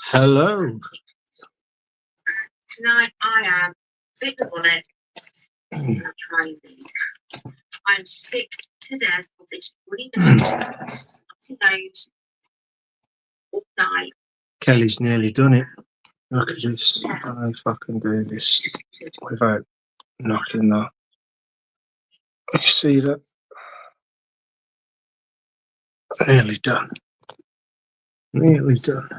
Hello. Tonight I am sick of it. I'm trying these. I'm sick to death of this green nose all night. Kelly's nearly done it. I could just, I don't know if I can do this without knocking that. You see that? Nearly done. Nearly done.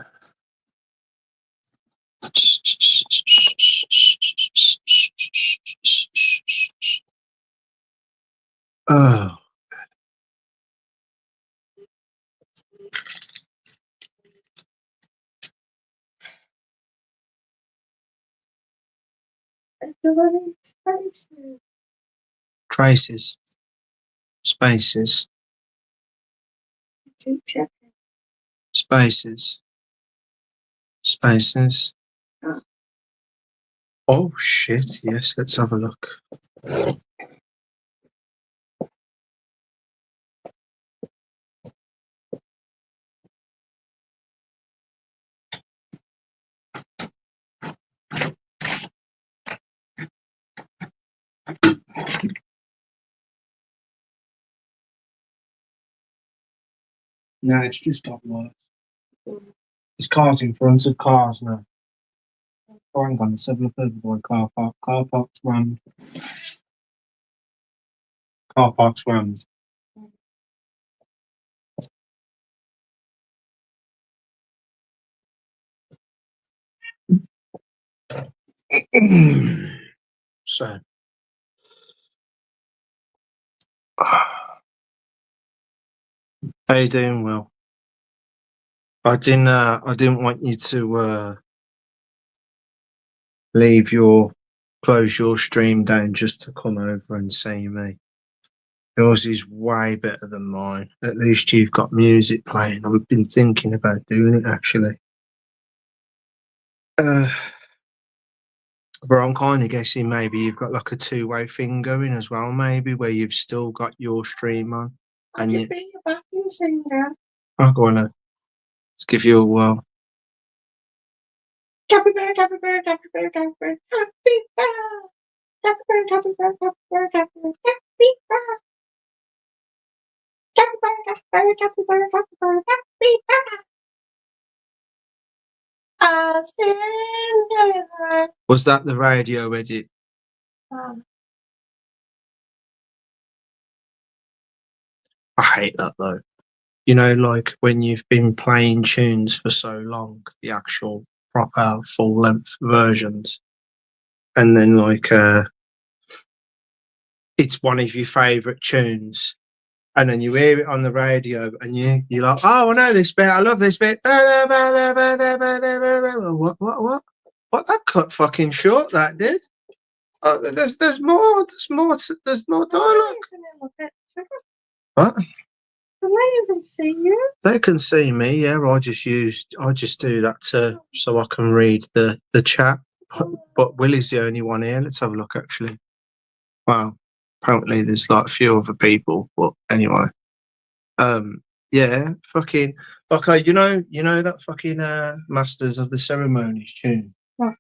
Oh. Traces. Spaces. Spaces. Spaces. Oh shit, yes, let's have a look. No, it's just stop lights. There's cars in front of cars now. Oh, hang on, let's have a look over by car park. Car park's rammed. Car park's rammed. So, how you doing, Will? I didn't want you to close your stream down just to come over and see me. Yours is way better than mine. At least you've got music playing. I've been thinking about doing it actually. But I'm kind of guessing maybe you've got like a two-way thing going as well, maybe where you've still got your stream on. And you bring your back and sing now. I'll go on. Let's give you a whirl. Happy bird, happy bird, happy bird, happy bird, happy bird. Happy bird, happy bird, happy bird, happy bird, happy bird. Happy bird, happy bird, happy bird, happy bird, happy bird. Was that the radio edit? I hate that though. You know, like when you've been playing tunes for so long, the actual proper full length versions, and then like it's one of your favourite tunes, and then you hear it on the radio, and you're like, oh, I know this bit, I love this bit. What that cut fucking short, that did. Oh, there's more dialogue. What? They can see you. They can see me, yeah. I just do that so I can read the chat. But Willie's the only one here. Let's have a look actually. Wow. Apparently there's like a few other people, but anyway. Yeah, fucking okay, you know that fucking Masters of the Ceremonies tune? What?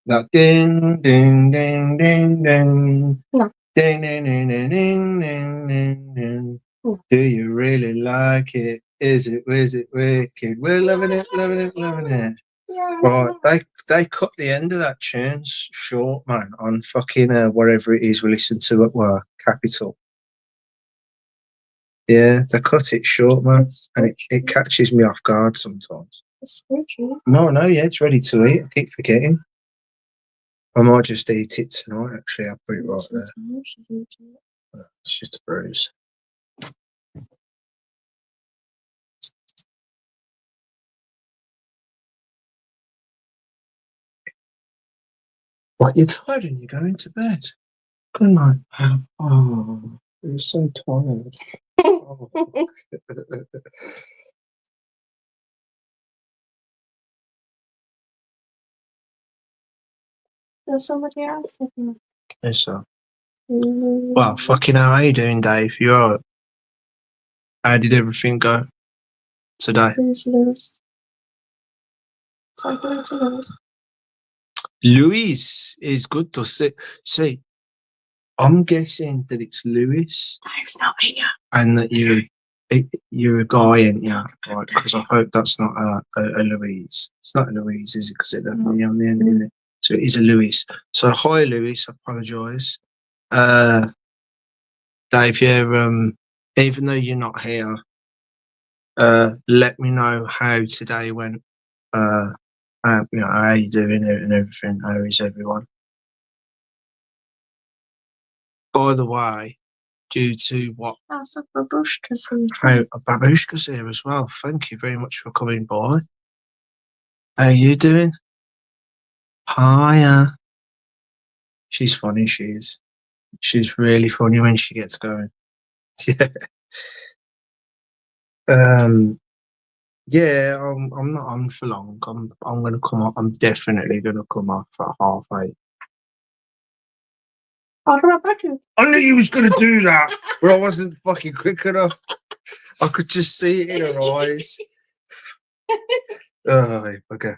That ding ding ding ding ding. No. Ding ding ding ding ding ding ding ding. Do you really like it? Is it wicked? We're loving it, loving it, loving it. Yeah. Right, they cut the end of that tune short, man, on fucking whatever it is we listen to at work, Capital. Yeah, they cut it short, man, and it catches me off guard sometimes. No, yeah, it's ready to eat. I keep forgetting. I might just eat it tonight, actually. I'll put it right there. It's just a bruise. What, you're tired and you're going to bed? Good night. Oh, you're so tired. Oh. There's somebody else. Yes, sir. Well, fucking how are you doing, Dave? You alright? How did everything go today? Say hello to Louis. Louis is good to see. See, I'm guessing that it's Louis. Dave's not here. And that you're a guy, ain't you? Right, because I hope that's not a Louise. It's not a Louise, is it? Because it's on the end, isn't it? So it is a Louis. So hi, Louis. I apologise. Dave, yeah, even though you're not here, let me know how today went. How you doing and everything. How is everyone? By the way, due to what? That's a babushka's here. How Babushka's here as well. Thank you very much for coming by. How you doing? Hiya. She's funny, she is. She's really funny when she gets going. Yeah. Yeah, I'm not on for long. I'm gonna come off. I'm definitely gonna come off at 8:30. I'll come back in. I knew you was gonna do that, but I wasn't fucking quick enough. I could just see it in her eyes. Oh, okay.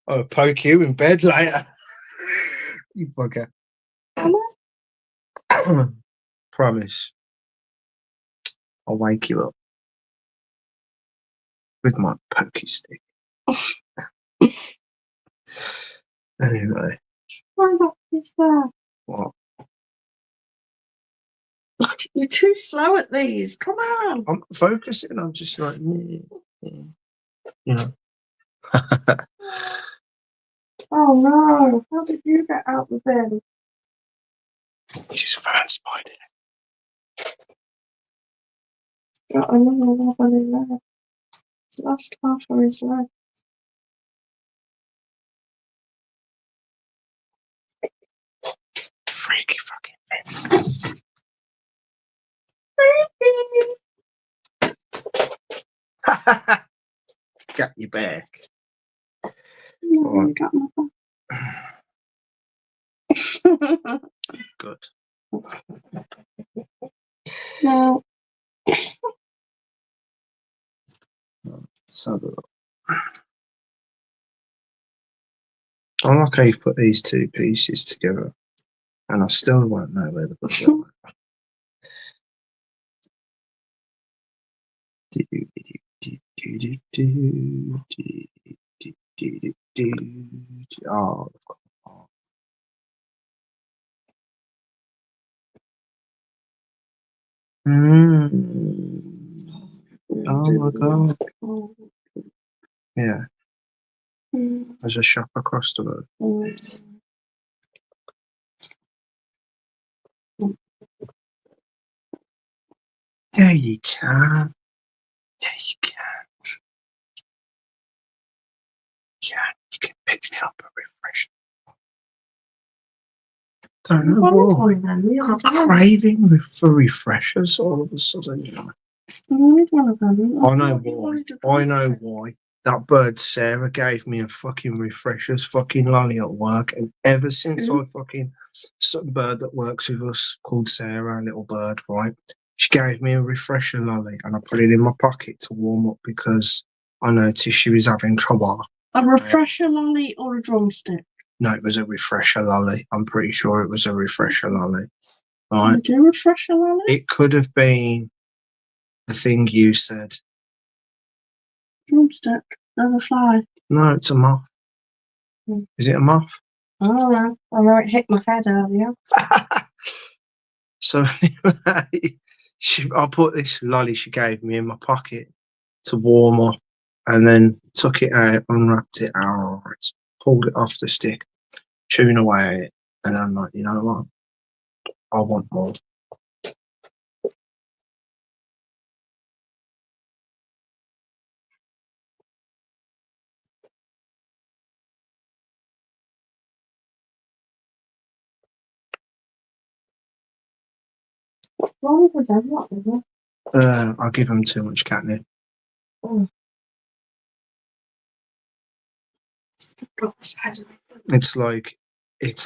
I'll poke you in bed later. You bugger. Promise. I'll wake you up with my pokey stick. Anyway. Why not this there? What? You're too slow at these. Come on. I'm focusing. I'm just like, you know. Oh no. How did you get out of bed? She's found spider. Got another one in there. Lost half of his leg. Freaky fucking thing. Got you back. No, I got my back. Good. No. Let's have a look. I like how you put these two pieces together, and I still won't know where the fuck Oh, oh my god. Yeah. There's a shop across the road. Yeah, you can. Yeah, you can. Yeah, you can pick me up a refresh. Don't know why. I'm craving for refreshers all of a sudden. You know. I know why. I know why. That bird Sarah gave me a fucking refreshers fucking lolly at work, and ever since I fucking some bird that works with us called Sarah, a little bird, right? She gave me a refresher lolly, and I put it in my pocket to warm up because I noticed she was having trouble. A refresher lolly or a drumstick? No, it was a refresher lolly. I'm pretty sure it was a refresher lolly. Right? You do refresher lolly? It could have been the thing you said. Drumstick. There's a fly. No, it's a moth. Is it a moth? I don't know. I know it hit my head earlier. So anyway, I put this lolly she gave me in my pocket to warm up, and then took it out, unwrapped it out, pulled it off the stick, chewing away at it, and I'm like, you know what? I want more. What's wrong with them? What is it? I give them too much catnip. Oh. It's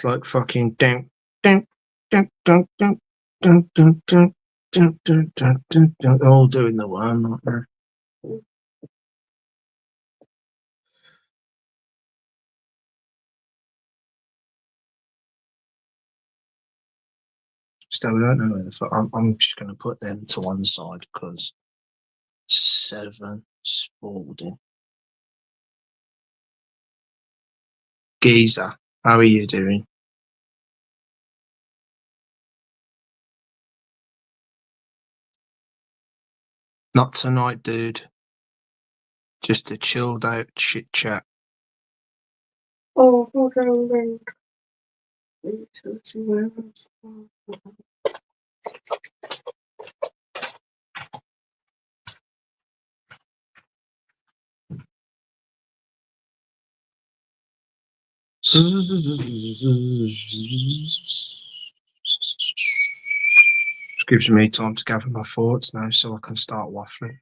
like fucking ding, ding, ding, ding, ding, ding, ding, ding. Dun, dun, dun, dun, dun. They're all doing the worm, aren't they? Still, we don't know where the fuck. I'm just going to put them to one side because 7 Spalding. Geezer, how are you doing? Not tonight, dude. Just a chilled out chit chat. Oh, hold on. Gives me time to gather my thoughts now so I can start waffling.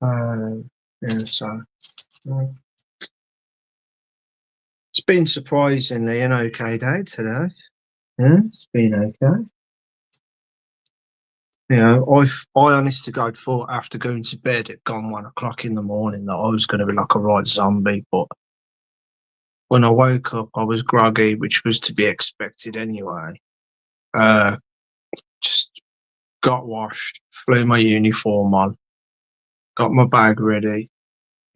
Yeah, so it's been surprisingly an okay day today. Yeah, it's been okay. You know, I honest to God thought after going to bed at gone 1 o'clock in the morning that I was going to be like a right zombie, but when I woke up, I was groggy, which was to be expected anyway. Just got washed, flew my uniform on, got my bag ready,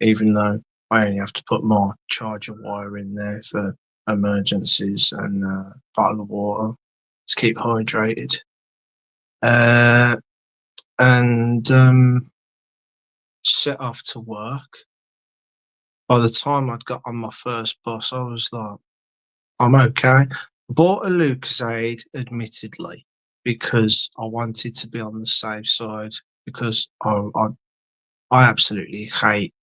even though I only have to put my charger wire in there for emergencies and a bottle of water to keep hydrated. And set off to work. By the time I'd got on my first bus, I was like, I'm okay. Bought a Lucasade, admittedly, because I wanted to be on the safe side, because I absolutely hate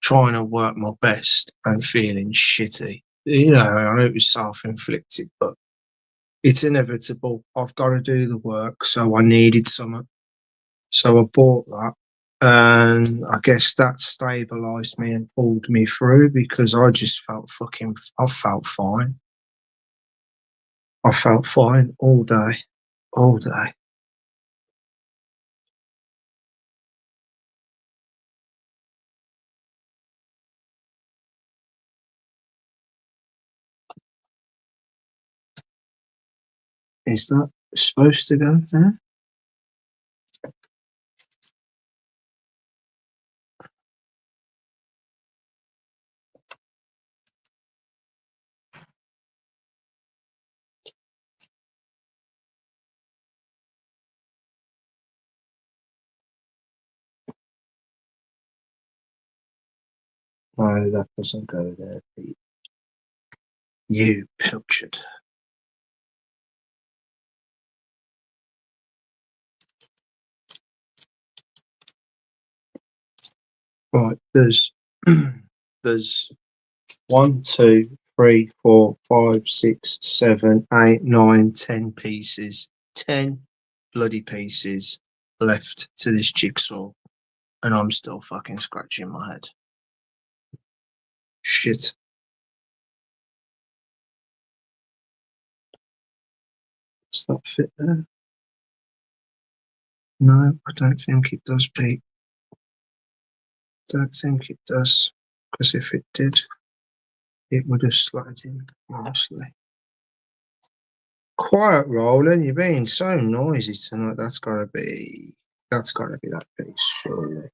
trying to work my best and feeling shitty. You know, I know it was self-inflicted, but it's inevitable. I've got to do the work, so I needed some. So I bought that, and I guess that stabilised me and pulled me through because I just felt I felt fine. I felt fine all day, all day. Is that supposed to go there? No, that doesn't go there, Pete. You pilchard. Right, there's 1, 2, 3, 4, 5, 6, 7, 8, 9, 10 pieces. 10 bloody pieces left to this jigsaw, and I'm still fucking scratching my head. Shit. Does that fit there? No, I don't think it does, Pete. Don't think it does. Because if it did, it would have slotted in nicely. Quiet, Roland. You're being so noisy tonight. That's gotta be that piece, surely.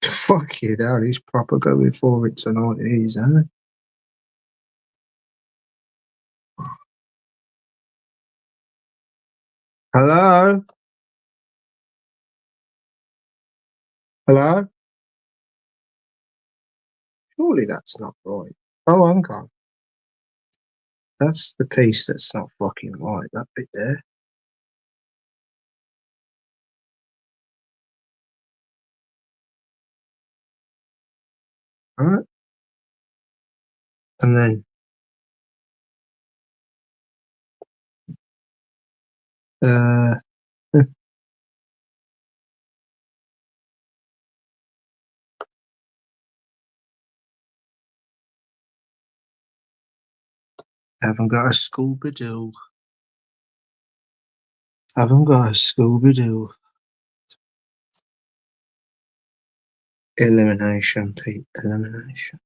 Fuck you, that is proper going for it tonight, is, huh? Hello? Hello? Surely that's not right. Oh, hang on. That's the piece that's not fucking right, that bit there. Alright. And then uh Haven't got a Scooby-Doo. Haven't got a Scooby-Doo. Elimination, Pete. Elimination.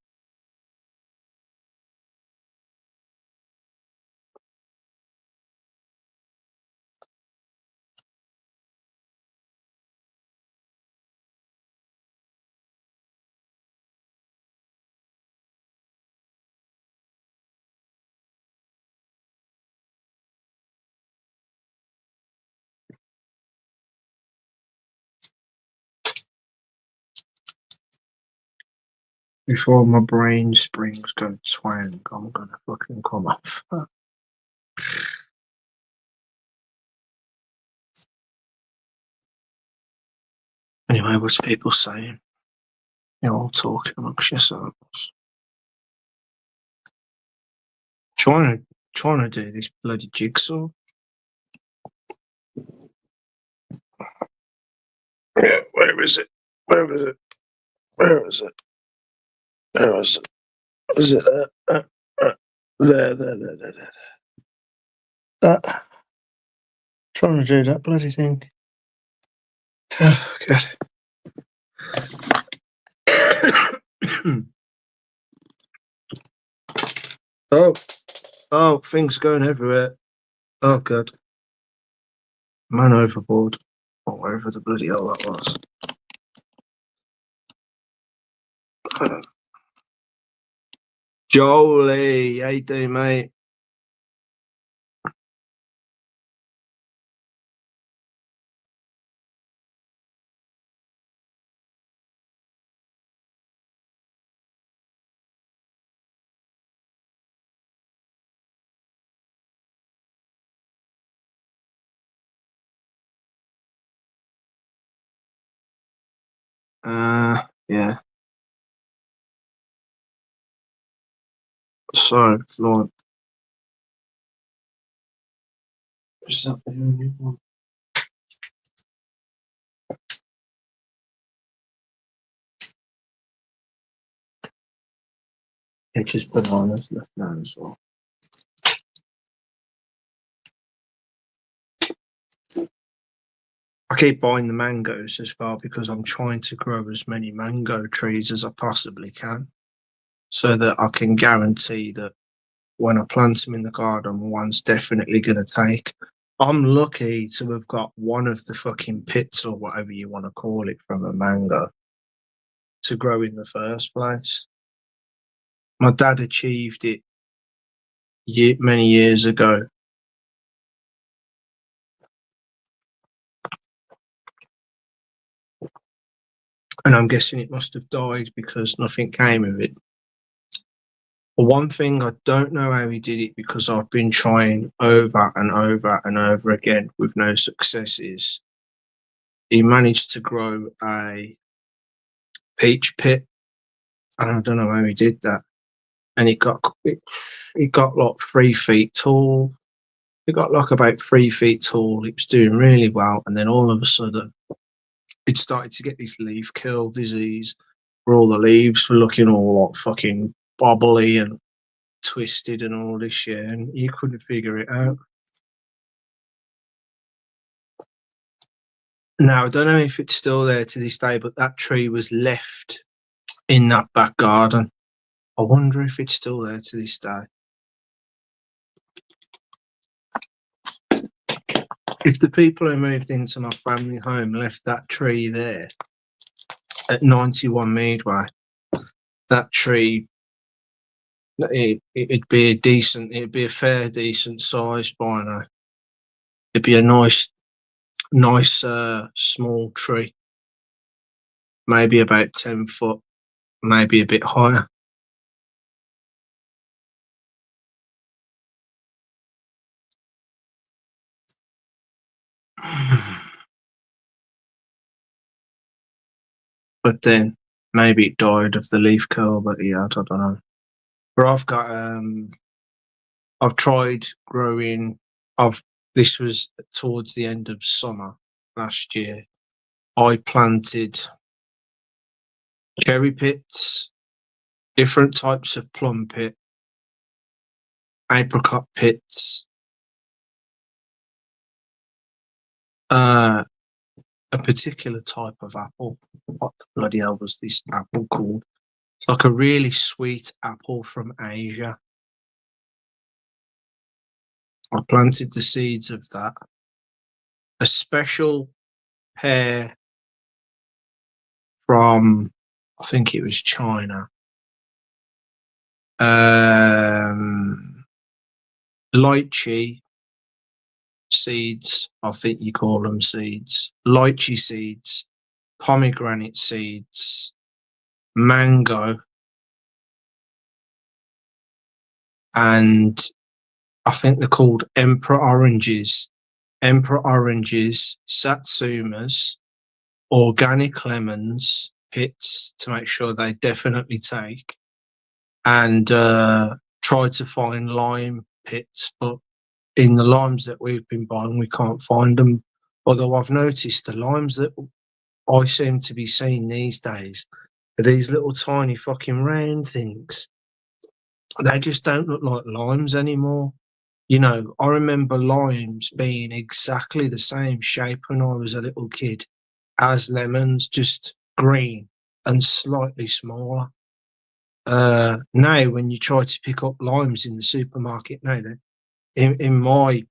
Before my brain springs go twang, I'm gonna fucking come off. Anyway, what's people saying? You're all talking amongst yourselves. Trying to do this bloody jigsaw. Yeah, where is it? Where is it? Where is it? Where is it? Is it there? There. That. Trying to do that bloody thing. Oh, God. Oh, things going everywhere. Oh, God. Man overboard. Or wherever the bloody hell that was. Jolie, how you doing, mate? Yeah. So, Lord. What's up there? It's just bananas left now as well. I keep buying the mangoes as well because I'm trying to grow as many mango trees as I possibly can so that I can guarantee that when I plant them in the garden, one's definitely going to take. I'm lucky to have got one of the fucking pits or whatever you want to call it from a mango to grow in the first place. My dad achieved it many years ago. And I'm guessing it must have died because nothing came of it. One thing I don't know how he did it because I've been trying over and over and over again with no successes. He managed to grow a peach pit, and I don't know how he did that. And it got like 3 feet tall. It got like about 3 feet tall. It was doing really well, and then all of a sudden, it started to get this leaf curl disease, where all the leaves were looking all like fucking bobbly and twisted and all this shit, and you couldn't figure it out. Now, I don't know if it's still there to this day, but that tree was left in that back garden. I wonder if it's still there to this day. If the people who moved into my family home left that tree there at 91 Meadway, that tree, it'd be it'd be a fair, decent size by now. It'd be a nice, small tree. Maybe about 10 foot, maybe a bit higher. But then maybe it died of the leaf curl that he had, I don't know. But I've got, I've tried growing, this was towards the end of summer last year. I planted cherry pits, different types of plum pit, apricot pits, a particular type of apple. What the bloody hell was this apple called? It's like a really sweet apple from Asia. I planted the seeds of that. A special pear from, I think it was China. Lychee seeds, I think you call them seeds. Lychee seeds, pomegranate seeds, mango, and I think they're called emperor oranges, satsumas, organic lemons, pits to make sure they definitely take, and try to find lime pits, but in the limes that we've been buying, we can't find them. Although I've noticed the limes that I seem to be seeing these days are these little tiny fucking round things. They just don't look like limes anymore. You know, I remember limes being exactly the same shape when I was a little kid as lemons, just green and slightly smaller. Now, when you try to pick up limes in the supermarket, now they in my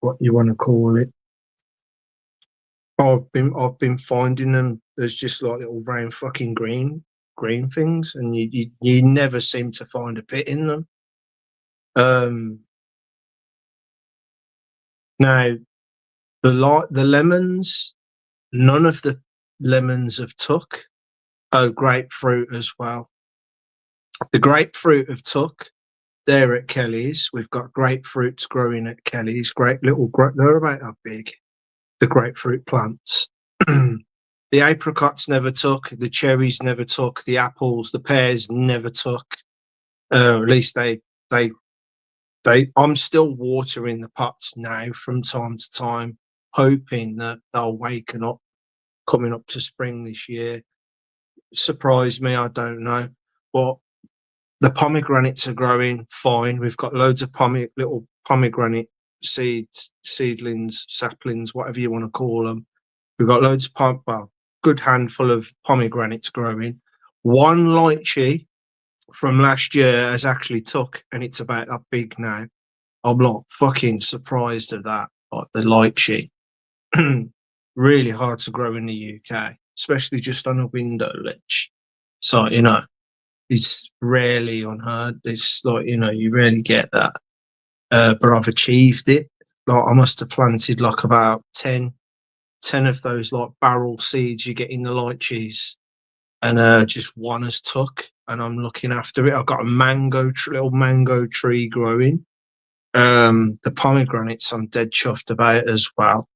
what you want to call it, I've been finding them as just like little round fucking green things, and you never seem to find a pit in them. Now the lemons, none of the lemons have took. Oh, grapefruit as well. The grapefruit have took. They're at Kelly's. We've got grapefruits growing at Kelly's. Great little they're about that big. The grapefruit plants. The apricots never took. The cherries never took. The apples, the pears never took. At least they. I'm still watering the pots now from time to time, hoping that they'll waken up coming up to spring this year. Surprise me, I don't know. But the pomegranates are growing fine. We've got loads of little pomegranate seeds, seedlings, saplings, whatever you want to call them. We've got loads of good handful of pomegranates growing. One lychee from last year has actually took, and it's about that big now. I'm not fucking surprised at that. Like the lychee, really hard to grow in the UK, especially just on a window ledge. So you know, it's rarely unheard. It's like you rarely get that. But I've achieved it. Like I must have planted like about 10 of those like barrel seeds you get in the lychees, and just one has took, and I'm looking after it. I've got a little mango tree growing. The pomegranates I'm dead chuffed about as well.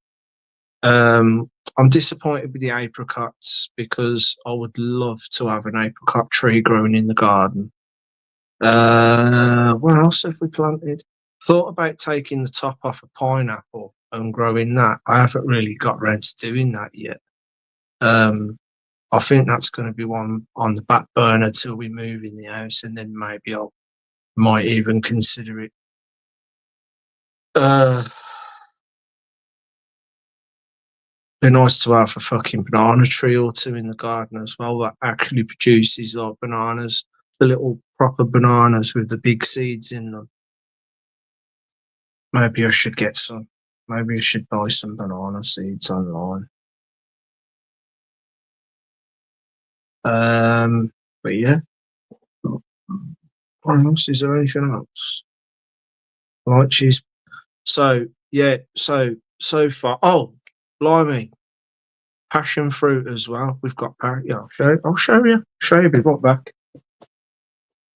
I'm disappointed with the apricots because I would love to have an apricot tree growing in the garden. What else have we planted? Thought about taking the top off a pineapple and growing that. I haven't really got around to doing that yet. I think that's going to be one on the back burner till we move in the house, and then maybe I might even consider it. Be nice to have a fucking banana tree or two in the garden as well that actually produces like bananas, the little proper bananas with the big seeds in them. Maybe I should get some. Maybe I should buy some banana seeds online. But yeah. What else? Is there anything else? Like she's so yeah, so far. Oh, blimey. Passion fruit as well. We've got yeah, I'll show you. Show you before back.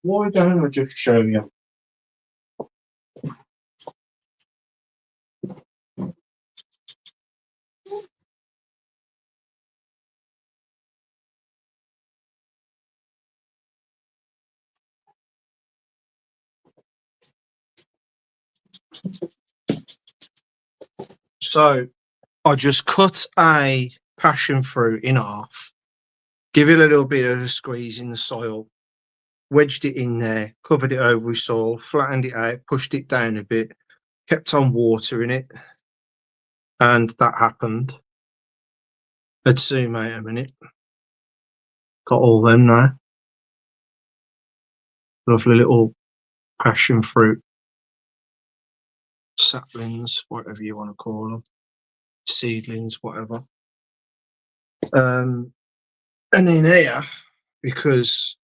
Why don't I just show you? So I just cut a passion fruit in half, give it a little bit of a squeeze in the soil, wedged it in there, covered it over with soil, flattened it out, pushed it down a bit, kept on watering it, and that happened. Let's zoom out a minute. Got all them now. Lovely little passion fruit saplings, whatever you want to call them, seedlings, whatever. And in here, because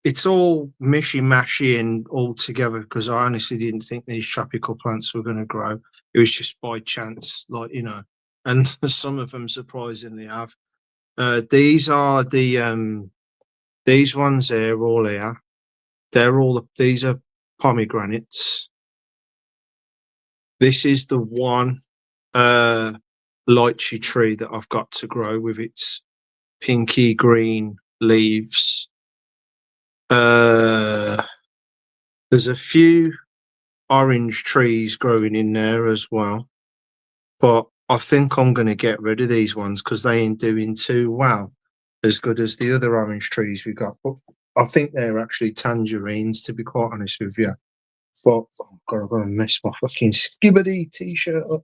it's all mishy-mashy and all together, because I honestly didn't think these tropical plants were going to grow. It was just by chance, like, you know, and some of them surprisingly have. These are the, these ones here, all here. They're all, these are pomegranates. This is the one lychee tree that I've got to grow with its pinky green leaves. There's a few orange trees growing in there as well, but I think I'm going to get rid of these ones because they ain't doing too well as good as the other orange trees we got. But I think they're actually tangerines, to be quite honest with you. But oh God, I'm going to mess my fucking Skibbity t-shirt up.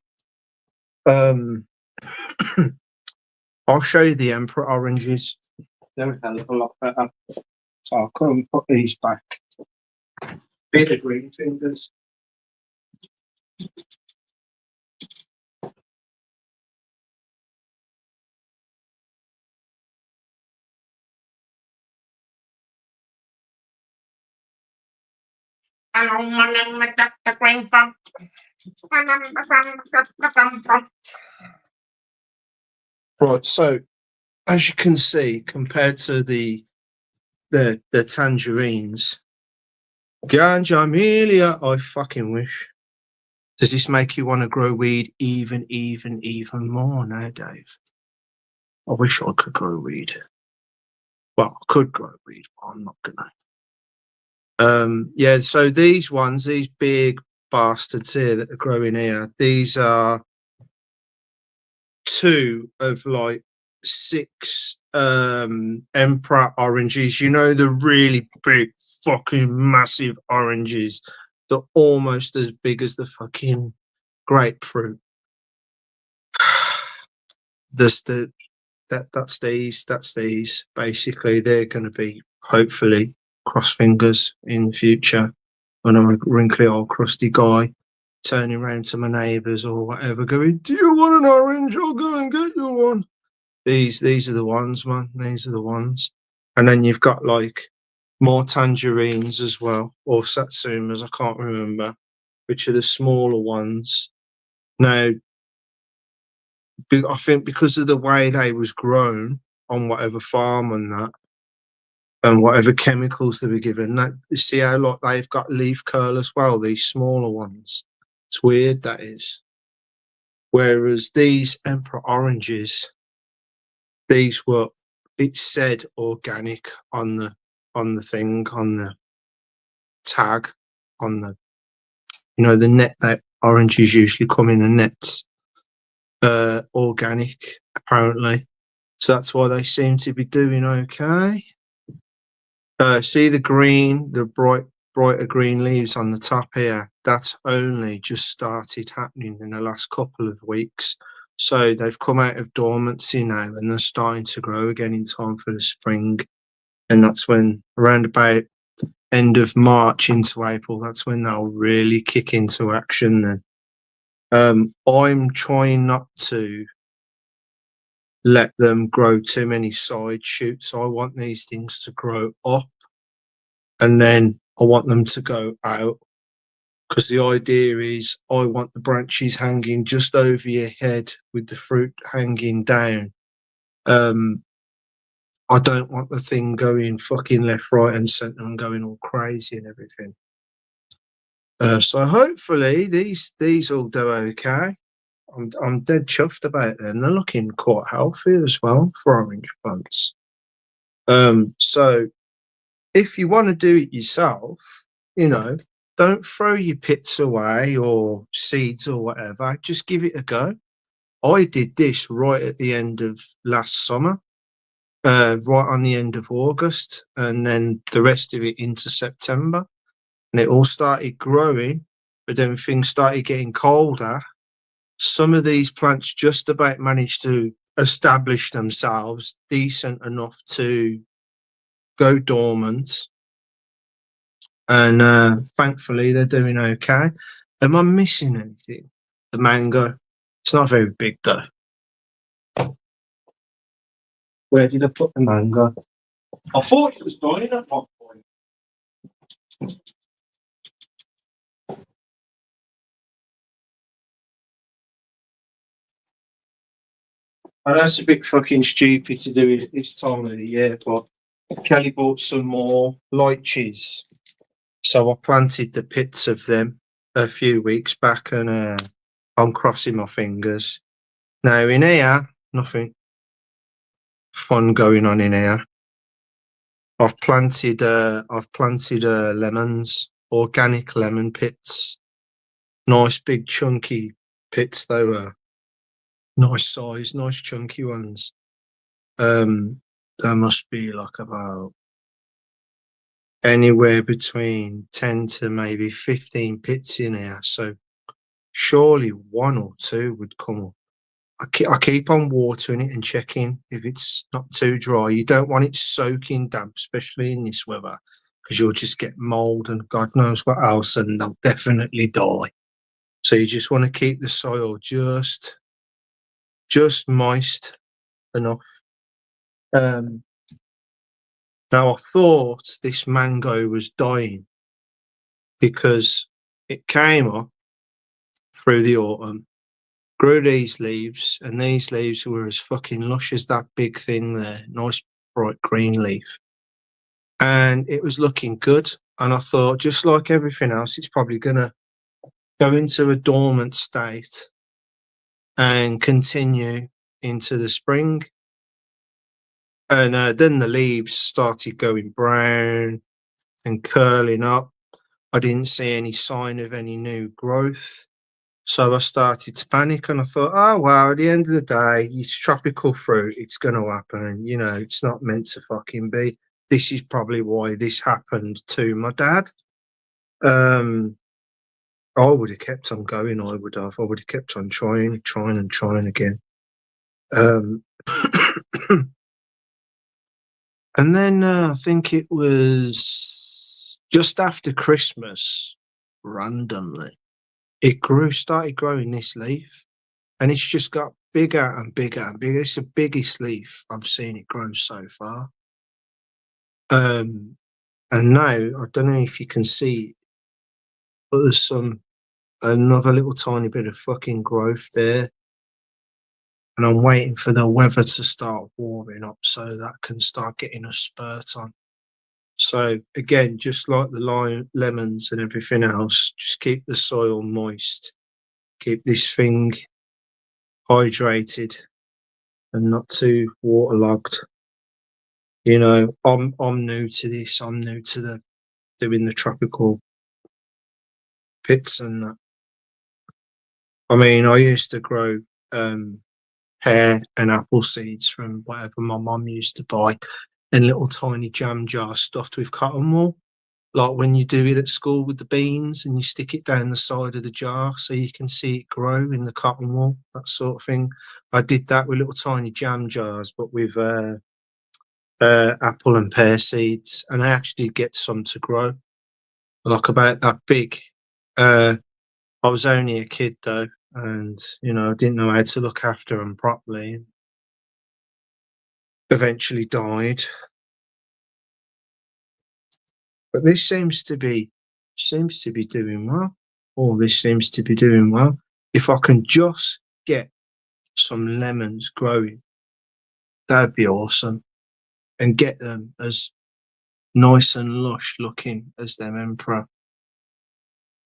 I'll show you the Emperor oranges. They're a hell of a lot better. So I'll come and put these back. Bit of green fingers. Hello, my name is Dr. Green from. Right, so as you can see, compared to the tangerines, Ganja Amelia, I fucking wish. Does this make you want to grow weed even more now, Dave? I wish I could grow weed. Well, I could grow weed, but I'm not gonna. Yeah, so these ones, these big bastards here that are growing here, these are two of like 6 Emperor oranges. You know, the really big fucking massive oranges that are almost as big as the fucking grapefruit. That's these basically. They're going to be, hopefully, cross fingers, in the future when I'm a wrinkly old crusty guy turning around to my neighbours or whatever going, do you want an orange? I'll go and get you one. These are the ones, man. These are the ones. And then you've got like more tangerines as well, or satsumas, I can't remember, which are the smaller ones. Now, I think because of the way they was grown on whatever farm and that, and whatever chemicals they were given, that, you see how like they've got leaf curl as well, these smaller ones. It's weird, that is. Whereas these Emperor oranges, these were, it said organic on the thing, on the tag, on the, you know, the net that oranges usually come in a nets. Organic, apparently. So that's why they seem to be doing okay. See the green, the brighter green leaves on the top here? That's only just started happening in the last couple of weeks. So they've come out of dormancy now and they're starting to grow again in time for the spring. And that's when, around about end of March into April, that's when they'll really kick into action then. I'm trying not to let them grow too many side shoots. I want these things to grow up and then I want them to go out, because the idea is I want the branches hanging just over your head with the fruit hanging down. I don't want the thing going fucking left, right and centre and going all crazy and everything. So hopefully these will do okay. I'm dead chuffed about them. They're looking quite healthy as well for orange plants. So if you want to do it yourself, you know, don't throw your pits away or seeds or whatever. Just give it a go. I did this right at the end of last summer. right on the end of August, and then the rest of it into September. And it all started growing, but then things started getting colder. Some of these plants just about managed to establish themselves decent enough to go dormant. And thankfully, they're doing okay. Am I missing anything? The mango. It's not very big, though. Where did I put the mango? I thought it was dying at one point. I know it's a bit fucking stupid to do it this time of the year, but Kelly bought some more lychees. So I planted the pits of them a few weeks back, and I'm crossing my fingers. Now in here, nothing fun going on in here. I've planted lemons, organic lemon pits. Nice big chunky pits they were. Nice size, nice chunky ones. There must be like about anywhere between 10 to maybe 15 pits in here. So surely one or two would come up. I keep on watering it and checking if it's not too dry. You don't want it soaking damp, especially in this weather, because you'll just get mold and God knows what else, and they'll definitely die. So you just want to keep the soil just moist enough. Now I thought this mango was dying because it came up through the autumn, grew these leaves, and these leaves were as fucking lush as that big thing there, nice bright green leaf. And it was looking good. And I thought, just like everything else, it's probably going to go into a dormant state and continue into the spring. And then the leaves started going brown and curling up. I didn't see any sign of any new growth. So I started to panic, and I thought, oh, well, at the end of the day, it's tropical fruit. It's going to happen. You know, it's not meant to fucking be. This is probably why this happened to my dad. I would have kept on going. I would have kept on trying again. And then I think it was just after Christmas, randomly, started growing this leaf, and it's just got bigger and bigger and bigger. It's the biggest leaf I've seen it grow so far. And now I don't know if you can see, but there's another little tiny bit of fucking growth there. And I'm waiting for the weather to start warming up so that can start getting a spurt on. So again, just like the lemons and everything else, just keep the soil moist, keep this thing hydrated and not too waterlogged. You know, I'm new to this. I'm new to doing the tropical pits and that. I mean, I used to grow pear and apple seeds from whatever my mum used to buy in little tiny jam jars stuffed with cotton wool. Like when you do it at school with the beans and you stick it down the side of the jar so you can see it grow in the cotton wool, that sort of thing. I did that with little tiny jam jars, but with apple and pear seeds, and I actually get some to grow, like about that big. I was only a kid though, and you know I didn't know how to look after them properly. Eventually died, but this seems to be doing well. All this seems to be doing well. If I can just get some lemons growing, that'd be awesome, and get them as nice and lush looking as them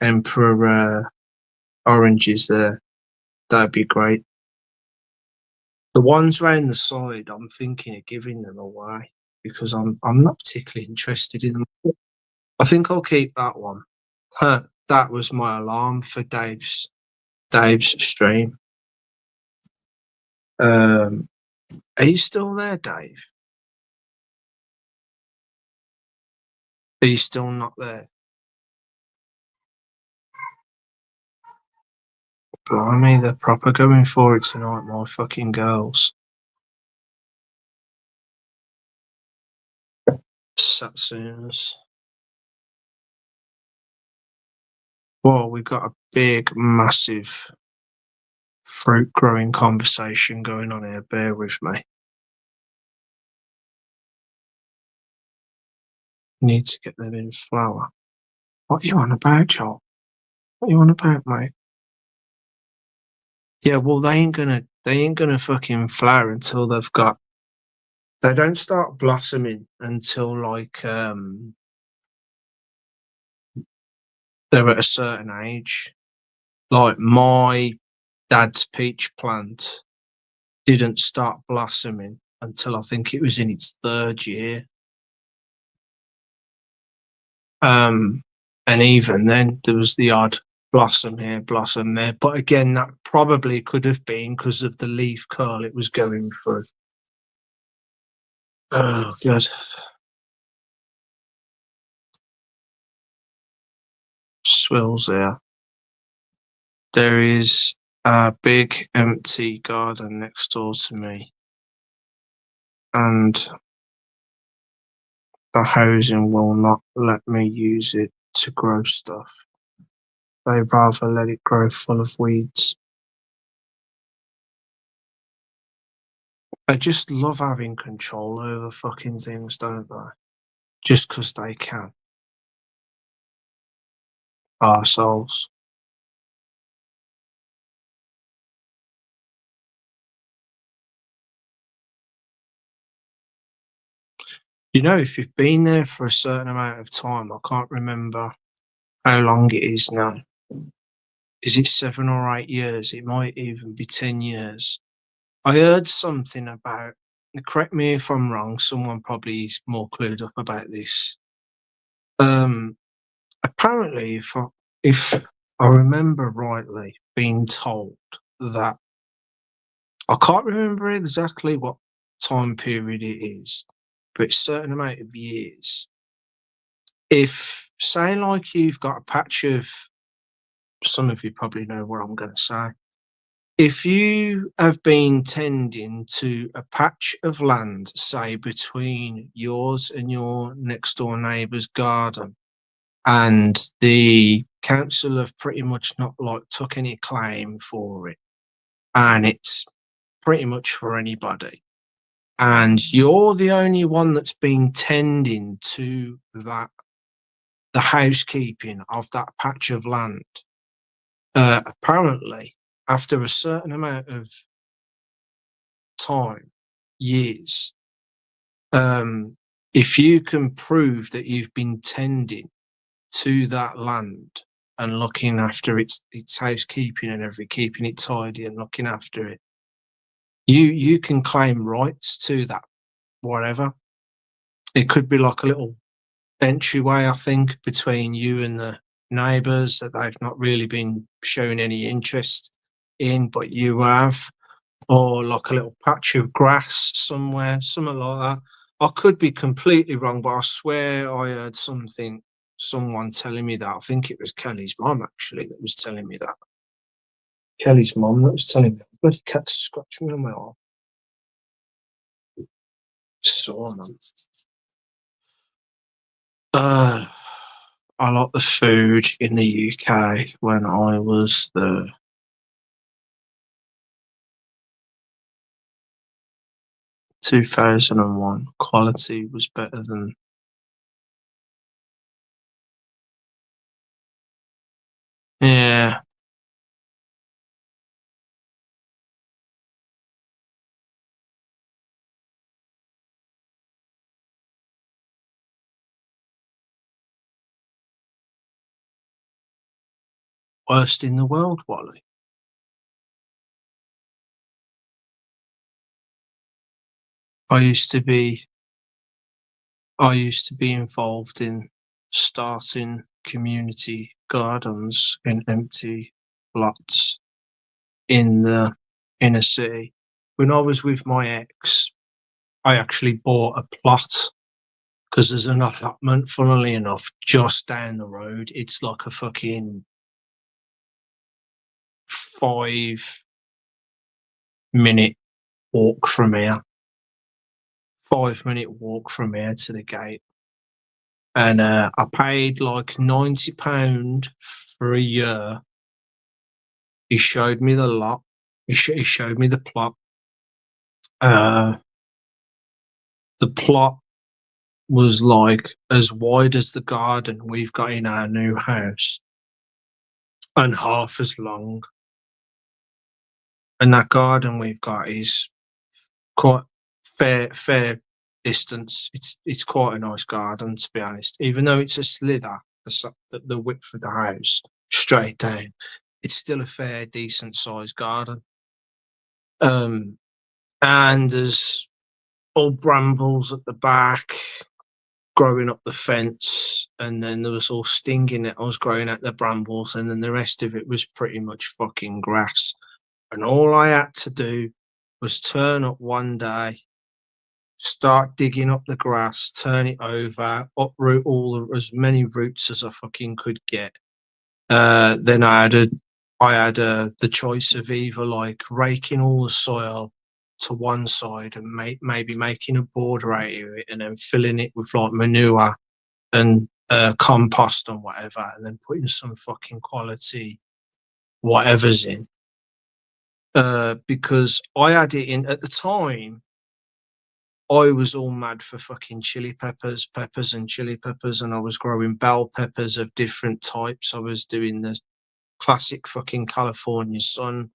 emperor oranges there. That'd be great. The ones round the side, I'm thinking of giving them away because I'm not particularly interested in them. I think I'll keep that one. That was my alarm for Dave's stream. Are you still there, Dave? Are you still not there? Blimey, they're proper going for it tonight, my fucking girls. Satsumas. Well, we've got a big, massive fruit growing conversation going on here. Bear with me. Need to get them in flour. What are you on about, Joel? What are you on about, mate? Yeah, well, they ain't gonna fucking flower until they don't start blossoming until like they're at a certain age. Like my dad's peach plant didn't start blossoming until I think it was in its 3rd year. And even then there was the odd blossom here, blossom there. But again, that probably could have been because of the leaf curl it was going through. Oh, God. Swills there. There is a big empty garden next door to me. And the housing will not let me use it to grow stuff. They rather let it grow full of weeds. They just love having control over fucking things, don't they? Just because they can. Arseholes. You know, if you've been there for a certain amount of time, I can't remember how long it is now. Is it 7 or 8 years? It might even be 10 years. I heard something about, correct me if I'm wrong, someone probably is more clued up about this. Apparently, if I remember rightly, being told that, I can't remember exactly what time period it is, but it's a certain amount of years. If, say, like you've got a patch of, some of you probably know what I'm going to say. If you have been tending to a patch of land, say between yours and your next door neighbour's garden, and the council have pretty much not like took any claim for it, and it's pretty much for anybody, and you're the only one that's been tending to that, the housekeeping of that patch of land, apparently after a certain amount of time, years, if you can prove that you've been tending to that land and looking after its housekeeping and keeping it tidy and looking after it, you can claim rights to that, whatever. It could be like a little entryway, I think, between you and the neighbours that they've not really been showing any interest in, but you have, or like a little patch of grass somewhere, something like that. I could be completely wrong, but I swear I heard someone telling me that. I think it was Kelly's mum actually that was telling me that. Kelly's mum that was telling me. Bloody cat's scratching me on my arm. Sore, man. I like the food in the UK when I was there. 2001, quality was better than. Yeah. Worst in the world, Wally. I used to be involved in starting community gardens in empty lots in the inner city. When I was with my ex, I actually bought a plot because there's an allotment, funnily enough, just down the road. It's like a fucking 5-minute walk from here. 5-minute walk from here to the gate. And I paid like £90 for a year. He showed me the lot. He showed me the plot. The plot was like as wide as the garden we've got in our new house and half as long. And that garden we've got is quite fair distance. It's quite a nice garden, to be honest. Even though it's a slither, the width of the house straight down, it's still a fair, decent sized garden. And there's old brambles at the back growing up the fence, and then there was all stinging that I was growing at the brambles, and then the rest of it was pretty much fucking grass. And all I had to do was turn up one day, start digging up the grass, turn it over, uproot as many roots as I fucking could get. Then I had the choice of either like raking all the soil to one side and maybe making a border out of it, and then filling it with like manure and compost and whatever, and then putting some fucking quality whatever's in. Because I had it in at the time. I was all mad for fucking peppers and chili peppers, and I was growing bell peppers of different types. I was doing the classic fucking California sun,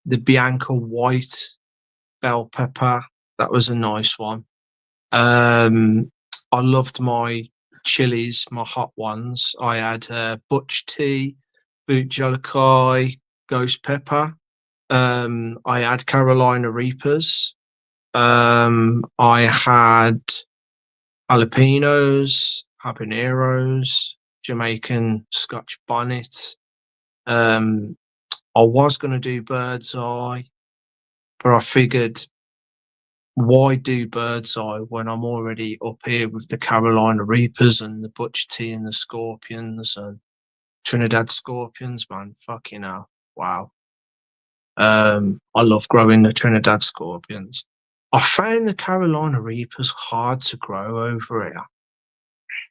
the Bianca white bell pepper. That was a nice one. I loved my chilies, my hot ones. I had Butch tea, Boot Jalakai, Ghost pepper. I had Carolina Reapers. I had jalapenos, habaneros, Jamaican Scotch bonnet. I was going to do bird's eye, but I figured, why do bird's eye when I'm already up here with the Carolina Reapers and the Butch tea and the Scorpions and Trinidad Scorpions, man? Fucking hell. Wow. I love growing the Trinidad Scorpions. I found the Carolina Reapers hard to grow over here.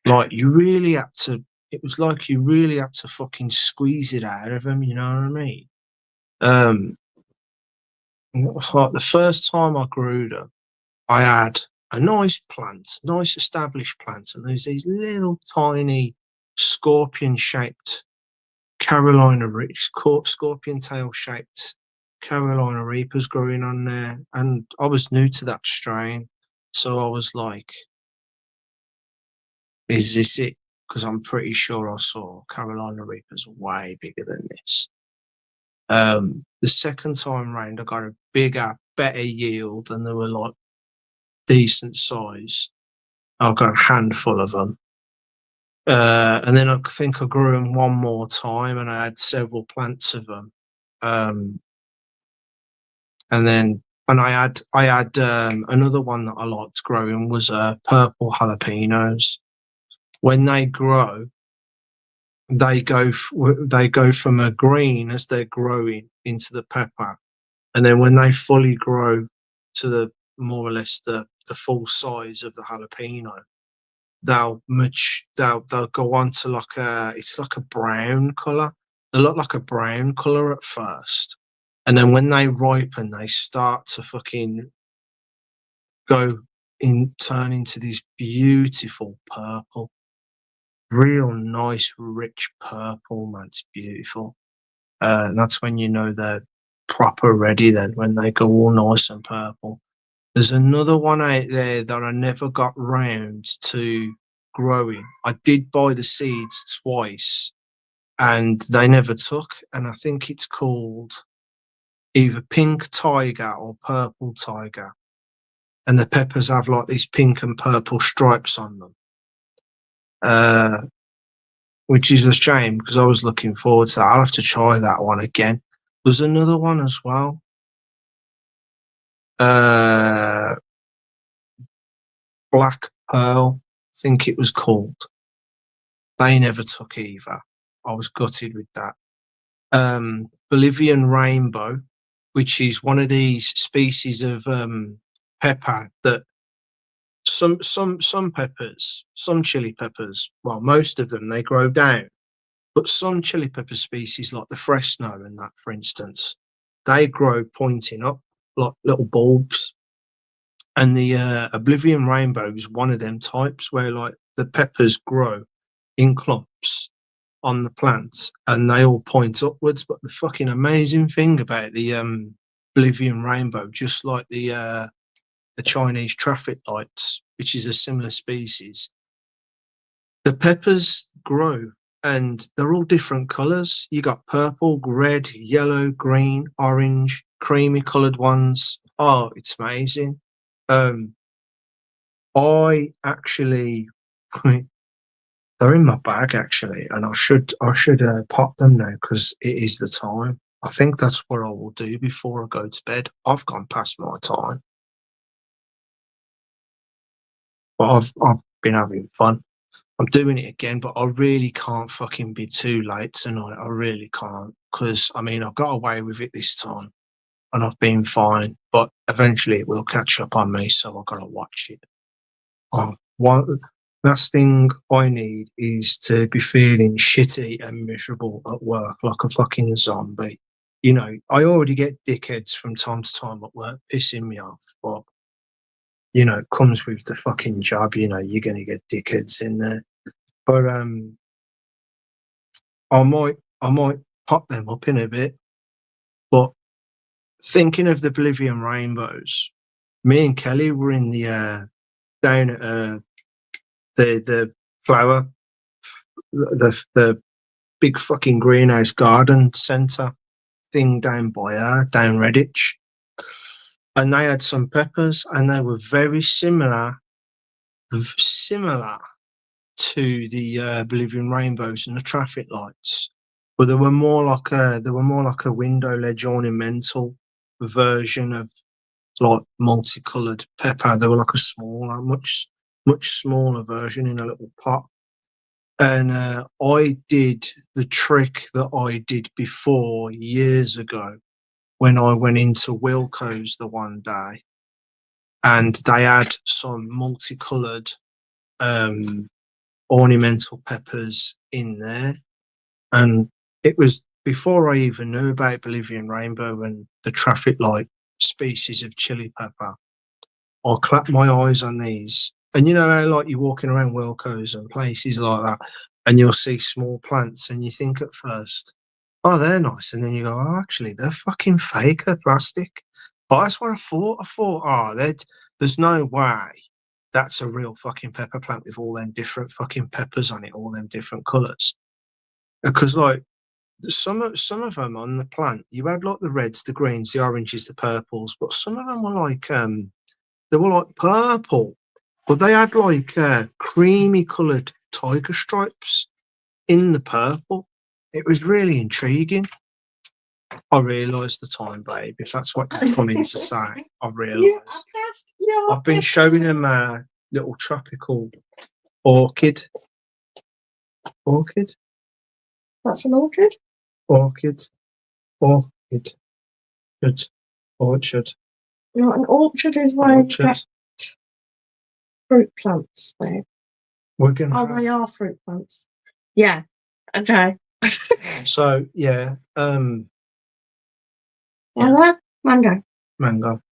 Like, you really had to, it was like you really had to fucking squeeze it out of them, you know what I mean? It was like the first time I grew them, I had a nice plant, nice established plant, and there's these little tiny scorpion-shaped scorpion tail-shaped Carolina Reapers growing on there, and I was new to that strain, so I was like, is this it? Because I'm pretty sure I saw Carolina Reapers way bigger than this. The second time round, I got a bigger, better yield, and they were like decent size. I got a handful of them. And then I think I grew them one more time, and I had several plants of them. And I had another one that I liked growing was purple jalapenos. When they grow, they go from a green as they're growing into the pepper, and then when they fully grow to the more or less the full size of the jalapeno, they'll go on to it's like a brown color. They look like a brown color at first, and then when they ripen, they start to fucking turn into this beautiful purple, real nice, rich purple, man. It's beautiful. And that's when you know they're proper ready. Then when they go all nice and purple. There's another one out there that I never got round to growing. I did buy the seeds twice, and they never took. And I think it's called either Pink Tiger or Purple Tiger. And the peppers have like these pink and purple stripes on them, which is a shame because I was looking forward to that. I'll have to try that one again. There's another one as well. Black Pearl, I think it was called. They never took either. I was gutted with that. Bolivian rainbow, which is one of these species of pepper that some peppers, some chili peppers, well, most of them they grow down, but some chili pepper species like the Fresno and that, for instance, they grow pointing up like little bulbs. And the Oblivion rainbow is one of them types where like the peppers grow in clumps on the plant and they all point upwards. But the fucking amazing thing about the Oblivion rainbow, just like the Chinese traffic lights, which is a similar species, the peppers grow and they're all different colours. You got purple, red, yellow, green, orange, creamy coloured ones. Oh, it's amazing. I actually, they're in my bag actually, and I should pop them now because it is the time. I think that's what I will do before I go to bed. I've gone past my time, but I've been having fun. I'm doing it again, but I really can't fucking be too late tonight. I really can't because I mean I got away with it this time, and I've been fine. But eventually it will catch up on me, so I gotta watch it. One last thing I need is to be feeling shitty and miserable at work like a fucking zombie. You know, I already get dickheads from time to time at work pissing me off, but you know, it comes with the fucking job, you know, you're gonna get dickheads in there. But I might pop them up in a bit. But thinking of the Bolivian rainbows, me and Kelly were in the down at the flower the big fucking greenhouse garden centre thing down by down Redditch. And they had some peppers and they were very similar to the Bolivian rainbows and the traffic lights. But they were more like a window ledge ornamental version of like multicoloured pepper. They were like a smaller, much smaller version in a little pot. And I did the trick that I did before years ago when I went into Wilco's the one day, and they had some multicoloured ornamental peppers in there, and it was before I even knew about Bolivian rainbow and the traffic light species of chili pepper. I clapped my eyes on these. And you know how like you're walking around Wilco's and places like that and you'll see small plants and you think at first, oh, they're nice. And then you go, oh, actually, they're fucking fake. They're plastic. But that's what I thought. I thought, oh, there's no way that's a real fucking pepper plant with all them different fucking peppers on it, all them different colours. Because like some of them on the plant, you had like the reds, the greens, the oranges, the purples, but some of them were like they were like purple, but they had like creamy coloured tiger stripes in the purple. It was really intriguing. I realised the time, babe. If that's what you're coming to say, I realised. I've been showing them a little tropical orchid. Orchid? That's an orchid? Orchid. Orchid. Good. Orchard. You know, an orchard is where you get fruit plants, babe. We're gonna Oh, they are fruit plants. Yeah. Okay. So yeah, What are they? mango,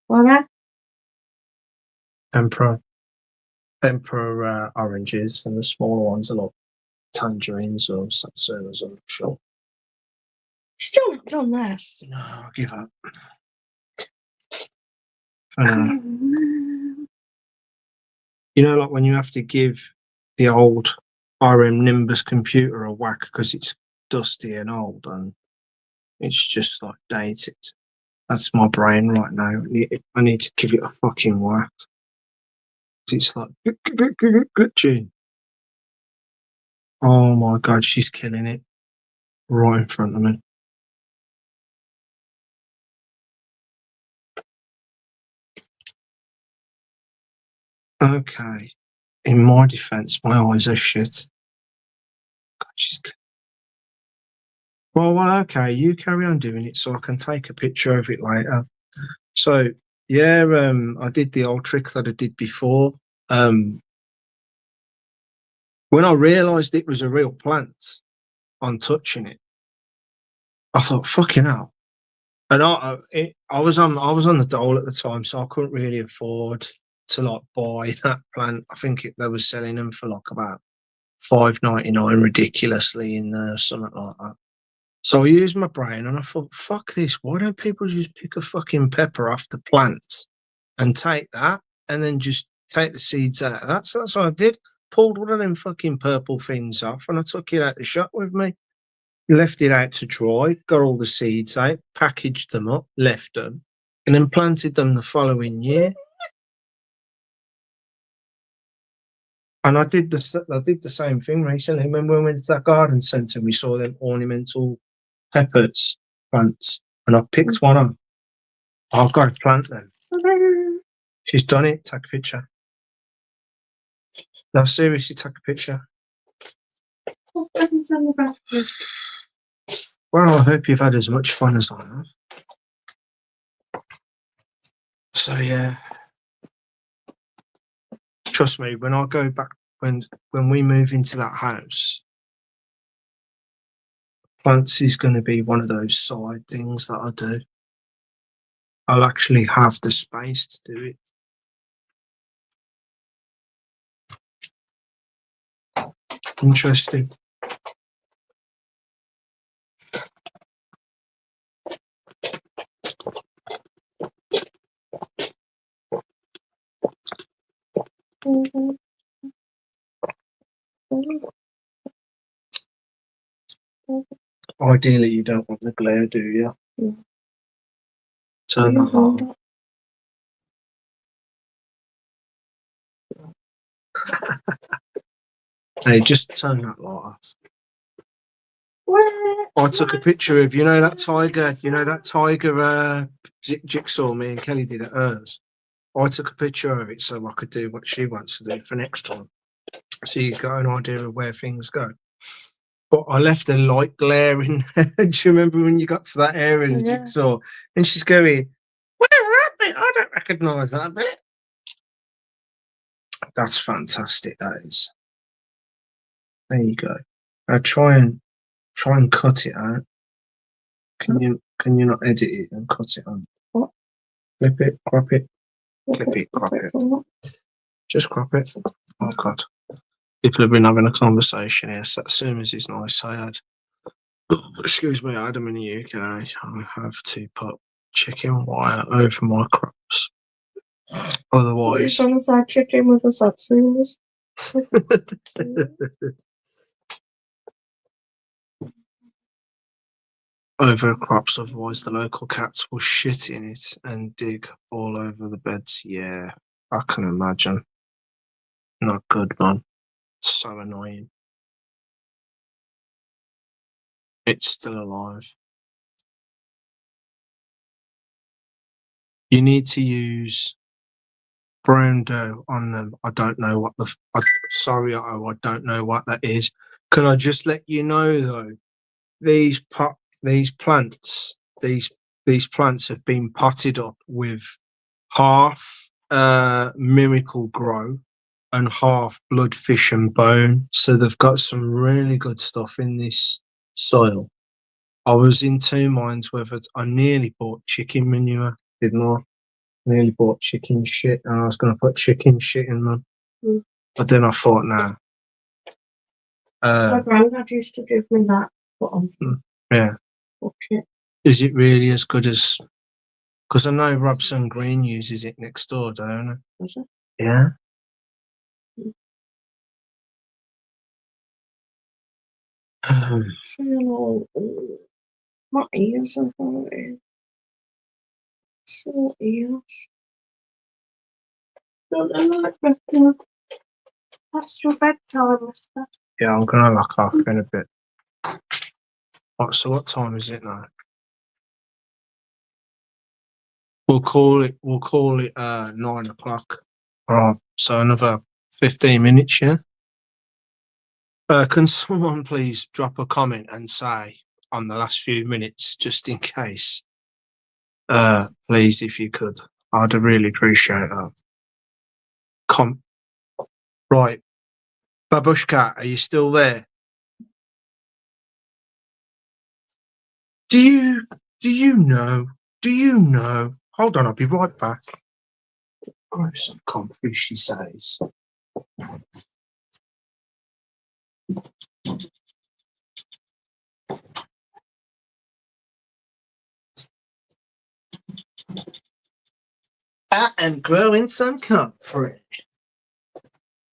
What are emperor oranges, and the smaller ones are like tangerines or satsumas. I'm not sure. Still not done this. No, I'll give up. You know, like when you have to give the old RM Nimbus computer a whack because it's dusty and old and it's just like dated. That's my brain right now. I need to give it a fucking whack. It's like glitchy. Oh my god, she's killing it right in front of me. Okay. in my defence, my eyes are shit. God, well, okay, you carry on doing it so I can take a picture of it later. So, yeah, I did the old trick that I did before. When I realised it was a real plant on touching it, I thought, fucking hell. And I was on the dole at the time, so I couldn't really afford to like buy that plant. I think they were selling them for like about $5.99 ridiculously in there, something like that. So I used my brain and I thought, fuck this, why don't people just pick a fucking pepper off the plant and take that and then just take the seeds out of that? So that's what I did. Pulled one of them fucking purple things off and I took it out the shop with me. Left it out to dry, got all the seeds out, packaged them up, left them, and then planted them the following year. And I did the same thing recently when we went to that garden centre. We saw them ornamental peppers plants, and I picked one up. I've got to plant them. She's done it. Take a picture. No, seriously, take a picture. Well, I hope you've had as much fun as I have. So yeah, trust me, when I go back, when we move into that house, plants is going to be one of those side things that I do. I'll actually have the space to do it. Interesting. Ideally, you don't want the glare, do you? Turn that light off. Hey, just turn that light off. I took a picture of, that tiger jigsaw me and Kelly did at hers. I took a picture of it so I could do what she wants to do for next time. So you got an idea of where things go. But I left a light glare in there. Do you remember when you got to that area of the jigsaw? And she's going, where's that bit? I don't recognise that bit. That's fantastic, that is. There you go. Now try and cut it out. Can you not edit it and cut it on? What? Clip it, crop it, clip it, crop it. Just crop it. Oh God. People have been having a conversation here. So as soon as it's nice, I had them in the UK. I have to put chicken wire over my crops. Otherwise, you're gonna chicken with a substance. over crops, otherwise the local cats will shit in it and dig all over the beds. Yeah, I can imagine. Not good, man. So annoying. It's still alive. You need to use brown dough on them. I don't know what sorry, I don't know what that is. Can I just let you know though? These plants have been potted up with half Miracle Grow and half Blood, Fish and Bone. So they've got some really good stuff in this soil. I was in two minds whether I nearly bought chicken manure, didn't I? Nearly bought chicken shit, and I was going to put chicken shit in them. But then I thought, nah. My granddad used to give me that. Yeah. Okay. Is it really as good as... Because I know Robson Green uses it next door, don't I? Is it? Yeah. My ears are hurting. So ears. Don't they like bedtime? That's your bedtime, mister. Yeah, I'm going to lock off in a bit. So what time is it now? We'll call it 9 o'clock. Right. So another 15 minutes, yeah. Can someone please drop a comment and say on the last few minutes, just in case? Please, if you could. I'd really appreciate that. Right. Babushka, are you still there? Do you know? Hold on, I'll be right back. Oh, some comfy, she says. I am growing some comfort.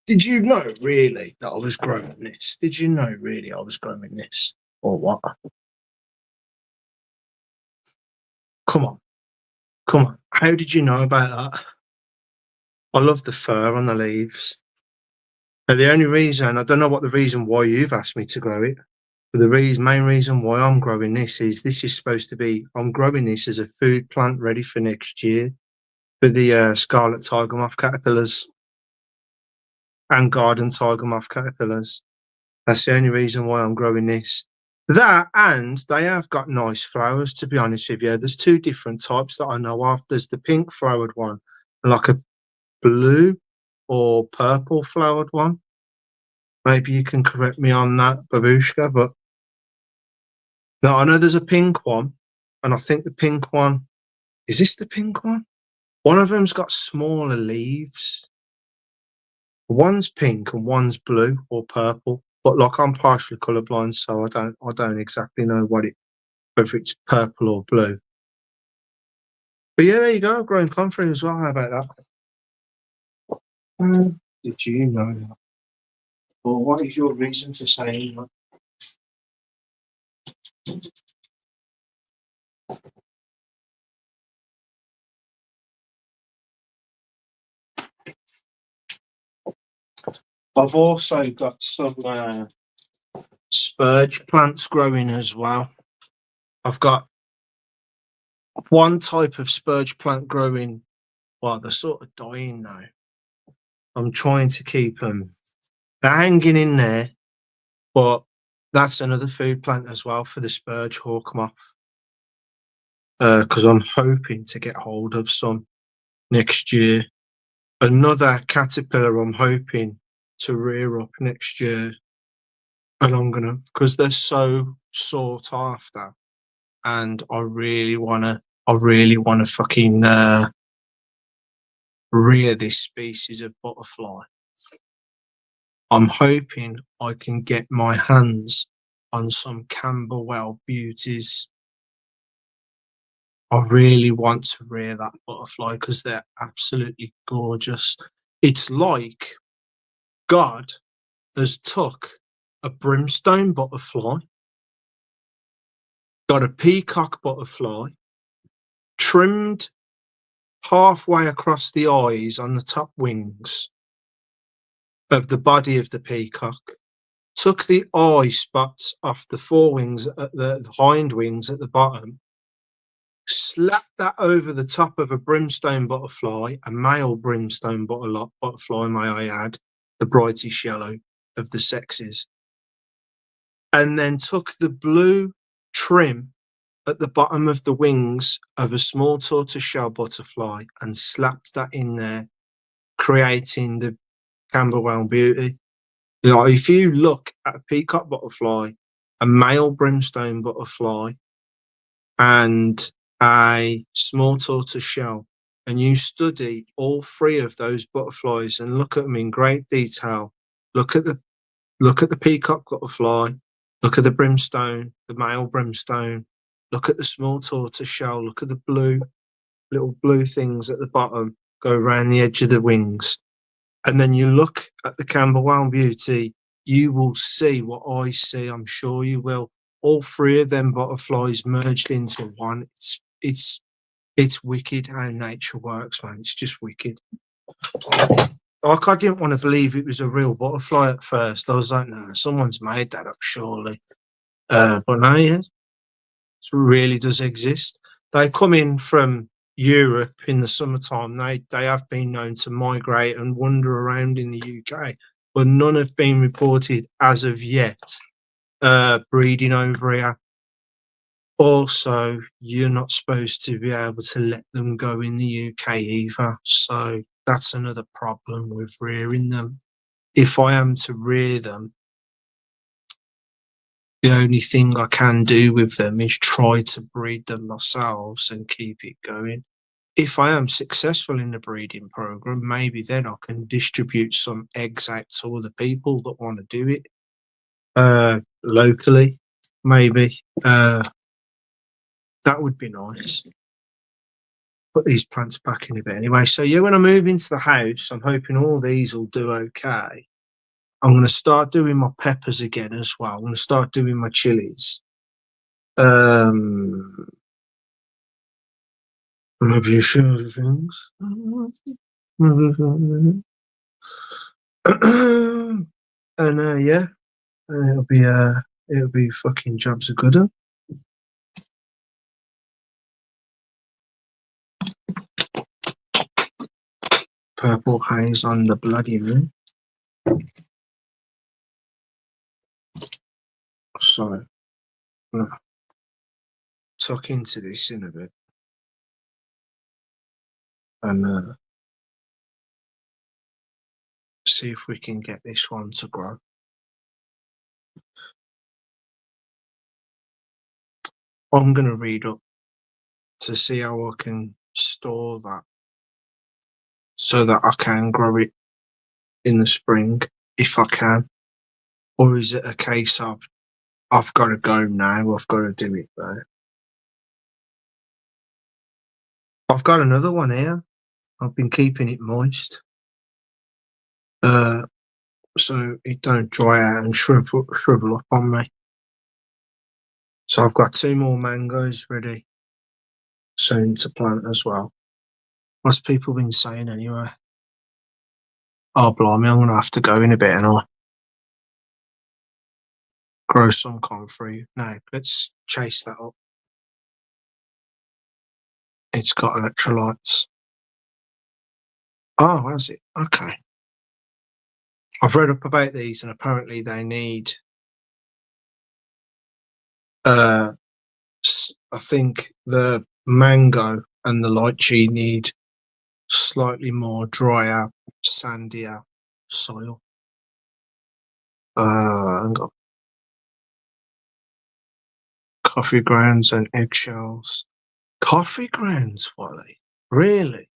Did you know, really, that I was growing this? Did you know, really, I was growing this? Or what? Come on. How did you know about that? I love the fur on the leaves. But the only reason, I don't know what the reason why you've asked me to grow it, but the main reason why I'm growing this is supposed to be, I'm growing this as a food plant ready for next year for the scarlet tiger moth caterpillars and garden tiger moth caterpillars. That's the only reason why I'm growing this. That, and they have got nice flowers, to be honest with you. There's two different types that I know of. There's the pink flowered one, and like a blue or purple flowered one. Maybe you can correct me on that, Babushka, but no, I know there's a pink one, and I think the pink one, is this the pink one? One of them's got smaller leaves. One's pink and one's blue or purple. But like, I'm partially colourblind, so I don't exactly know whether it's purple or blue. But yeah, there you go, growing comfrey as well. How about that? Did you know that? Well, what is your reason for saying that? I've also got some spurge plants growing as well. I've got one type of spurge plant growing. Well, they're sort of dying now. I'm trying to keep them. They're hanging in there, but that's another food plant as well for the spurge hawk moth. Because I'm hoping to get hold of some next year. Another caterpillar I'm hoping to rear up next year. And I'm gonna, because they're so sought after, and I really wanna fucking rear this species of butterfly. I'm hoping I can get my hands on some Camberwell beauties. I really want to rear that butterfly because they're absolutely gorgeous. It's like God has took a brimstone butterfly, got a peacock butterfly, trimmed halfway across the eyes on the top wings of the body of the peacock, took the eye spots off the forewings at the hind wings at the bottom, slapped that over the top of a brimstone butterfly, a male brimstone butterfly, may I add, the brightest yellow of the sexes, and then took the blue trim at the bottom of the wings of a small tortoiseshell butterfly and slapped that in there, creating the Camberwell beauty. You know, if you look at a peacock butterfly, a male brimstone butterfly, and a small tortoiseshell, and you study all three of those butterflies and look at them in great detail, look at the peacock butterfly, look at the brimstone, the male brimstone, look at the small tortoiseshell, look at the little blue things at the bottom, go around the edge of the wings. And then you look at the Camberwell beauty, you will see what I see. I'm sure you will. All three of them butterflies merged into one. It's wicked how nature works, man. It's just wicked. Like, I didn't want to believe it was a real butterfly at first. I was like, no, someone's made that up, surely. But no, yeah, it really does exist. They come in from Europe in the summertime, they have been known to migrate and wander around in the UK, but none have been reported as of yet breeding over here. Also, you're not supposed to be able to let them go in the UK either. So that's another problem with rearing them. If I am to rear them, the only thing I can do with them is try to breed them myself and keep it going. If I am successful in the breeding program, maybe then I can distribute some eggs out to other people that want to do it locally. Maybe that would be nice. Put these plants back in a bit anyway. So yeah, when I move into the house, I'm hoping all these will do okay. I'm going to start doing my peppers again as well. I'm going to start doing my chilies. Maybe a few other things. And yeah, it'll be fucking jobs are good. Purple haze on the bloody moon. So, I'm gonna tuck into this in a bit and see if we can get this one to grow. I'm going to read up to see how I can store that so that I can grow it in the spring if I can. Or is it a case of I've got to go now, I've got to do it though? I've got another one here. I've been keeping it moist. So it don't dry out and shrivel up on me. So I've got 2 more mangoes ready soon to plant as well. What's people been saying anyway? Oh, blimey, I'm going to have to go in a bit and I'll grow some comfrey. No, let's chase that up. It's got electrolytes. Oh, has it? Okay. I've read up about these and apparently they need I think the mango and the lychee need slightly more drier, sandier soil. Hang on. Coffee grounds and eggshells. Coffee grounds, Wally? Really?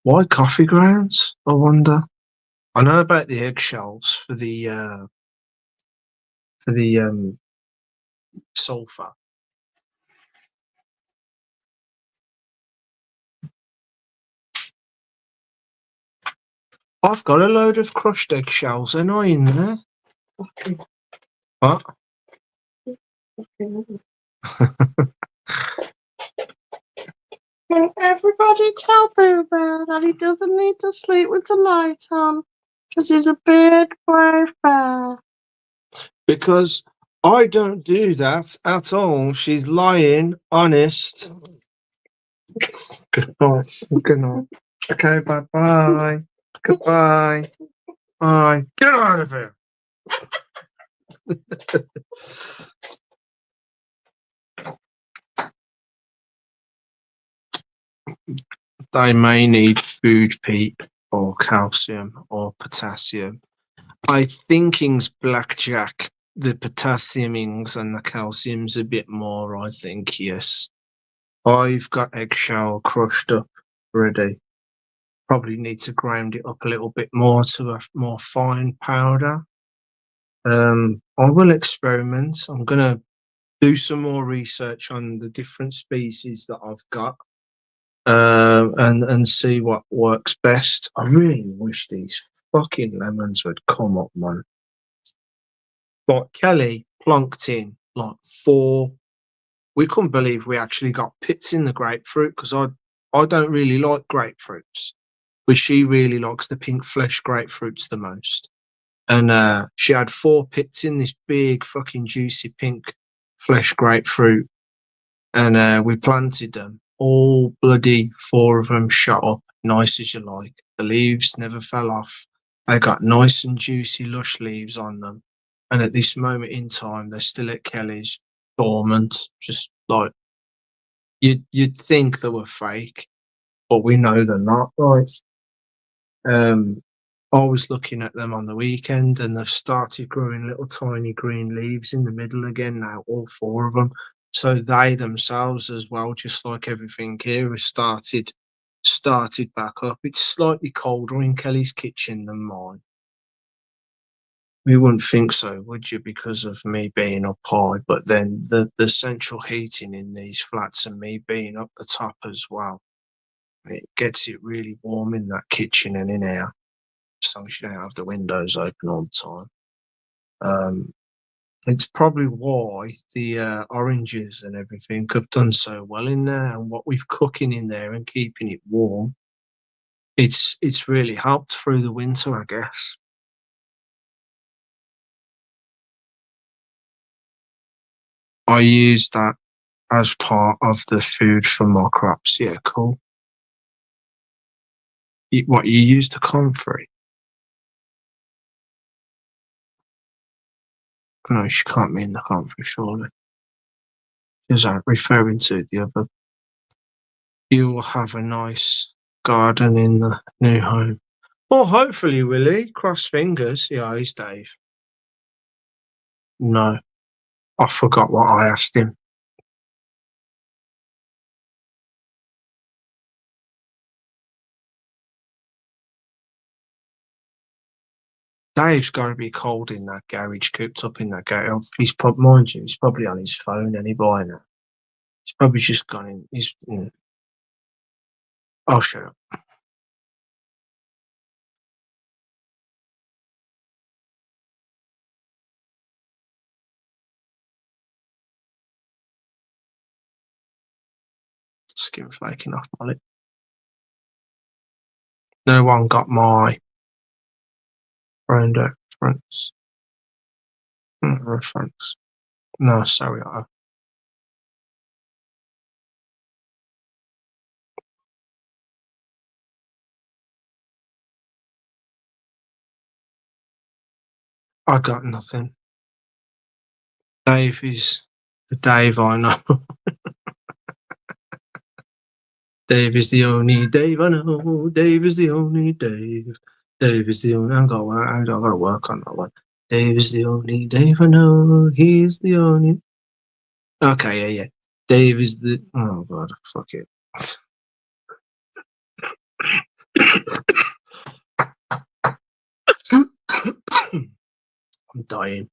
Why coffee grounds? I wonder. I know about the eggshells for the sulfur. I've got a load of crushed eggshells, ain't I, in there? What? Everybody tell Boo Bear that he doesn't need to sleep with the light on, because he's a big, brave bear. Because I don't do that at all. She's lying, honest. Good night. Good night. Okay, bye-bye. Goodbye. Bye. Get out of here. They may need food, Pete, or calcium, or potassium. I thinking's blackjack. The potassiumings and the calcium's a bit more, I think, yes. I've got eggshell crushed up ready. Probably need to grind it up a little bit more to a more fine powder. I will experiment. I'm going to do some more research on the different species that I've got and see what works best. I really wish these fucking lemons would come up, man. But Kelly plonked in like 4. We couldn't believe we actually got pits in the grapefruit because I don't really like grapefruits, but she really likes the pink flesh grapefruits the most. And she had 4 pits in this big fucking juicy pink flesh grapefruit, and we planted them. all bloody 4 of them shot up, nice as you like. The leaves never fell off. They got nice and juicy, lush leaves on them. And at this moment in time, they're still at Kelly's, dormant, just like you'd think they were fake, but we know they're not, right? I was looking at them on the weekend and they've started growing little tiny green leaves in the middle again now, all 4 of them. So they themselves as well, just like everything here, has started back up. It's slightly colder in Kelly's kitchen than mine. You wouldn't think so, would you, because of me being up high? But then the central heating in these flats and me being up the top as well, it gets it really warm in that kitchen and in here. As long as you don't have the windows open all the time. It's probably why the oranges and everything have done so well in there, and what we've cooking in there and keeping it warm. It's really helped through the winter, I guess. I use that as part of the food for my crops. Yeah, cool. What, you use the comfrey? No, she can't mean the comfrey, surely. Is that referring to the other? You will have a nice garden in the new home. Well, hopefully, Willie. Cross fingers. Yeah, he's Dave. No, I forgot what I asked him. Dave's got to be cold in that garage, cooped up in that garage. Mind you, he's probably on his phone any by now. He's probably just gone in. Oh, shut up. Skin flaking off my lip. No one got my brand reference. Reference. No, sorry. I got nothing. Dave is the Dave I know. Dave is the only Dave I know. Dave is the only Dave. Dave is the only. I gotta work on that one. Dave is the only Dave I know. He's the only. Okay, yeah. Dave is the. Oh god, fuck it. I'm dying.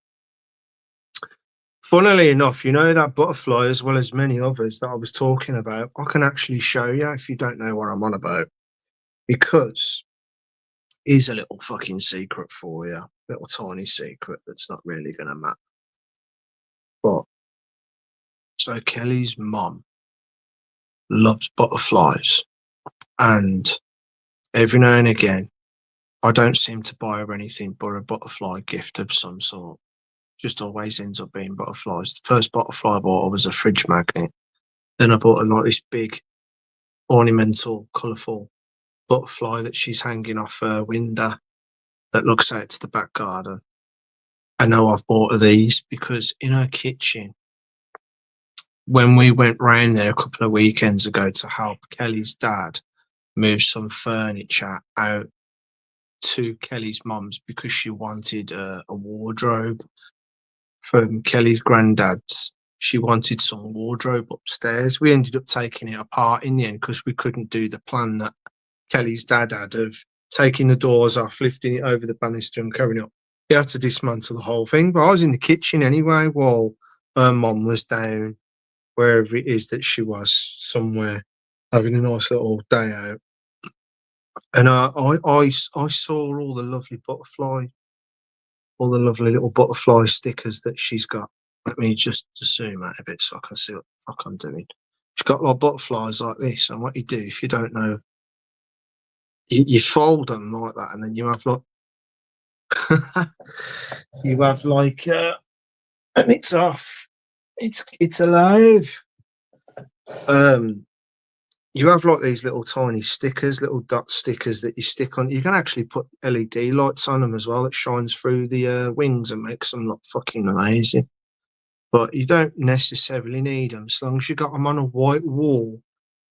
Funnily enough, you know that butterfly, as well as many others that I was talking about, I can actually show you if you don't know what I'm on about. Because here's a little fucking secret for you. Little tiny secret that's not really going to matter. But, so Kelly's mum loves butterflies. And every now and again, I don't seem to buy her anything but a butterfly gift of some sort. Just always ends up being butterflies. The first butterfly I bought was a fridge magnet. Then I bought her like this big, ornamental, colourful butterfly that she's hanging off her window that looks out to the back garden. And now I've bought her these because in her kitchen, when we went round there a couple of weekends ago to help Kelly's dad move some furniture out to Kelly's mum's because she wanted a wardrobe from Kelly's granddad's. She wanted some wardrobe upstairs. We ended up taking it apart in the end because we couldn't do the plan that Kelly's dad had of taking the doors off, lifting it over the banister and carrying it up. He had to dismantle the whole thing. But I was in the kitchen anyway while her mum was down wherever it is that she was, somewhere having a nice little day out. And I saw all the lovely little butterfly stickers that she's got. Let me just zoom out a bit so I can see what the fuck I'm doing. She's got like butterflies like this, and what you do if you don't know, you fold them like that, and then you have like you have like and it's off. It's alive. you have like these little tiny stickers, little dot stickers that you stick on. You can actually put LED lights on them as well that shines through the wings and makes them look fucking amazing. But you don't necessarily need them. As long as you got them on a white wall,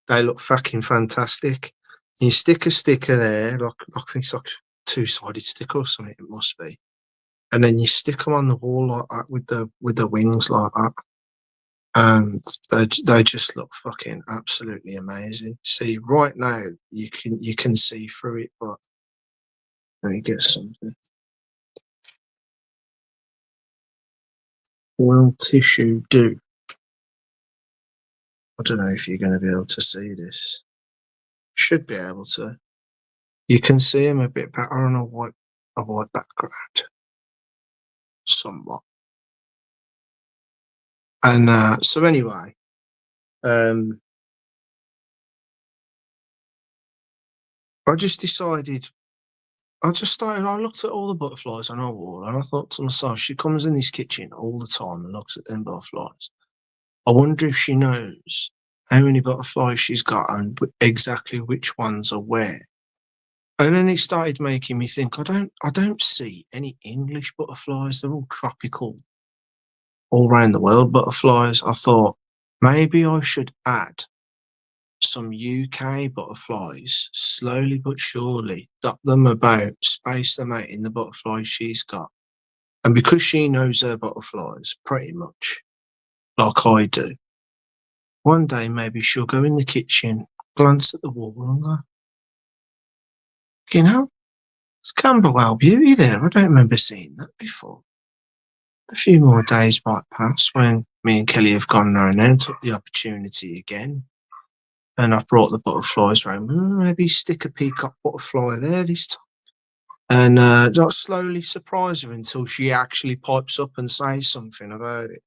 they look fucking fantastic. And you stick a sticker there, like I think it's like a two-sided sticker or something. It must be. And then you stick them on the wall like that with the wings like that. And they just look fucking absolutely amazing. See, right now you can see through it, but let me get something. Will tissue do? I don't know if you're going to be able to see this. Should be able to. You can see them a bit better on a white background, somewhat. And so anyway, I just decided. I looked at all the butterflies on our wall, and I thought to myself, she comes in this kitchen all the time and looks at them butterflies. I wonder if she knows how many butterflies she's got and exactly which ones are where. And then it started making me think, I don't see any English butterflies. They're all tropical, all around the world butterflies. I thought maybe I should add some UK butterflies, slowly but surely, dot them about, space them out in the butterflies she's got. And because she knows her butterflies pretty much like I do, one day maybe she'll go in the kitchen, glance at the wall and go, you know, it's Camberwell Beauty there. I don't remember seeing that before. A few more days might pass when me and Kelly have gone there and then took the opportunity again. And I've brought the butterflies around. Maybe stick a peacock butterfly there this time. And just slowly surprise her until she actually pipes up and says something about it.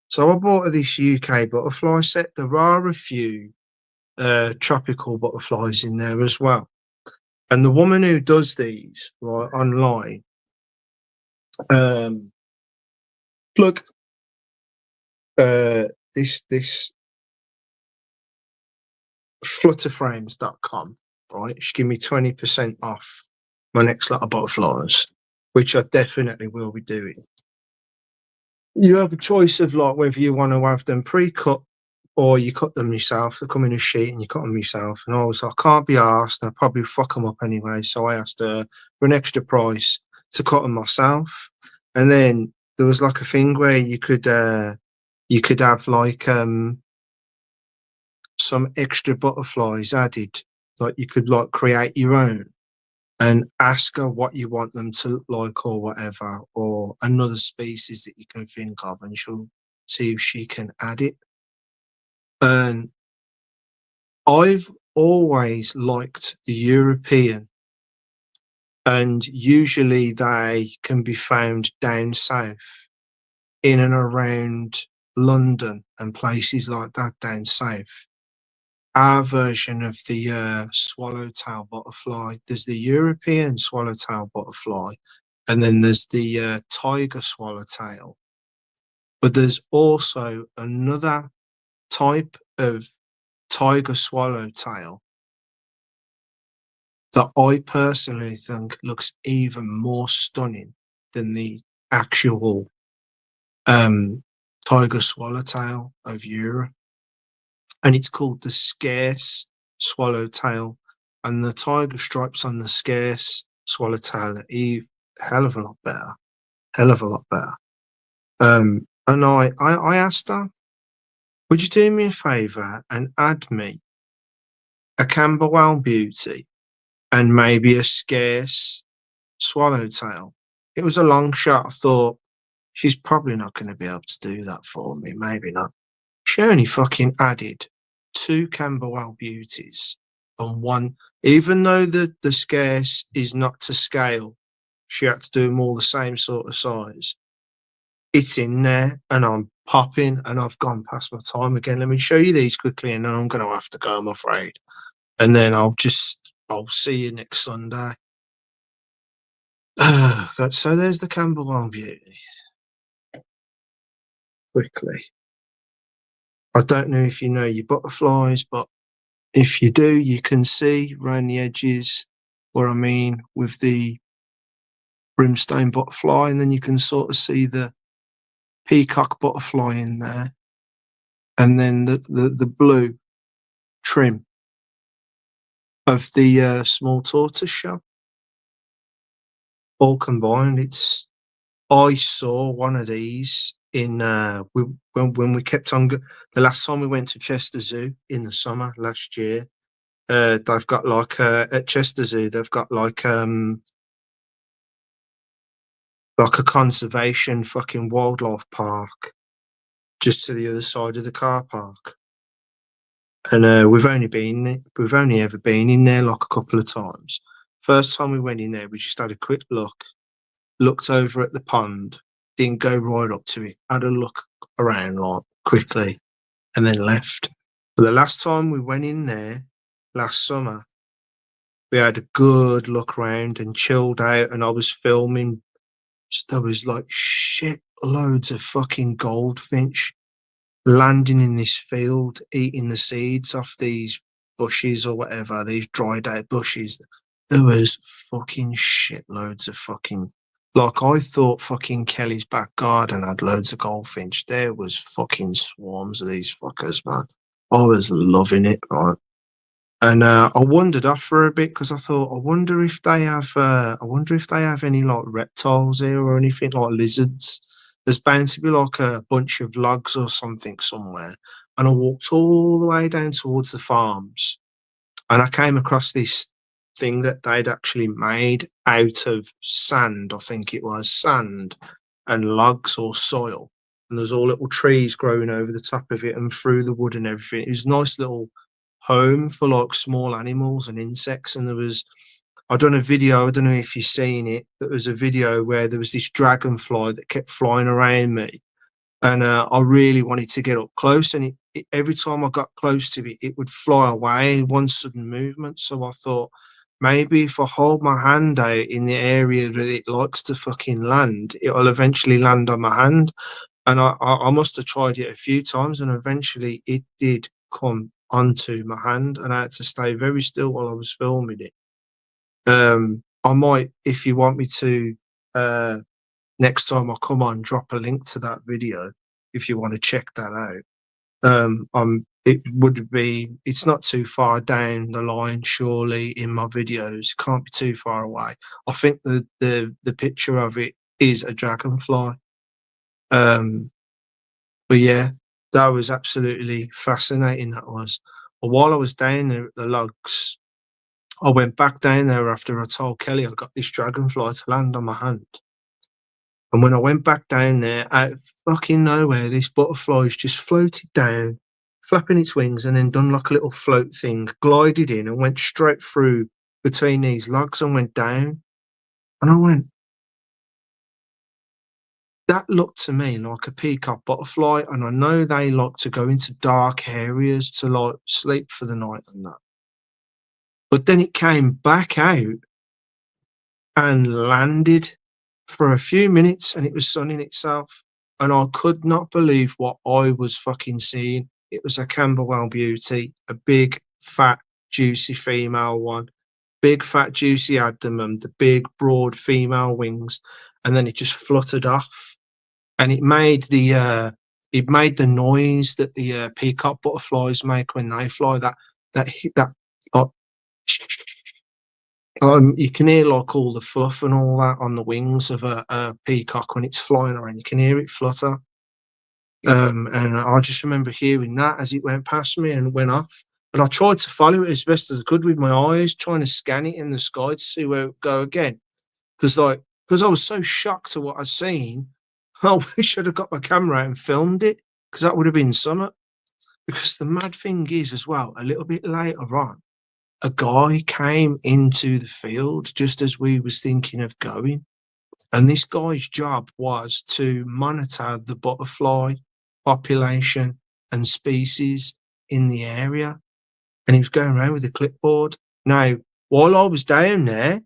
So I bought her this UK butterfly set. There are a few tropical butterflies in there as well. And the woman who does these right online, look, this flutterframes.com, right? She gave me 20% off my next lot of butterflies, which I definitely will be doing. You have a choice of like whether you want to have them pre-cut or you cut them yourself. They come in a sheet and you cut them yourself. And I was like, I can't be asked. And I'll probably fuck them up anyway. So I asked her for an extra price to cut them myself. And then there was like a thing where you could have like some extra butterflies added. Like you could like create your own and ask her what you want them to look like or whatever, or another species that you can think of, and she'll see if she can add it. And I've always liked the European, and usually they can be found down south in and around London and places like that down south. Our version of the swallowtail butterfly, there's the European swallowtail butterfly, and then there's the tiger swallowtail. But there's also another type of tiger swallowtail that I personally think looks even more stunning than the actual tiger swallowtail of Europe. And it's called the scarce swallowtail. And the tiger stripes on the scarce swallowtail are a hell of a lot better. Hell of a lot better. And I asked her, would you do me a favour and add me a Camberwell Beauty and maybe a scarce swallowtail? It was a long shot. I thought, she's probably not going to be able to do that for me. Maybe not. She only fucking added 2 Camberwell Beauties and one, even though the scarce is not to scale, she had to do them all the same sort of size. It's in there and I'm popping and I've gone past my time again. Let me show you these quickly and then I'm going to have to go, I'm afraid. And then I'll see you next Sunday. Oh, God. So there's the Camberwell Beauty. Quickly. I don't know if you know your butterflies, but if you do, you can see around the edges what I mean with the brimstone butterfly, and then you can sort of see the peacock butterfly in there, and then the blue trim of the small tortoise shell, all combined. I saw one of these in when we kept on the last time we went to Chester Zoo in the summer last year. They've got like at Chester Zoo, they've got like a conservation fucking wildlife park just to the other side of the car park. And we've only ever been in there like a couple of times. First time we went in there, we just had a quick looked over at the pond, didn't go right up to it, had a look around like quickly, and then left. But the last time we went in there last summer, we had a good look around and chilled out, and I was filming. There was like shit loads of fucking goldfinch landing in this field, eating the seeds off these bushes or whatever, these dried out bushes. There was fucking shitloads of fucking, like I thought fucking Kelly's back garden had loads of goldfinch. There was fucking swarms of these fuckers, man. I was loving it, right? And I wandered off for a bit because I thought, I wonder if they have any like reptiles here or anything like lizards. There's bound to be like a bunch of logs or something somewhere. And I walked all the way down towards the farms, and I came across this thing that they'd actually made out of sand. I think it was sand and logs or soil. And there's all little trees growing over the top of it and through the wood and everything. It was a nice little home for like small animals and insects. And I done a video, I don't know if you've seen it, there was a video where there was this dragonfly that kept flying around me, and I really wanted to get up close, and every time I got close to it, it would fly away in one sudden movement. So I thought, maybe if I hold my hand out in the area that it likes to fucking land, it'll eventually land on my hand. And I must have tried it a few times, and eventually it did come onto my hand, and I had to stay very still while I was filming it. I might, if you want me to, next time I come on, drop a link to that video if you want to check that out. It would be, it's not too far down the line, surely, in my videos. It can't be too far away. I think the picture of it is a dragonfly. But yeah, that was absolutely fascinating. That was. But while I was down there at the logs, I went back down there after I told Kelly I got this dragonfly to land on my hand. And when I went back down there, out of fucking nowhere, this butterfly's just floated down, flapping its wings, and then done like a little float thing, glided in and went straight through between these logs and went down. And I went, that looked to me like a peacock butterfly, and I know they like to go into dark areas to like sleep for the night and that. But then it came back out and landed for a few minutes, and it was sunning itself, and I could not believe what I was fucking seeing. It was a Camberwell beauty, a big, fat, juicy female one, big, fat, juicy abdomen, the big, broad female wings, and then it just fluttered off, and it made the noise that the peacock butterflies make when they fly. You can hear like all the fluff and all that on the wings of a peacock when it's flying around. You can hear it flutter. And I just remember hearing that as it went past me and went off. But I tried to follow it as best as I could with my eyes, trying to scan it in the sky to see where it would go again. Because I was so shocked at what I'd seen, I wish I'd have got my camera out and filmed it, because that would have been something. Because the mad thing is as well, a little bit later on, a guy came into the field just as we was thinking of going. And this guy's job was to monitor the butterfly population and species in the area. And he was going around with a clipboard. Now, while I was down there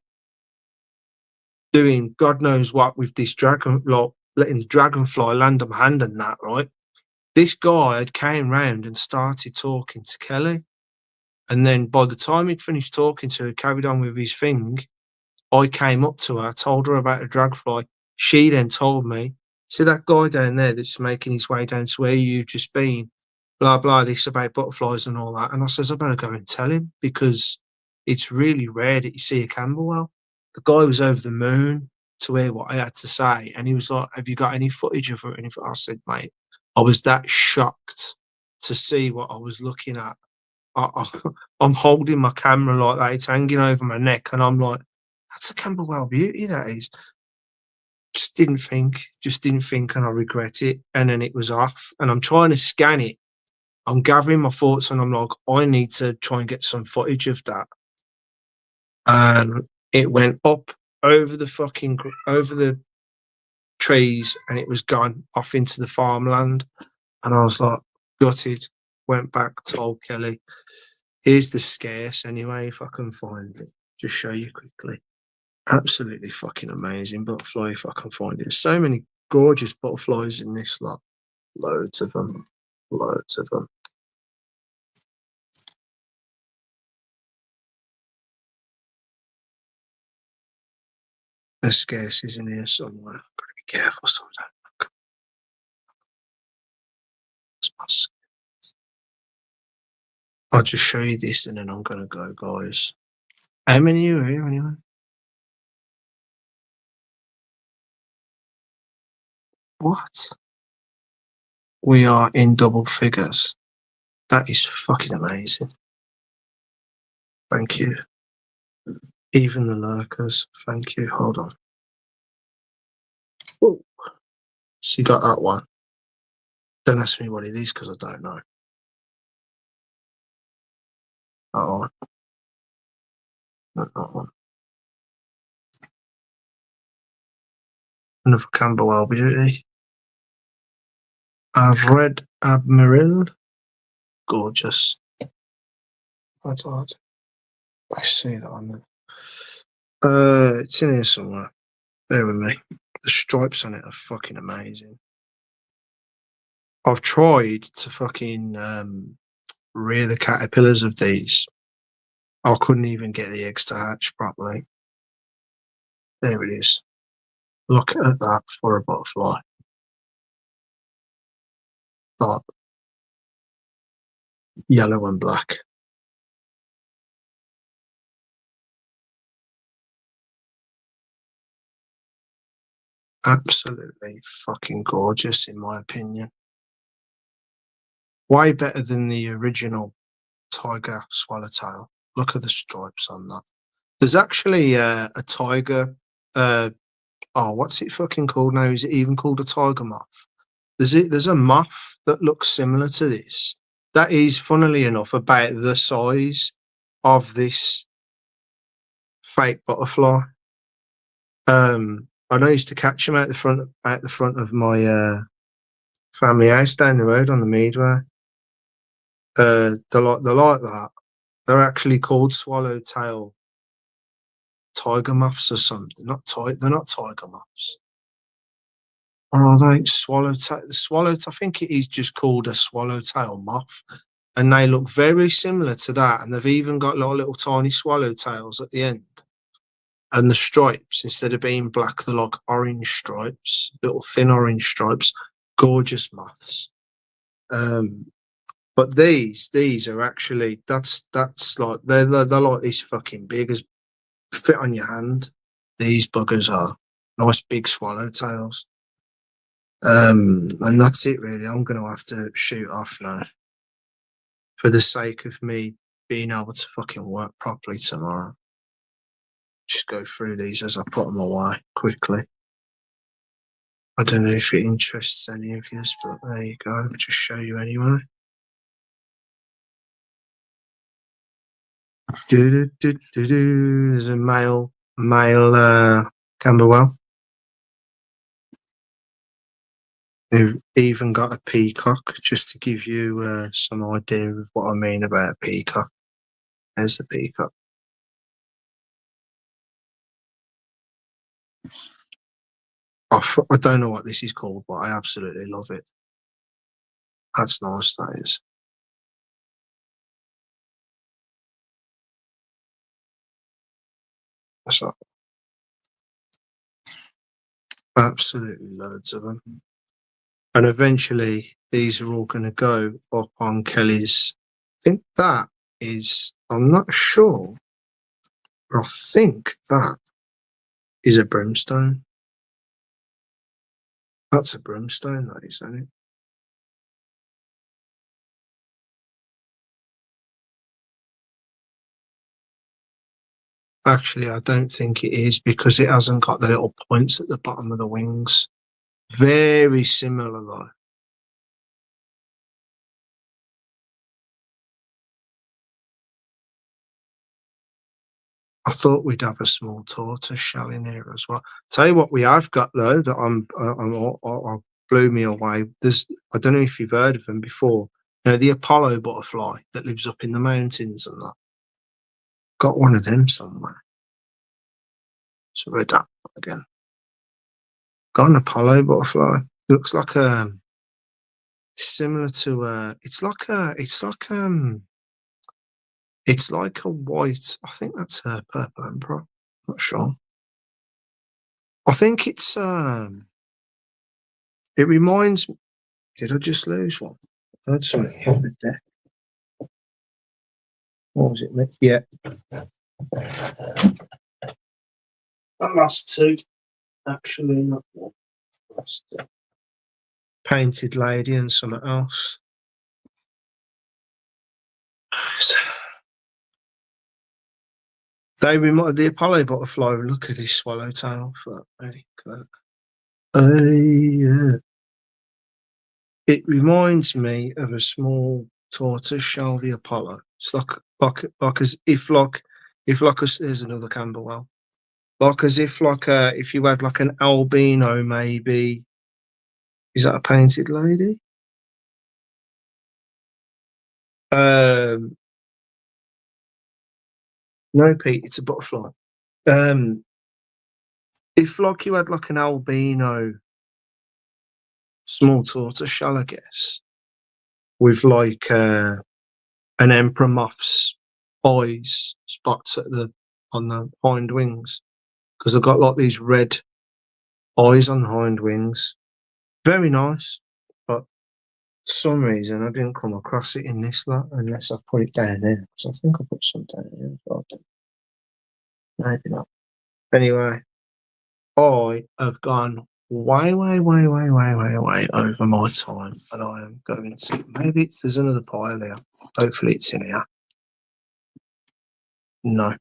doing God knows what with this dragon, like letting the dragonfly land on my hand and that, right? This guy had came round and started talking to Kelly. And then by the time he'd finished talking to her, carried on with his thing, I came up to her, told her about a dragfly. She then told me, see that guy down there that's making his way down to where you've just been, blah, blah, this about butterflies and all that. And I says, I better go and tell him because it's really rare that you see a Camberwell. The guy was over the moon to hear what I had to say. And he was like, have you got any footage of it? And I said, mate, I was that shocked to see what I was looking at. I'm holding my camera like that. It's hanging over my neck. And I'm like, that's a Camberwell beauty, that is. Just didn't think, and I regret it. And then it was off. And I'm trying to scan it. I'm gathering my thoughts and I'm like, I need to try and get some footage of that. And it went up over the trees and it was gone off into the farmland. And I was like, gutted. Went back, told Kelly, here's the scarce anyway, if I can find it. Just show you quickly. Absolutely fucking amazing butterfly if I can find it. So many gorgeous butterflies in this lot. Loads of them. Loads of them. The scarce is in here somewhere. Gotta be careful sometimes. I'll just show you this and then I'm gonna go, guys. How many are here anyway? What? We are in double figures. That is fucking amazing. Thank you. Even the lurkers. Thank you. Hold on. Ooh. So you got that one. Don't ask me what it is because I don't know. That one. Not that one. Another Camberwell beauty. I've read Admiral. Gorgeous. That's odd. I see that on there. It's in here somewhere. Bear with me. The stripes on it are fucking amazing. I've tried to fucking rear the caterpillars of these. I couldn't even get the eggs to hatch properly. There it is. Look at that for a butterfly. Like yellow and black. Absolutely fucking gorgeous, in my opinion. Way better than the original tiger swallowtail. Look at the stripes on that. There's actually a tiger. What's it fucking called now? Is it even called a tiger moth? There's a moth that looks similar to this. That is, funnily enough, about the size of this fake butterfly. I used to catch them out the front of my family house down the road on the Meadway. They're like that. They're actually called swallowtail tiger moths or something. They're not tiger moths. Or are they swallowtail? I think it is just called a swallowtail moth. And they look very similar to that. And they've even got little tiny swallowtails at the end. And the stripes, instead of being black, they're like orange stripes, little thin orange stripes. Gorgeous moths. But these are actually that's like they're like this fucking big as fit on your hand. These buggers are nice big swallowtails. And that's it really. I'm gonna have to shoot off now. For the sake of me being able to fucking work properly tomorrow. Just go through these as I put them away quickly. I don't know if it interests any of you, but there you go. I'll just show you anyway. There's a male Camberwell. They've even got a peacock, just to give you some idea of what I mean about a peacock. There's the peacock. I don't know what this is called, but I absolutely love it. That's nice, that is. So, absolutely loads of them. And eventually, these are all going to go up on Kelly's. I think that is, I'm not sure, but I think that is a brimstone. That's a brimstone, that is, isn't it? Actually, I don't think it is because it hasn't got the little points at the bottom of the wings. Very similar, though. I thought we'd have a small tortoise shell in here as well. Tell you what, we have got though that I blew me away. There's, I don't know if you've heard of them before. You know, the Apollo butterfly that lives up in the mountains and that. Got one of them somewhere. So read that again. Got an Apollo butterfly. Looks like similar to it's like a white. I think that's a purple emperor. Not sure. I think it's it reminds me. Did I just lose one? I heard something hit the deck. What was it? Yeah. I lost two. Actually, not one. Lost two. Painted lady and something else. They remind the Apollo butterfly. Look at this swallowtail. Very clever. Yeah. It reminds me of a small tortoise shell, the Apollo. It's like as if there's another Camberwell. Like as if if you had like an albino maybe. Is that a painted lady? No, Pete, it's a butterfly. If like you had like an albino small tortoise shell, I guess, with like an emperor moth's eyes spots on the hind wings, because they've got like these red eyes on the hind wings. Very nice, but for some reason I didn't come across it in this lot unless I put it down there. So I think I put some down here as well. Maybe not. Anyway, I have gone way over my time, and I am going to maybe there's another pile there. Hopefully it's in here. No.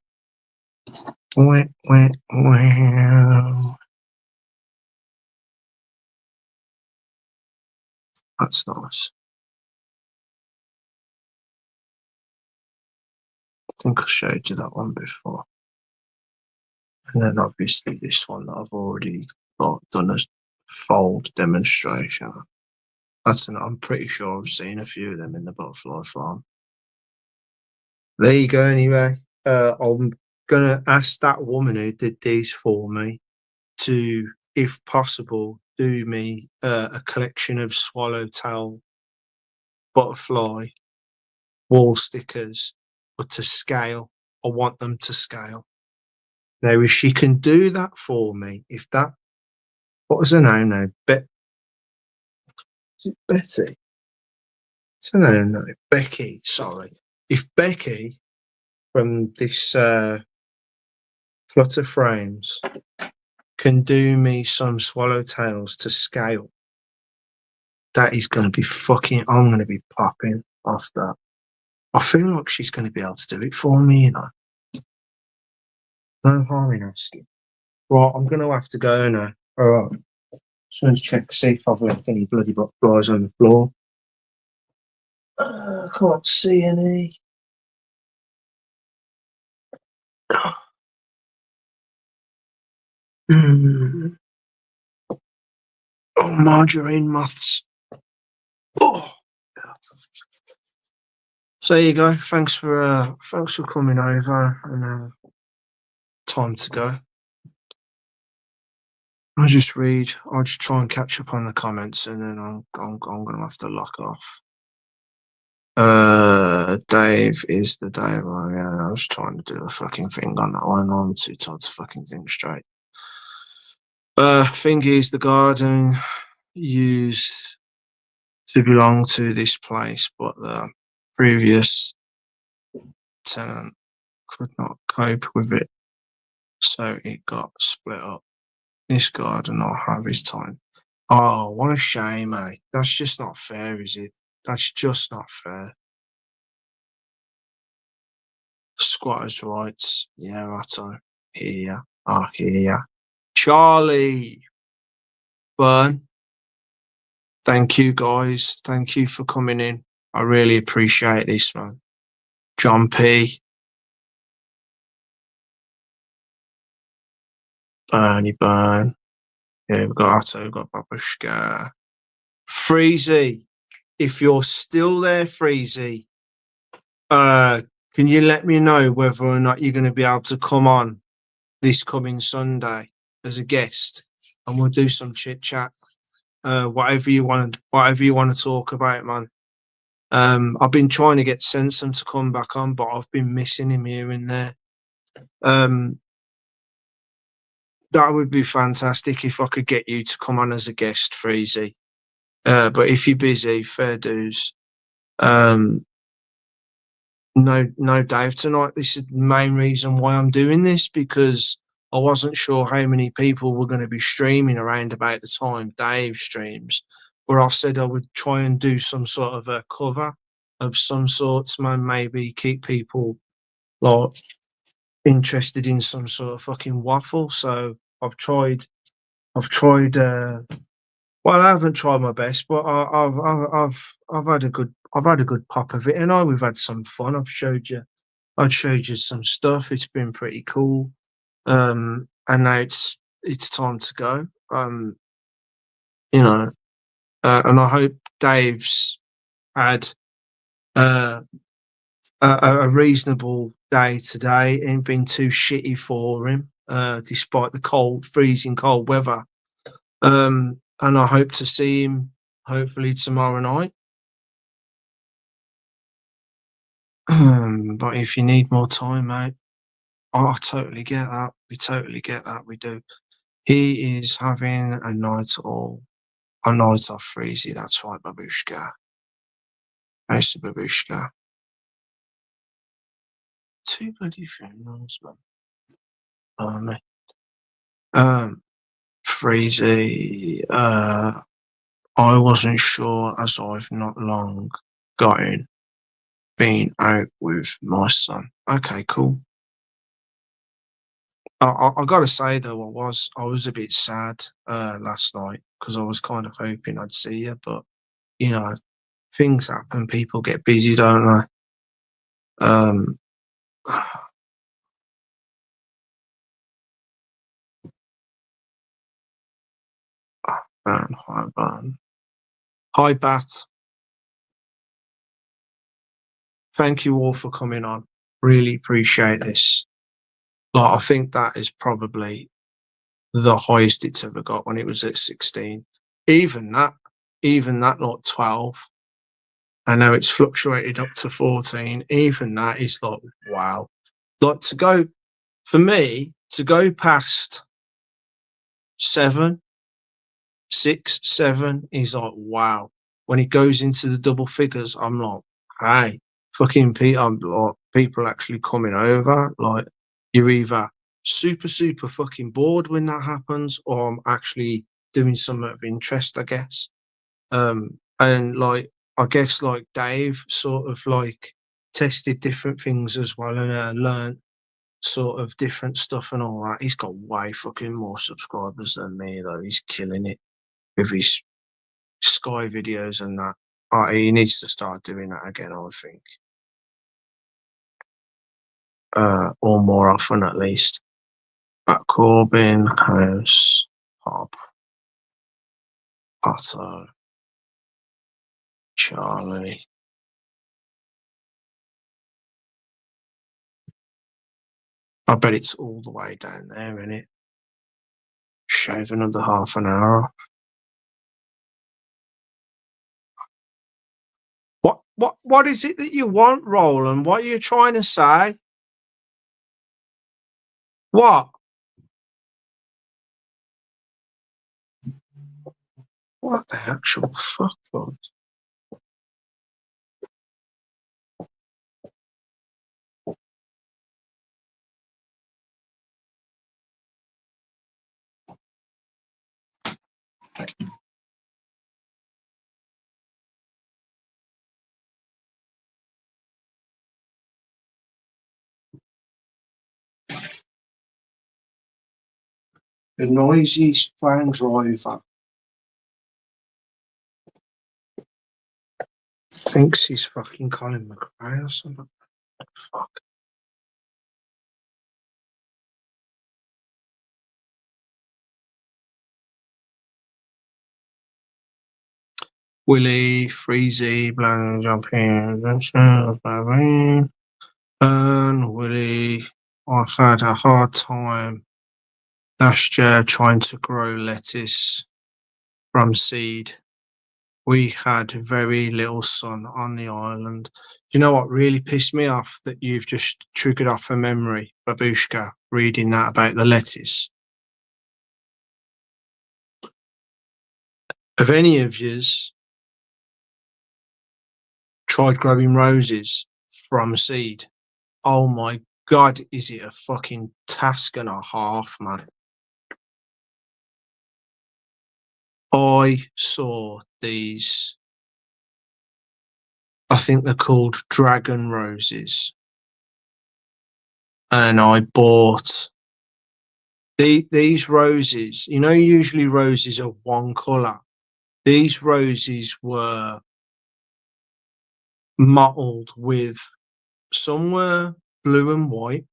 That's nice. I think I showed you that one before. And then obviously this one that I've already done a fold demonstration. I'm pretty sure I've seen a few of them in the butterfly farm. There you go. Anyway, I'm gonna ask that woman who did these for me to, if possible, do me a collection of swallowtail butterfly wall stickers, but to scale. I want them to scale. Now, if she can do that for me, what was her name now? Is it Betty? No, Becky. Sorry. If Becky from this Flutter Frames can do me some swallowtails to scale, that is going to be I'm going to be popping off that. I feel like she's going to be able to do it for me, you know. No harm in asking. Right, I'm going to have to go now. All right. Just going to check to see if I've left any bloody butterflies on the floor. I can't see any. Oh, margarine moths. Oh. So there you go. Thanks for coming over, and time to go. I'll just try and catch up on the comments, and then I'm gonna have to lock off. Dave is the Dave. Oh, yeah, I was trying to do a fucking thing on that one. I'm too tired to fucking think straight. Thing is, the garden used to belong to this place, but the previous tenant could not cope with it, so it got split up. This garden will have his time. Oh, what a shame, mate. That's just not fair, is it? That's just not fair. Squatters' rights. Yeah, Otto. Here. I hear ya. Charlie. Burn. Thank you, guys. Thank you for coming in. I really appreciate this, man. John P. Bernie Burn. Yeah, we've got Otto, we've got Babushka. Freezy. If you're still there, Freezy, can you let me know whether or not you're going to be able to come on this coming Sunday as a guest, and we'll do some chit chat, whatever you want to talk about, man. I've been trying to get Sensum to come back on, but I've been missing him here and there. That would be fantastic if I could get you to come on as a guest, Freezy. But if you're busy, fair dues. No Dave tonight. This is the main reason why I'm doing this, because I wasn't sure how many people were going to be streaming around about the time Dave streams, where I said I would try and do some sort of a cover of some sorts, man, maybe keep people like interested in some sort of fucking waffle. So I've tried well, I haven't tried my best, but I've had a good pop of it, and we've had some fun. I've showed you some stuff. It's been pretty cool. And now it's time to go. You know, and I hope Dave's had a reasonable day today. Ain't been too shitty for him, despite the freezing cold weather. And I hope to see him hopefully tomorrow night. But if you need more time, mate, I totally get that. We totally get that. We do. He is having a night off, Freezy. That's right, Babushka. Thanks to Babushka. 2 bloody funerals, man. Freezy. I wasn't sure, as I've not long been out with my son. Okay, cool. I got to say though, I was a bit sad last night, because I was kind of hoping I'd see you, but you know, things happen. People get busy, don't they? Hi, Bat. Thank you all for coming on. Really appreciate this. Like, I think that is probably the highest it's ever got, when it was at 16. Even that, like 12. I know it's fluctuated up to 14. Even that is like, wow. Like, for me, to go past 7, 6, 7 is like, wow. When it goes into the double figures, I'm like, hey, fucking people actually coming over. Like, you're either super, super fucking bored when that happens, or I'm actually doing something of interest, I guess. And like, I guess like Dave sort of like tested different things as well, and learned sort of different stuff and all that. He's got way fucking more subscribers than me, though. He's killing it with his Sky videos and that. He needs to start doing that again, I think. Or more often, at least. At Corbin, House, Pop, Otto, Charlie. I bet it's all the way down there, innit? Shave another half an hour off. What? What is it that you want, Roland? What are you trying to say? What? What the actual fuck, bud? The noisy van driver thinks he's fucking Colin McRae or something. Fuck. Willie, Freezy, Blank, Jumping, and Willie. I've had a hard time last year trying to grow lettuce from seed. We had very little sun on the island. You know what really pissed me off? That you've just triggered off a memory, Babushka, reading that about the lettuce. Have any of yous tried growing roses from seed? Oh my God, is it a fucking task and a half, man? I saw these, I think they're called dragon roses, and I bought these roses. You know, usually roses are one colour. These roses were mottled with, some were blue and white,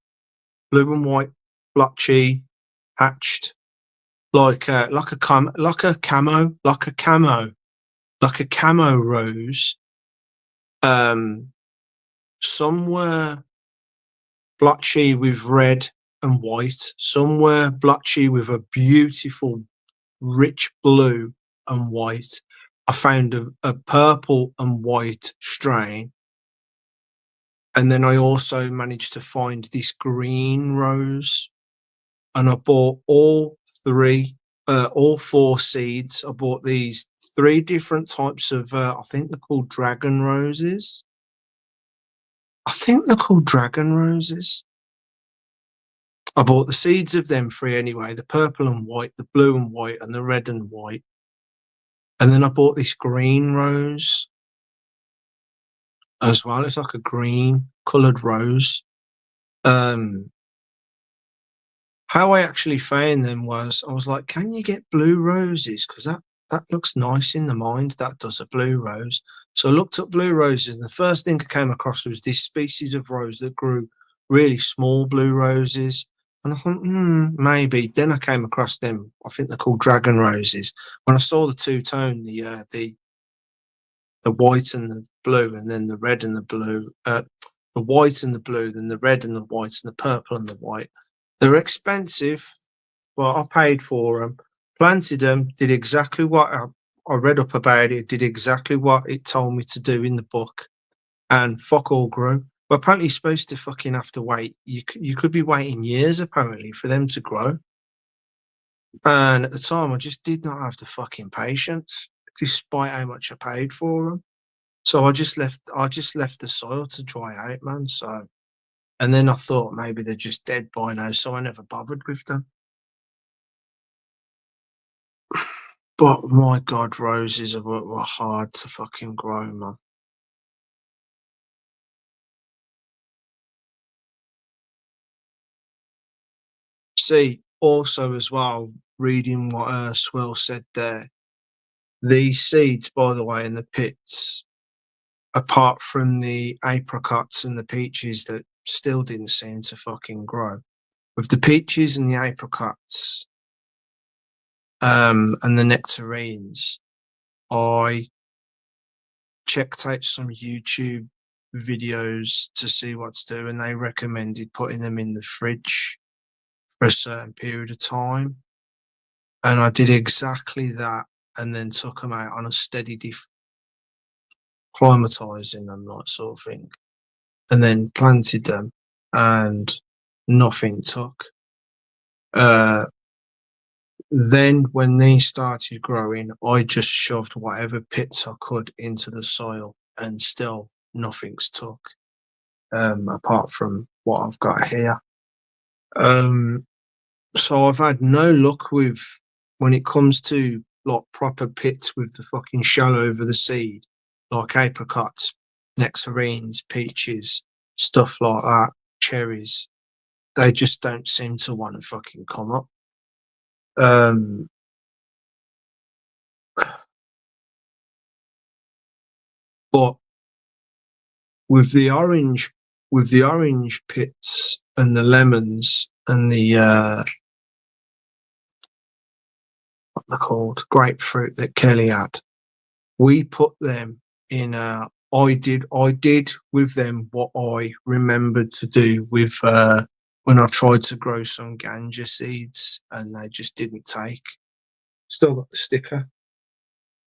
blotchy, hatched, like a camo rose. Some were blotchy with red and white. Some were blotchy with a beautiful, rich blue and white. I found a purple and white strain. And then I also managed to find this green rose. And I bought all four seeds. I bought these 3 different types of, I think they're called dragon roses. I bought the seeds of them 3 anyway, the purple and white, the blue and white, and the red and white. And then I bought this green rose as well. It's like a green coloured rose. How I actually found them was, I was like, can you get blue roses? Because that looks nice in the mind. That does, a blue rose. So I looked up blue roses, and the first thing I came across was this species of rose that grew really small blue roses. And I thought, maybe. Then I came across them. I think they're called dragon roses. When I saw the two-tone, the white and the blue, and then the red and the blue, the white and the blue, then the red and the white, and the purple and the white. They're expensive, but I paid for them. Planted them, did exactly what I read up about it, did exactly what it told me to do in the book, and fuck all grew. But apparently, you're supposed to fucking have to wait. You could be waiting years, apparently, for them to grow. And at the time, I just did not have the fucking patience, despite how much I paid for them. So I just left the soil to dry out, man. So, and then I thought maybe they're just dead by now, so I never bothered with them. But my God, roses were hard to fucking grow, man. See, also as well, reading what Swill said there, these seeds, by the way, in the pits, apart from the apricots and the peaches that still didn't seem to fucking grow, with the peaches and the apricots, and the nectarines, I checked out some YouTube videos to see what to do, and they recommended putting them in the fridge for a certain period of time. And I did exactly that, and then took them out on a steady climatizing them, like sort of thing, and then planted them, and nothing took. Then when they started growing, I just shoved whatever pits I could into the soil, and still nothing's took. Apart from what I've got here. So I've had no luck with when it comes to like proper pits with the fucking shell over the seed, like apricots, nectarines, peaches, stuff like that, cherries. They just don't seem to want to fucking come up. But with the orange pits and the lemons and the what they're called, grapefruit that Kelly had, we put them in I did with them what I remembered to do with when I tried to grow some ganja seeds and they just didn't take. Still got the sticker.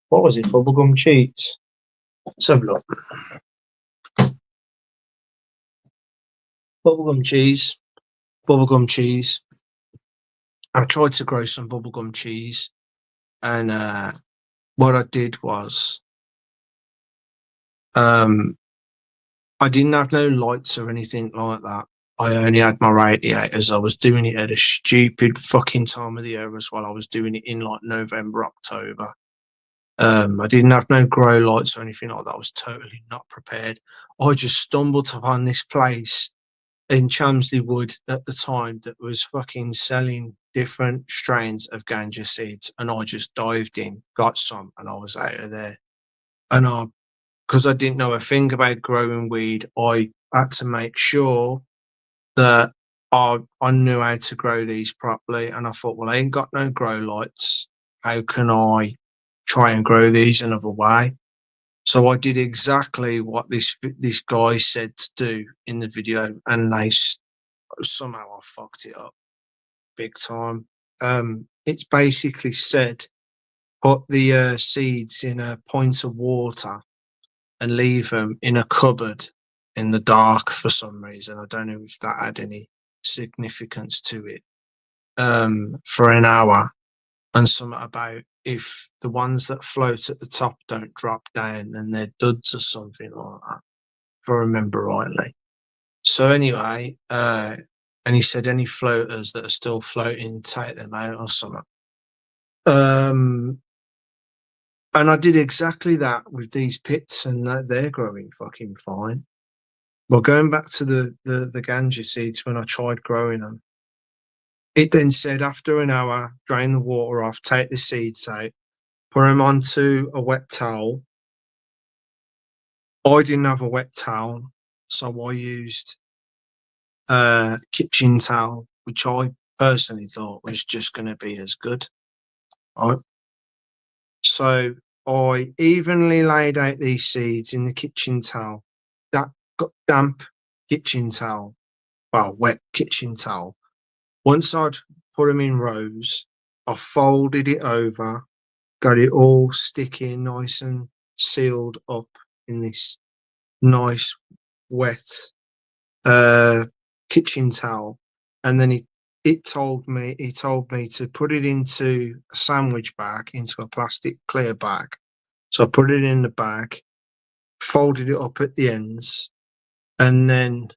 What was it? Bubblegum cheats. Let's have a look. Bubblegum cheese. Bubblegum cheese. I tried to grow some bubblegum cheese, and what I did was I didn't have no lights or anything like that. I only had my radiators. I was doing it at a stupid fucking time of the year as well. I was doing it in like November, October. I didn't have no grow lights or anything like that. I was totally not prepared. I just stumbled upon this place in Chelmsley Wood at the time that was fucking selling different strains of ganja seeds, and I just dived in, got some, and I was out of there. And because I didn't know a thing about growing weed, I had to make sure that I knew how to grow these properly. And I thought, well, I ain't got no grow lights. How can I try and grow these another way? So I did exactly what this guy said to do in the video, and somehow I fucked it up big time. It's basically said put the seeds in a pint of water and leave them in a cupboard in the dark for some reason. I don't know if that had any significance to it. For an hour, and something about if the ones that float at the top don't drop down, then they're duds or something like that, if I remember rightly. So anyway, and he said any floaters that are still floating, take them out or something. And I did exactly that with these pits, and they're growing fucking fine. Well, going back to the ganja seeds, when I tried growing them, it then said after an hour, drain the water off, take the seeds out, put them onto a wet towel. I didn't have a wet towel, so I used a kitchen towel, which I personally thought was just going to be as good. Right? So I evenly laid out these seeds in the kitchen towel. That got damp kitchen towel, well, wet kitchen towel. Once I'd put them in rows, I folded it over, got it all sticky, nice and sealed up in this nice wet kitchen towel, and then he told me to put it into a sandwich bag, into a plastic clear bag. So I put it in the bag, folded it up at the ends, and then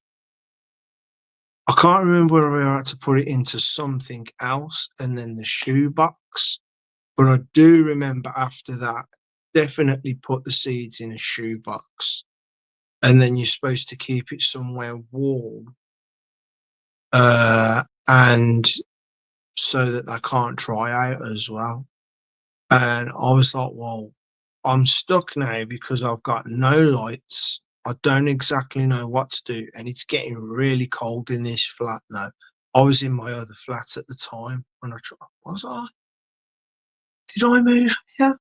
I can't remember whether I had to put it into something else and then the shoebox. But I do remember after that, definitely put the seeds in a shoebox. And then you're supposed to keep it somewhere warm. And so that they can't dry out as well. And I was like, well, I'm stuck now because I've got no lights. I don't exactly know what to do. And it's getting really cold in this flat now. I was in my other flat at the time when I tried. Was I? Did I move here?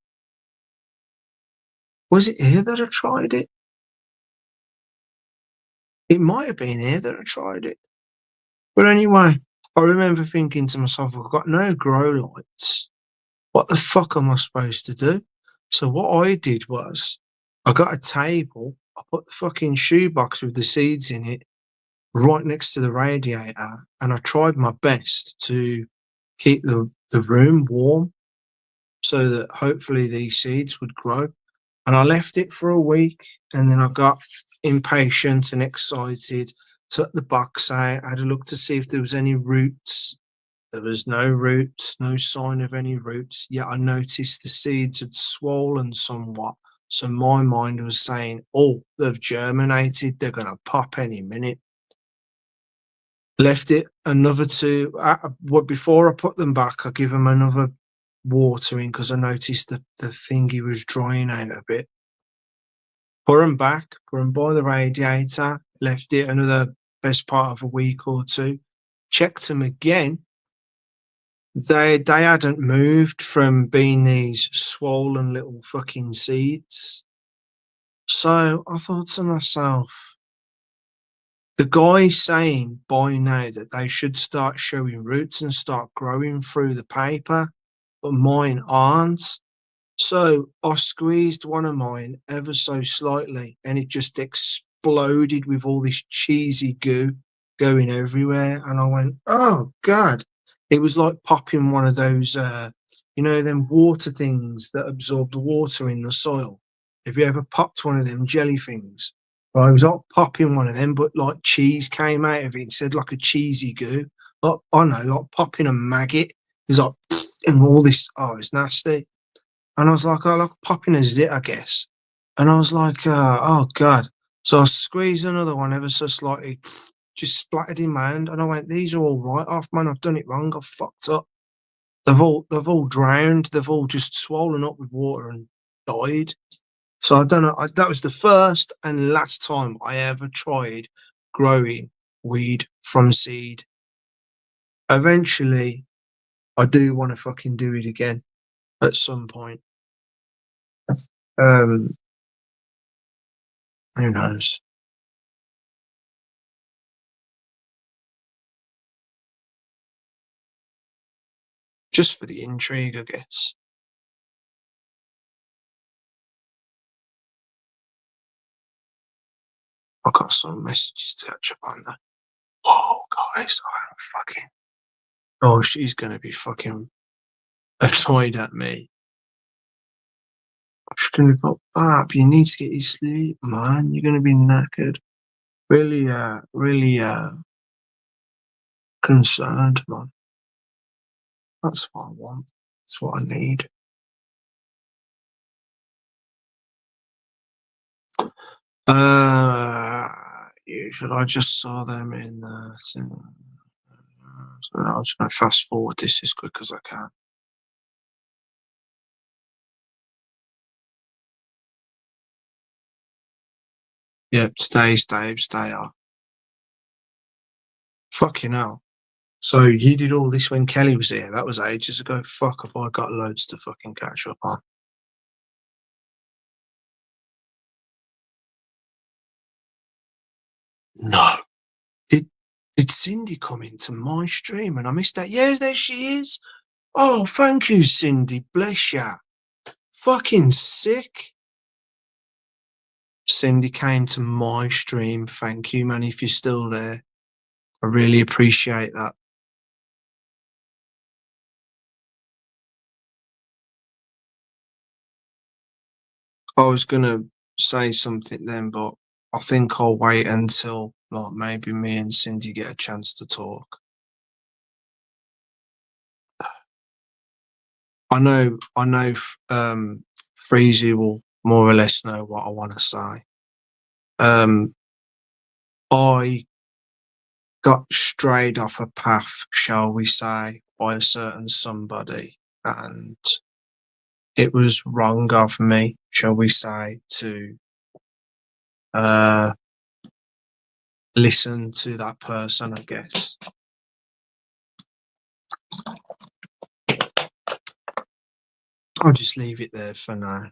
Was it here that I tried it? It might have been here that I tried it. But anyway, I remember thinking to myself, I've got no grow lights. What the fuck am I supposed to do? So what I did was I got a table. I put the fucking shoebox with the seeds in it right next to the radiator, and I tried my best to keep the room warm so that hopefully these seeds would grow. And I left it for a week, and then I got impatient and excited, took the box out, had a look to see if there was any roots. There was no roots, no sign of any roots, yet I noticed the seeds had swollen somewhat. So my mind was saying, oh, they've germinated, they're going to pop any minute. Left it another two. Before I put them back, I give them another watering because I noticed that the thingy was drying out a bit. Put them back, put them by the radiator, left it another best part of a week or two, checked them again. They hadn't moved from being these swollen little fucking seeds. So I thought to myself, the guy's saying by now that they should start showing roots and start growing through the paper, but mine aren't. So I squeezed one of mine ever so slightly and it just exploded with all this cheesy goo going everywhere. And I went, oh God. It was like popping one of those, them water things that absorb the water in the soil. Have you ever popped one of them jelly things? Well, I was like popping one of them, but like cheese came out of it instead, like a cheesy goo. Like, I know, like popping a maggot. It's like, and all this, oh, it's nasty. And I was like, oh, like popping a zit, I guess. And I was like, oh, God. So I squeezed another one ever so slightly, just splattered in my hand. And I went, these are all right off, man. I've done it wrong. I've fucked up. They've all drowned. They've all just swollen up with water and died. So I don't know. That was the first and last time I ever tried growing weed from seed. Eventually, I do want to fucking do it again at some point. Who knows? Just for the intrigue, I guess. I got some messages to catch up on that. Whoa, guys, I'm fucking. Oh, she's gonna be fucking annoyed at me. She's gonna be like, Bob, you need to get your sleep, man. You're gonna be knackered. Really, concerned, man. That's what I want. That's what I need. Usually I just saw them in so I'm just gonna fast forward this as quick as I can. Yep, today's Dave's day off. Fucking hell. So you did all this when Kelly was here? That was ages ago. Fuck, have I got loads to fucking catch up on. No. Did Cindy come into my stream and I missed that? Yes, there she is. Oh, thank you, Cindy. Bless ya. Fucking sick. Cindy came to my stream. Thank you, man, if you're still there. I really appreciate that. I was going to say something then, but I think I'll wait until like maybe me and Cindy get a chance to talk. I know Freezy will more or less know what I want to say. I got strayed off a path, shall we say, by a certain somebody, and it was wrong of me, shall we say, to listen to that person, I guess. I'll just leave it there for now.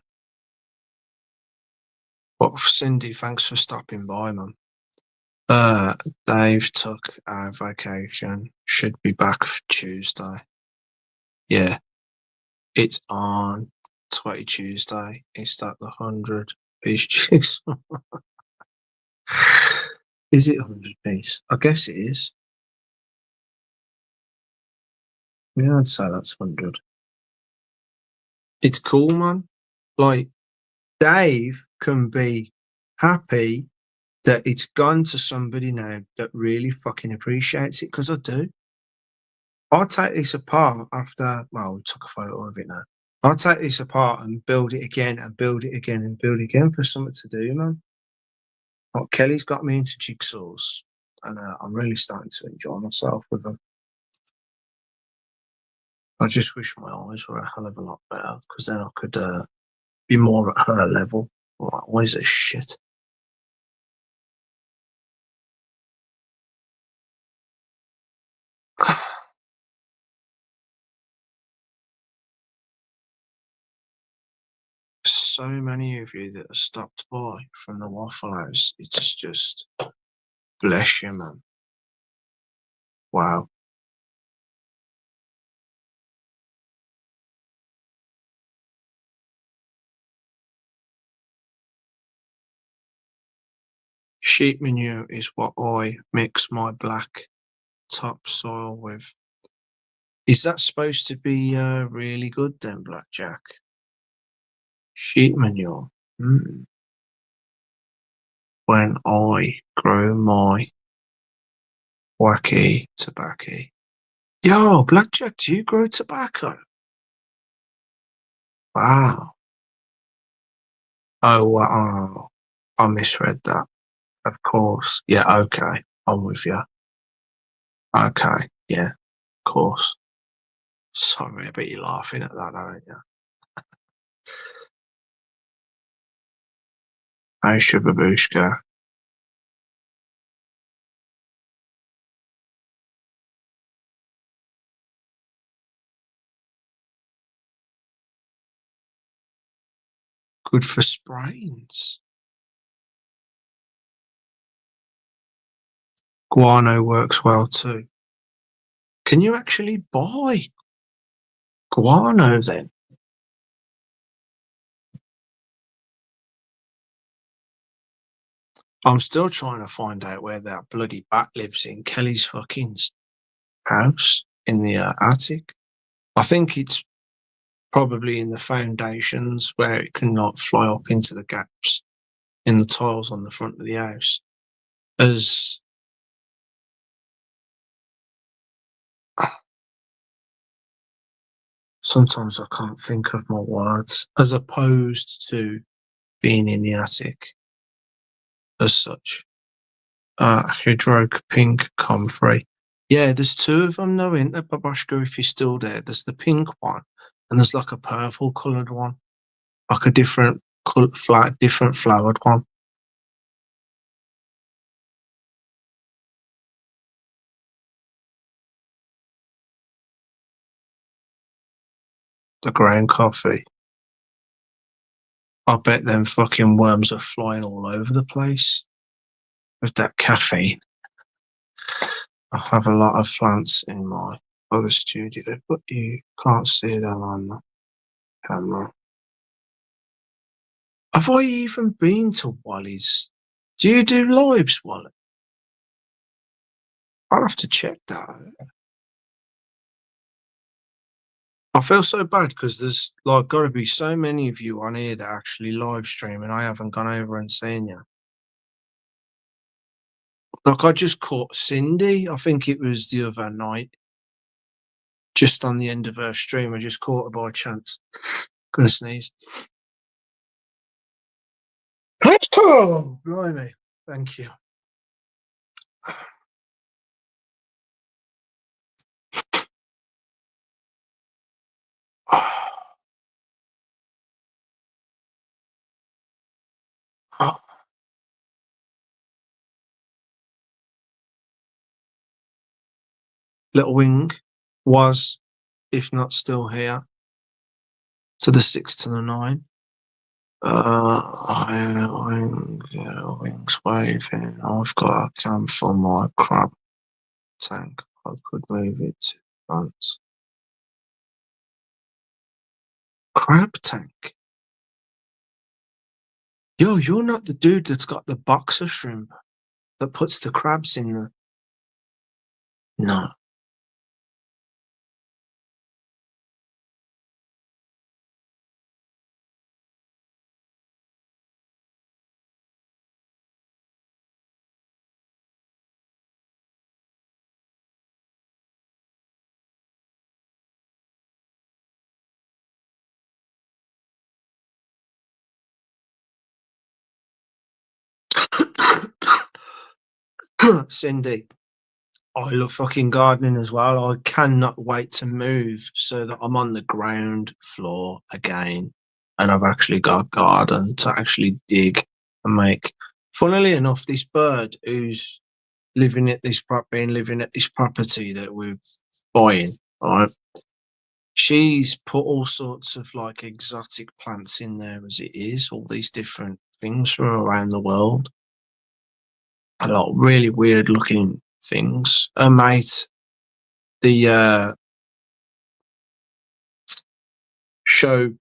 But Cindy, thanks for stopping by, man. Dave took a vacation. Should be back for Tuesday. Yeah. It's on 20 Tuesday. It's at the 100. piece jigsaw. Is it 100 piece? I guess it is. Yeah, I'd say that's 100. It's cool, man. Like, Dave can be happy that it's gone to somebody now that really fucking appreciates it, because I do. I'll take this apart after, well, we took a photo of it now. I'll take this apart and build it again and build it again and build it again for something to do, man. Like, Kelly's got me into jigsaws, and I'm really starting to enjoy myself with them. I just wish my eyes were a hell of a lot better, because then I could be more at her level. My eyes are shit. So many of you that have stopped by from the Waffle House. It's just bless you, man. Wow. Sheep manure is what I mix my black topsoil with. Is that supposed to be really good then, Blackjack? Sheep manure. When I grow my wacky tobacco. Yo, Blackjack, do you grow tobacco? Wow. Oh, wow. I misread that. Of course. Yeah, okay. I'm with you. Okay. Yeah, of course. Sorry, I bet you're laughing at that, aren't you? Hey, Babushka. Good for sprains. Guano works well too. Can you actually buy guano then? I'm still trying to find out where that bloody bat lives in Kelly's fucking house in the attic. I think it's probably in the foundations where it can not fly up into the gaps in the tiles on the front of the house. As sometimes I can't think of my words, as opposed to being in the attic as such. Hydroke pink comfrey. Yeah, there's two of them though, isn't there, Babushka, if you're still there. There's the pink one and there's like a purple coloured one. Like a different different flowered one. The ground coffee. I bet them fucking worms are flying all over the place with that caffeine. I have a lot of plants in my other studio, but you can't see them on the camera. Have I even been to Wally's? Do you do lives, Wally? I'll have to check that. I feel so bad because there's like got to be so many of you on here that actually live stream, and I haven't gone over and seen you. Like I just caught Cindy. I think it was the other night, just on the end of her stream. I just caught her by chance. Gonna sneeze. Oh, blimey! Thank you. Oh. Little Wing was, if not still here, to the 6 to the 9. Wings waving. I've got a cam for my crab tank. I could move it to front. Crab tank? Yo, you're not the dude that's got the boxer shrimp that puts the crabs in the. No. Cindy, I love fucking gardening as well. I cannot wait to move so that I'm on the ground floor again. And I've actually got a garden to actually dig and make. Funnily enough, this bird who's living at this property that we're buying, right? She's put all sorts of like exotic plants in there as it is, all these different things from around the world. A lot of really weird looking things. Her mate, the show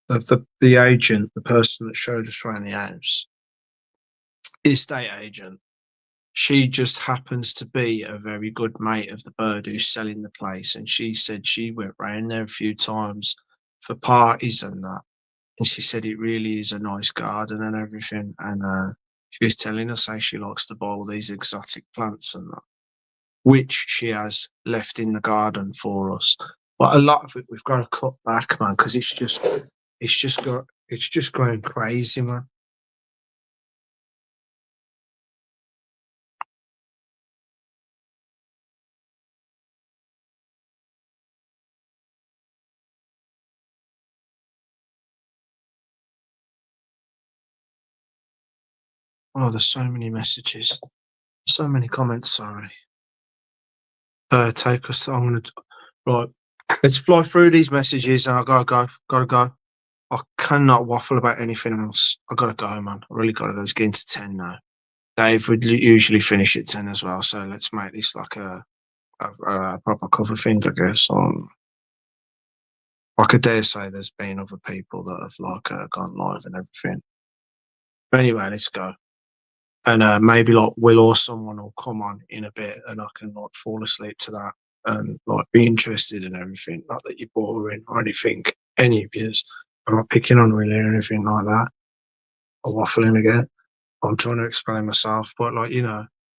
of the agent, the person that showed us around the house, estate agent, she just happens to be a very good mate of the bird who's selling the place. And she said she went round there a few times for parties and that. And she said it really is a nice garden and everything. And she was telling us how she likes to buy all these exotic plants and that, which she has left in the garden for us. But a lot of it we've got to cut back, man, because it's just going crazy, man. Oh, there's so many messages, so many comments. Sorry. Take us. Right. Let's fly through these messages, and I gotta go. I cannot waffle about anything else. I gotta go, man. I really gotta go. It's getting to 10 now. Dave would usually finish at 10 as well, so let's make this like a proper cover thing, I guess. I could dare say there's been other people that have like gone live and everything. But anyway, let's go. And maybe like Will or someone will come on in a bit, and I can like fall asleep to that and like be interested in everything. Not that you're boring or anything. Any of yous. I'm not picking on really or anything like that. Or waffling again. I'm trying to explain myself, but like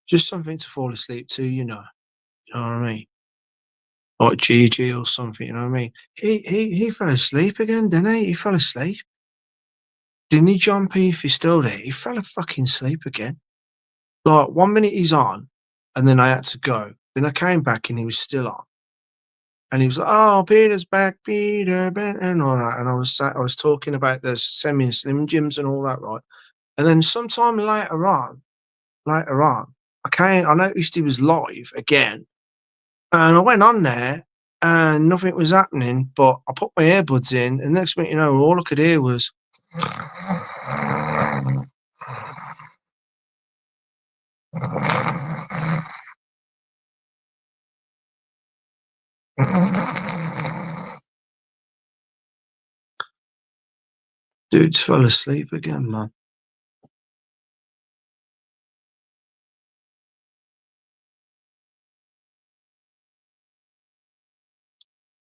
just something to fall asleep to. You know what I mean? Like Gigi or something. You know what I mean? He fell asleep again, didn't he? He fell asleep. Didn't he, John P? If he's still there, he fell fucking asleep again. Like 1 minute he's on, and then I had to go. Then I came back and he was still on, and he was like, "Oh, Peter's back, Peter," and all that. And I was talking about the semi and slim gyms and all that, right? And then sometime later on, I noticed he was live again, and I went on there, and nothing was happening. But I put my earbuds in, and next minute, all I could hear was. Dudes fell asleep again, man.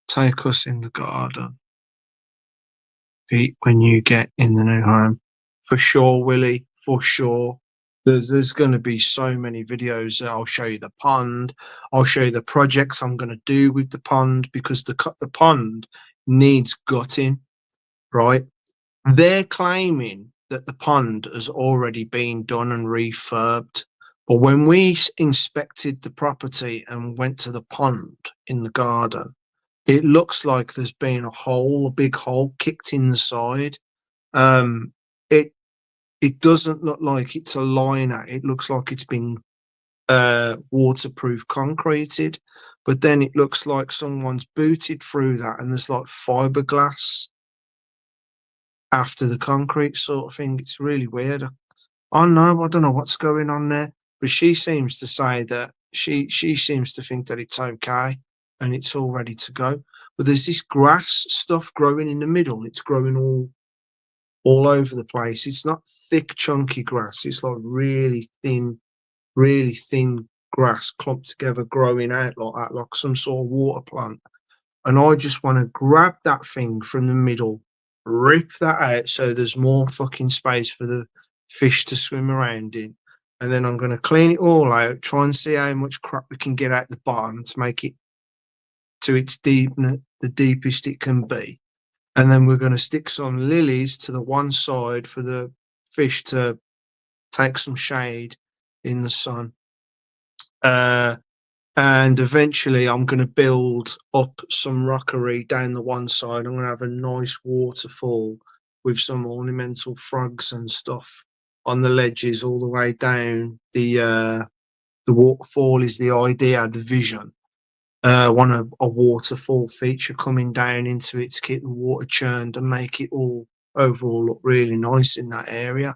Take us in the garden. Pete, when you get in the new home. For sure, Willie, for sure. There's going to be so many videos. I'll show you the pond. I'll show you the projects I'm going to do with the pond, because the pond needs gutting, right? They're claiming that the pond has already been done and refurbed. But when we inspected the property and went to the pond in the garden, it looks like there's been a big hole kicked in the side. Um, it it doesn't look like it's a liner. It looks like it's been waterproof concreted, but then it looks like someone's booted through that, and there's like fiberglass after the concrete sort of thing. It's really weird. I don't know what's going on there, but she seems to say that she seems to think that it's okay and it's all ready to go. But there's this grass stuff growing in the middle. It's growing all all over the place. It's not thick, chunky grass. It's like really thin grass clumped together, growing out like that, like some sort of water plant. And I just want to grab that thing from the middle, rip that out so there's more fucking space for the fish to swim around in. And then I'm going to clean it all out, try and see how much crap we can get out the bottom to make it to its the deepest it can be. And then we're going to stick some lilies to the one side for the fish to take some shade in the sun. And eventually I'm going to build up some rockery down the one side. I'm going to have a nice waterfall with some ornamental frogs and stuff on the ledges all the way down. The waterfall is the idea, the vision. Want a waterfall feature coming down into it to keep the water churned and make it all overall look really nice in that area.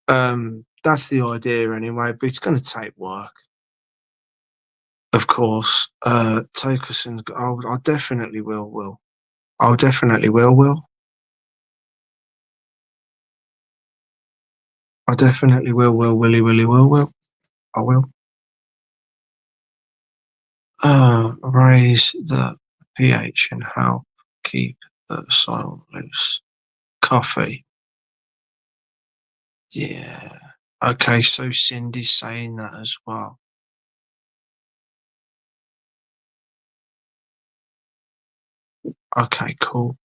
That's the idea anyway, but it's going to take work. Of course, take us in. I definitely will. I definitely will. I definitely will. Will. I will. Raise the pH and help keep the soil loose. Coffee. Yeah. Okay, so Cindy's saying that as well. Okay, cool.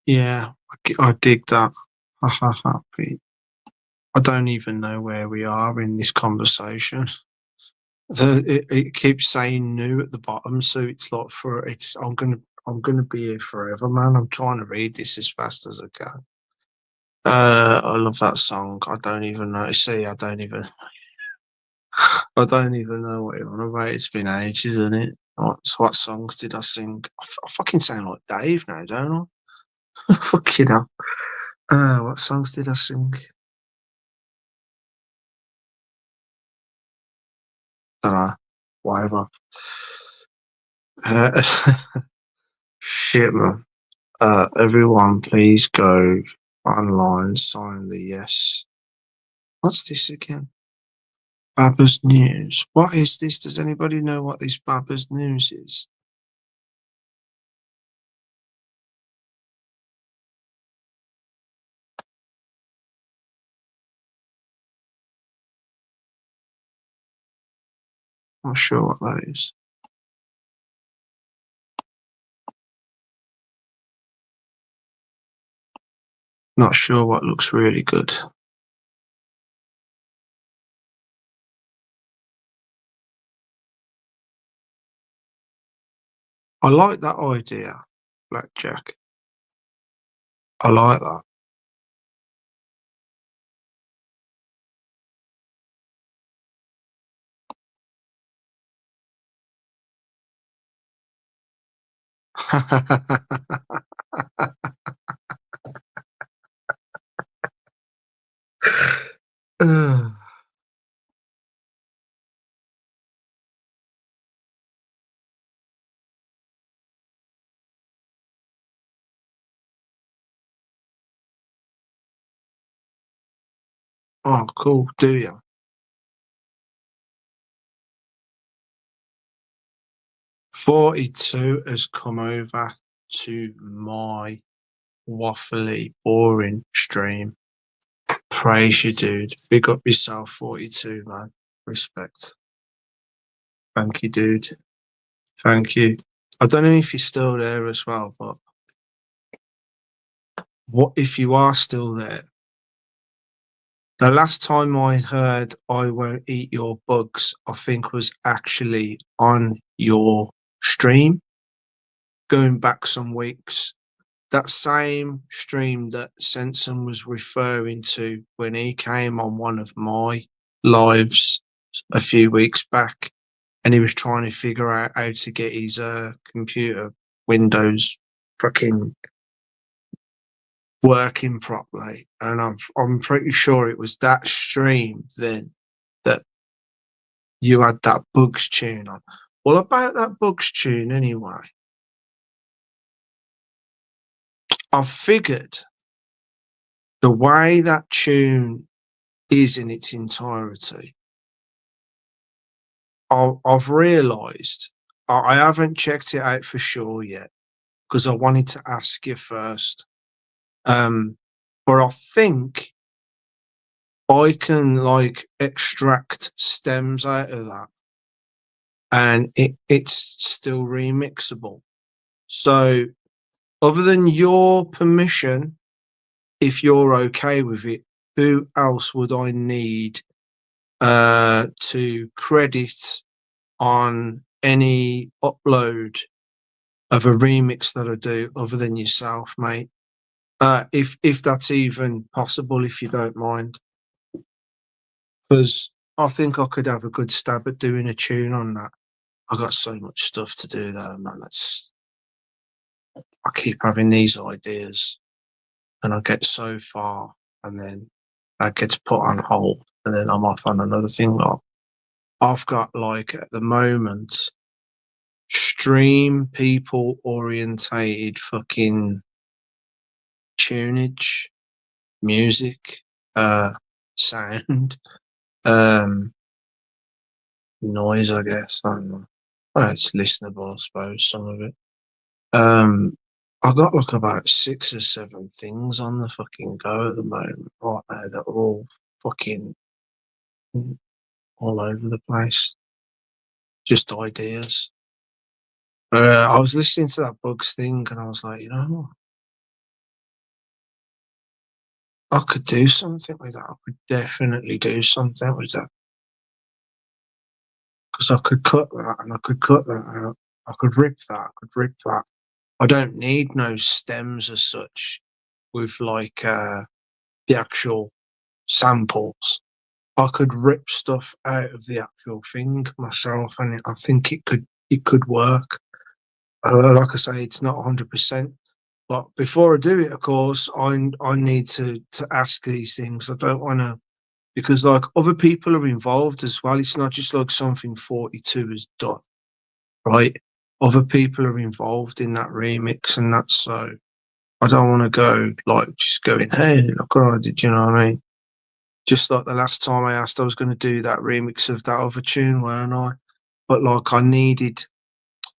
Yeah, I dig that. Ha ha ha, Pete. I don't even know where we are in this conversation. It keeps saying new at the bottom, so it's like I'm gonna be here forever, man. I'm trying to read this as fast as I can. I love that song. I don't even know. See, I don't even know what you're on about. It's been ages, isn't it? What songs did I sing? I fucking sound like Dave now, don't I? Fucking hell. What songs did I sing? Don't know. Whatever. Uh, shit, man. Everyone, please go online, sign the yes. What's this again? Baba's News. What is this? Does anybody know what this Baba's News is? Not sure what that is. Not sure what looks really good. I like that idea, Blackjack. I like that. Oh, cool. Do you? 42 has come over to my waffly, boring stream. Praise you, dude. Big up yourself, 42, man. Respect. Thank you, dude. Thank you. I don't know if you're still there as well, but what if you are still there? The last time I heard I Won't Eat Your Bugs, I think was actually on your stream going back some weeks. That same stream that Sensen was referring to when he came on one of my lives a few weeks back, and he was trying to figure out how to get his computer Windows fucking working properly. And I'm pretty sure it was that stream then that you had that Bugs tune on. Well, about that Bugs tune anyway, I've figured the way that tune is in its entirety, I've realised I haven't checked it out for sure yet because I wanted to ask you first. But I think I can like extract stems out of that, and it's still remixable. So, other than your permission, if you're okay with it, who else would I need to credit on any upload of a remix that I do other than yourself, mate? If that's even possible, if you don't mind, because I think I could have a good stab at doing a tune on that. I got so much stuff to do though, man. I keep having these ideas, and I get so far, and then that gets put on hold, and then I'm off on another thing. Like, I've got like at the moment stream people orientated fucking tunage, music, sound, noise, I guess. I don't know. Well, it's listenable, I suppose, some of it. I got like about 6 or 7 things on the fucking go at the moment right now that are all fucking all over the place. Just ideas. But I was listening to that Bugs thing and I was like, you know what? I could do something with that. I could definitely do something with that. Because I could cut that and I could cut that out. I could rip that. I could rip that. I don't need no stems as such with like the actual samples. I could rip stuff out of the actual thing myself, and I think it could work. Like I say, it's not 100%. But before I do it, of course, I need to ask these things. I don't want to, because like other people are involved as well. It's not just like something 42 has done, right? Other people are involved in that remix, and that's so. I don't want to go like just going, hey, look what I did. You know what I mean? Just like the last time I asked, I was going to do that remix of that other tune, weren't I? But like I needed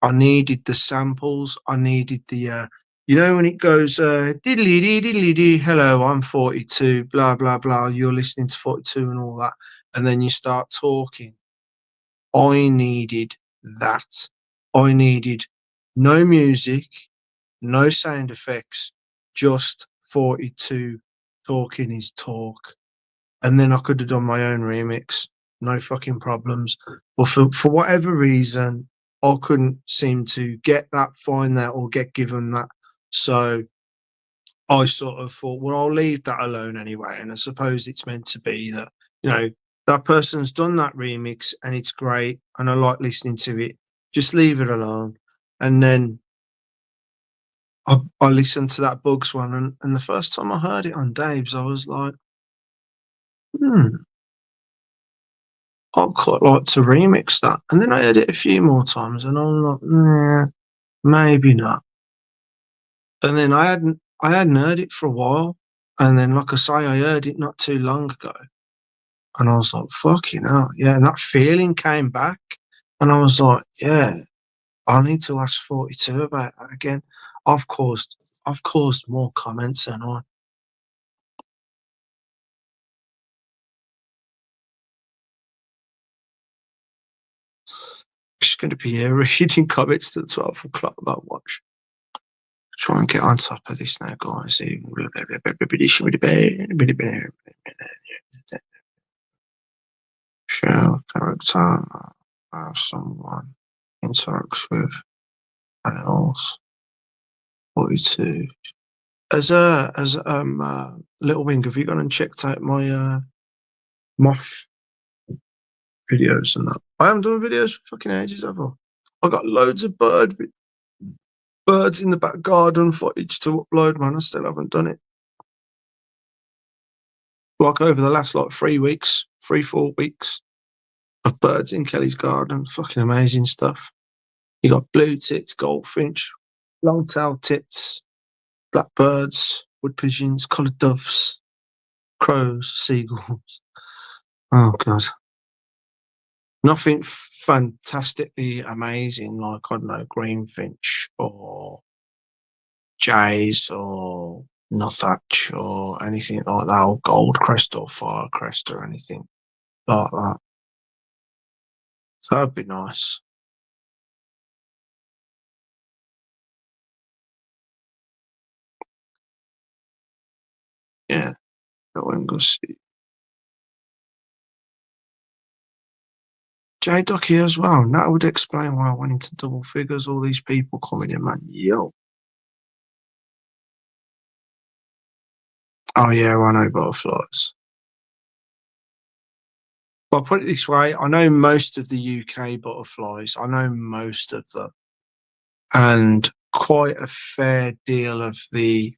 the samples. I needed the, you know, when it goes, diddly dee diddly dee, hello, I'm 42, blah, blah, blah. You're listening to 42 and all that. And then you start talking. I needed that. I needed no music, no sound effects, just 42 talking his talk. And then I could have done my own remix, no fucking problems. But for whatever reason, I couldn't seem to get that, find that, or get given that. So I sort of thought, well, I'll leave that alone anyway. And I suppose it's meant to be that, you know, that person's done that remix and it's great and I like listening to it. Just leave it alone. And then I listened to that Bugs one, and the first time I heard it on Dave's, I was like, I'd quite like to remix that. And then I heard it a few more times and I'm like, nah, maybe not. And then I hadn't heard it for a while. And then like I say, I heard it not too long ago. And I was like, fucking hell, yeah. And that feeling came back. And I was like, yeah, I need to ask 42 about that again. I've caused more comments than I. Just going to be here reading comments till 12 o'clock about watch. Try and get on top of this now, guys. Show character someone interacts with. else? 42. As Little Wing, have you gone and checked out my moth videos and that? I haven't done videos for fucking ages, have I? I got loads of birds in the back garden footage to upload, man. I still haven't done it. Like over the last 4 weeks of birds in Kelly's garden. Fucking amazing stuff. You got blue tits, goldfinch, long-tailed tits, blackbirds, wood pigeons, coloured doves, crows, seagulls. Oh god. Nothing fantastically amazing like, I don't know, greenfinch or jays or nuthatch or anything like that, or goldcrest or firecrest or anything like that. So that'd be nice. Yeah, go and go see. J Ducky as well. That would explain why I went into double figures. All these people coming in, man. Yo. Oh yeah, I know butterflies. Well, put it this way, I know most of the UK butterflies. I know most of them. And quite a fair deal of the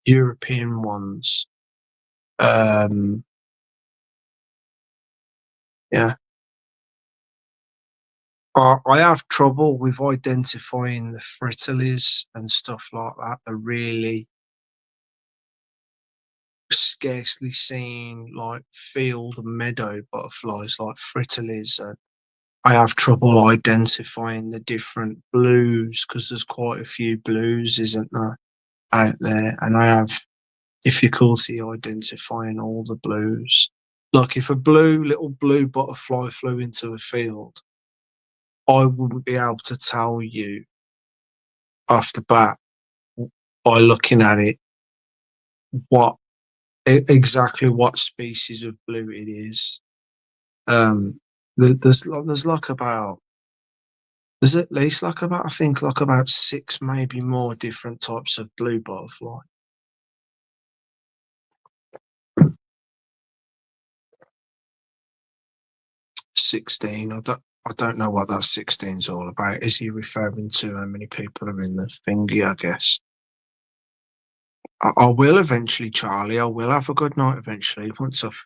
European ones. Yeah. I have trouble with identifying the fritillaries and stuff like that. The really scarcely seen, like field meadow butterflies, like fritillaries. And I have trouble identifying the different blues because there's quite a few blues, isn't there, out there? And I have difficulty identifying all the blues. Like if a little blue butterfly flew into a field, I wouldn't be able to tell you off the bat by looking at it exactly what species of blue it is. There's at least I think about 6, maybe more different types of blue butterfly. $16. I don't know what that 16 is all about. Is he referring to how many people are in the thingy? I guess. I will eventually, Charlie. I will have a good night eventually once I've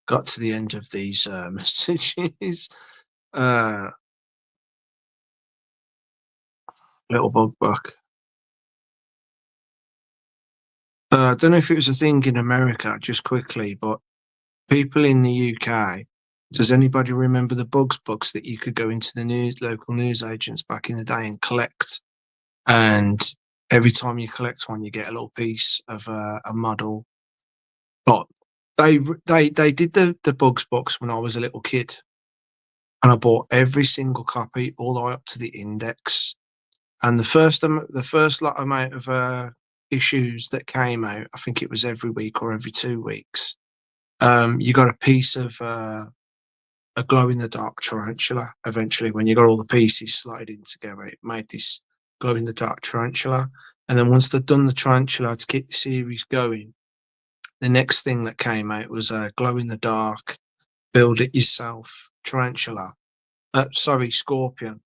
got to the end of these messages. Little bug buck. I don't know if it was a thing in America, just quickly, but people in the UK, does anybody remember the bugs books that you could go into the local news agents back in the day and collect? And every time you collect one, you get a little piece of a model. But they did the bugs books when I was a little kid, and I bought every single copy all the way up to the index. And the first amount of issues that came out, I think it was every week or every 2 weeks. You got a piece of a glow in the dark tarantula. Eventually, when you got all the pieces slotted in together, it made this glow in the dark tarantula. And then once they'd done the tarantula to keep the series going, the next thing that came out was a glow in the dark, build it yourself tarantula. Scorpion.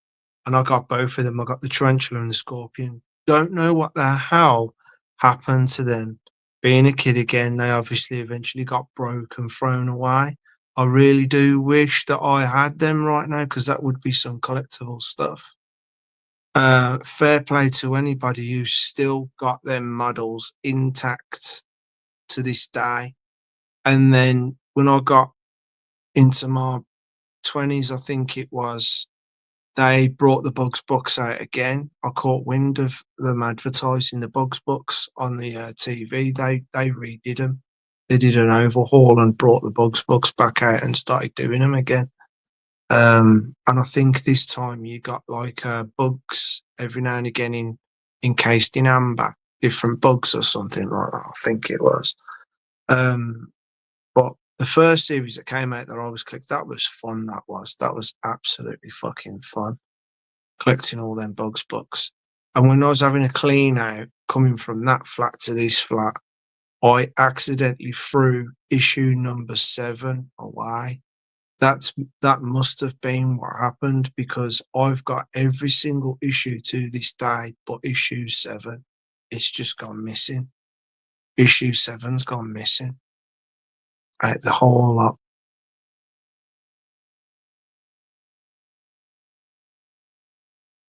And I got both of them. I got the tarantula and the scorpion. Don't know what the hell happened to them. Being a kid again, they obviously eventually got broke and thrown away. I really do wish that I had them right now because that would be some collectible stuff. Fair play to anybody who's still got them models intact to this day. And then when I got into my 20s, I think it was, they brought the Bugs books out again. I caught wind of them advertising the Bugs books on the TV. They redid them. They did an overhaul and brought the Bugs books back out and started doing them again. And I think this time you got bugs every now and again encased in amber, different bugs or something like that. I think it was. But the first series that came out that I was clicked, that was fun. That was absolutely fucking fun. collecting all them bugs books. And when I was having a clean out coming from that flat to this flat, I accidentally threw issue number 7 away. That must have been what happened, because I've got every single issue to this day but issue 7. It's just gone missing. Issue 7's gone missing. The whole lot.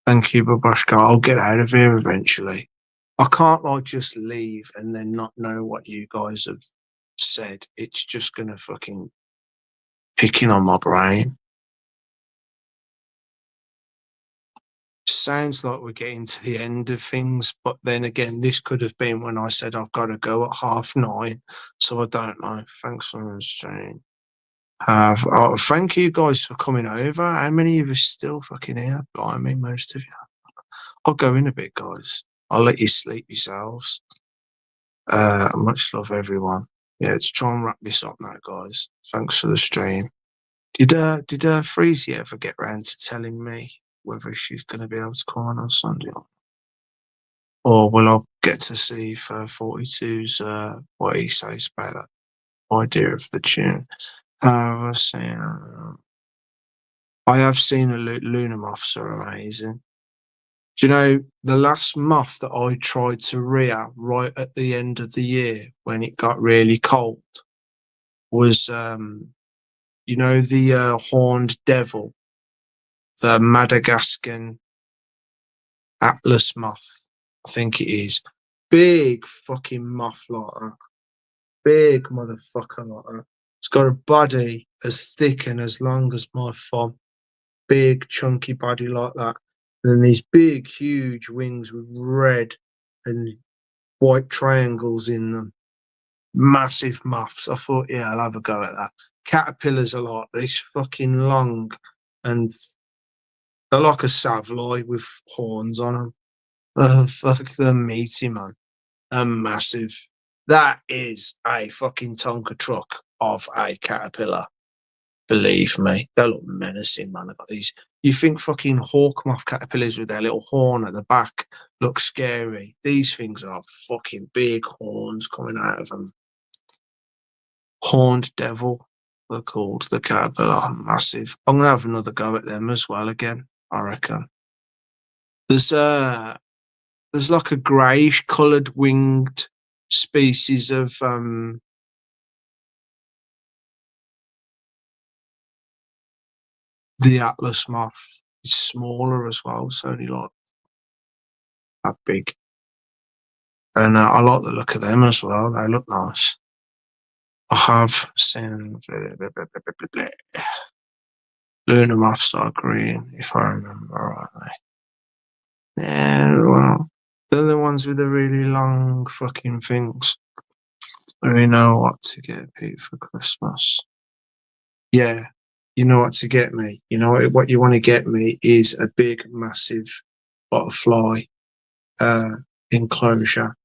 Thank you, Babashka. I'll get out of here eventually. I can't like just leave and then not know what you guys have said. It's just gonna fucking picking on my brain. Sounds like we're getting to the end of things, but then again, this could have been when I said I've got to go at 9:30, so I don't know. Thanks for the stream. Thank you guys for coming over. How many of you are still fucking here? Blimey, most of you. I'll go in a bit, guys. I'll let you sleep yourselves. Much love, everyone. Yeah, let's try and wrap this up now, guys. Thanks for the stream. Did Freezy ever get round to telling me whether she's going to be able to come on Sunday, or will I get to see if 42's what he says about that idea of the tune? I was saying, I have seen the lunar moths are amazing. Do you know the last moth that I tried to rear right at the end of the year when it got really cold was, you know, the horned devil, the Madagascan Atlas moth, I think it is. Big fucking moth like that. Big motherfucker like that. It's got a body as thick and as long as my thumb. Big chunky body like that. And then these big huge wings with red and white triangles in them. Massive moths. I thought, yeah, I'll have a go at that. Caterpillars are like this, fucking long, and they're like a savloy with horns on them. Fuck, they're meaty, man. They're massive. That is a fucking Tonka truck of a caterpillar. Believe me, they look menacing, man. I've got these. You think fucking hawk moth caterpillars with their little horn at the back look scary? These things are fucking big horns coming out of them. Horned devil, they're called, the caterpillar. Massive. I'm gonna have another go at them as well again, I reckon. There's like a greyish coloured winged species of the Atlas moth. It's smaller as well. It's only like that big. And I like the look of them as well. They look nice. I have seen lunar moths are green, if I remember rightly. Yeah, well, they're the ones with the really long fucking things. We know what to get Pete for Christmas. Yeah, you know what to get me. You know what you want to get me is a big, massive butterfly enclosure.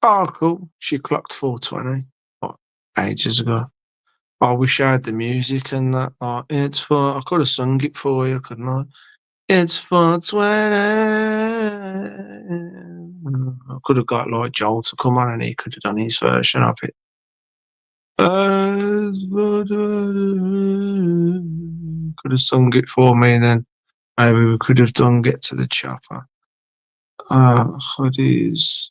Oh, cool. She clocked 4:20 ages ago. I wish I had the music and that. It's for. I could have sung it for you, couldn't I? It's 4:20. I could have got like Joel to come on and he could have done his version of it. Could have sung it for me, and then maybe we could have done Get to the Chopper. Hoodies.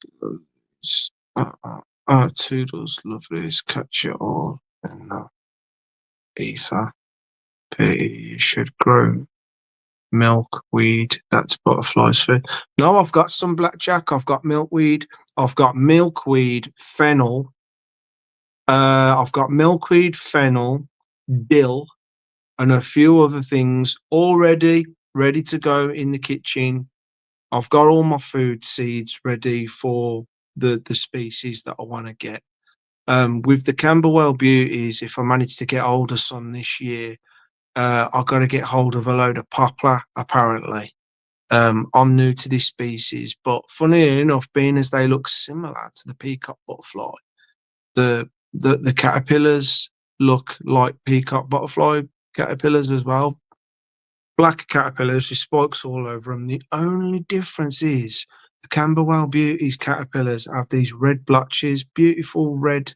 Toodles, lovelies, catch it all in ether. You should grow milkweed. That's butterflies food. No, I've got some blackjack. I've got milkweed. I've got milkweed, fennel. I've got milkweed, fennel, dill, and a few other things already ready to go in the kitchen. I've got all my food seeds ready for the species that I want to get. With the Camberwell Beauties, if I manage to get hold of some this year, I've got to get hold of a load of poplar, apparently. I'm new to this species, but funny enough, being as they look similar to the peacock butterfly, the the caterpillars look like peacock butterfly caterpillars as well. Black caterpillars with spikes all over them. The only difference is the Camberwell Beauties caterpillars have these red blotches, beautiful red,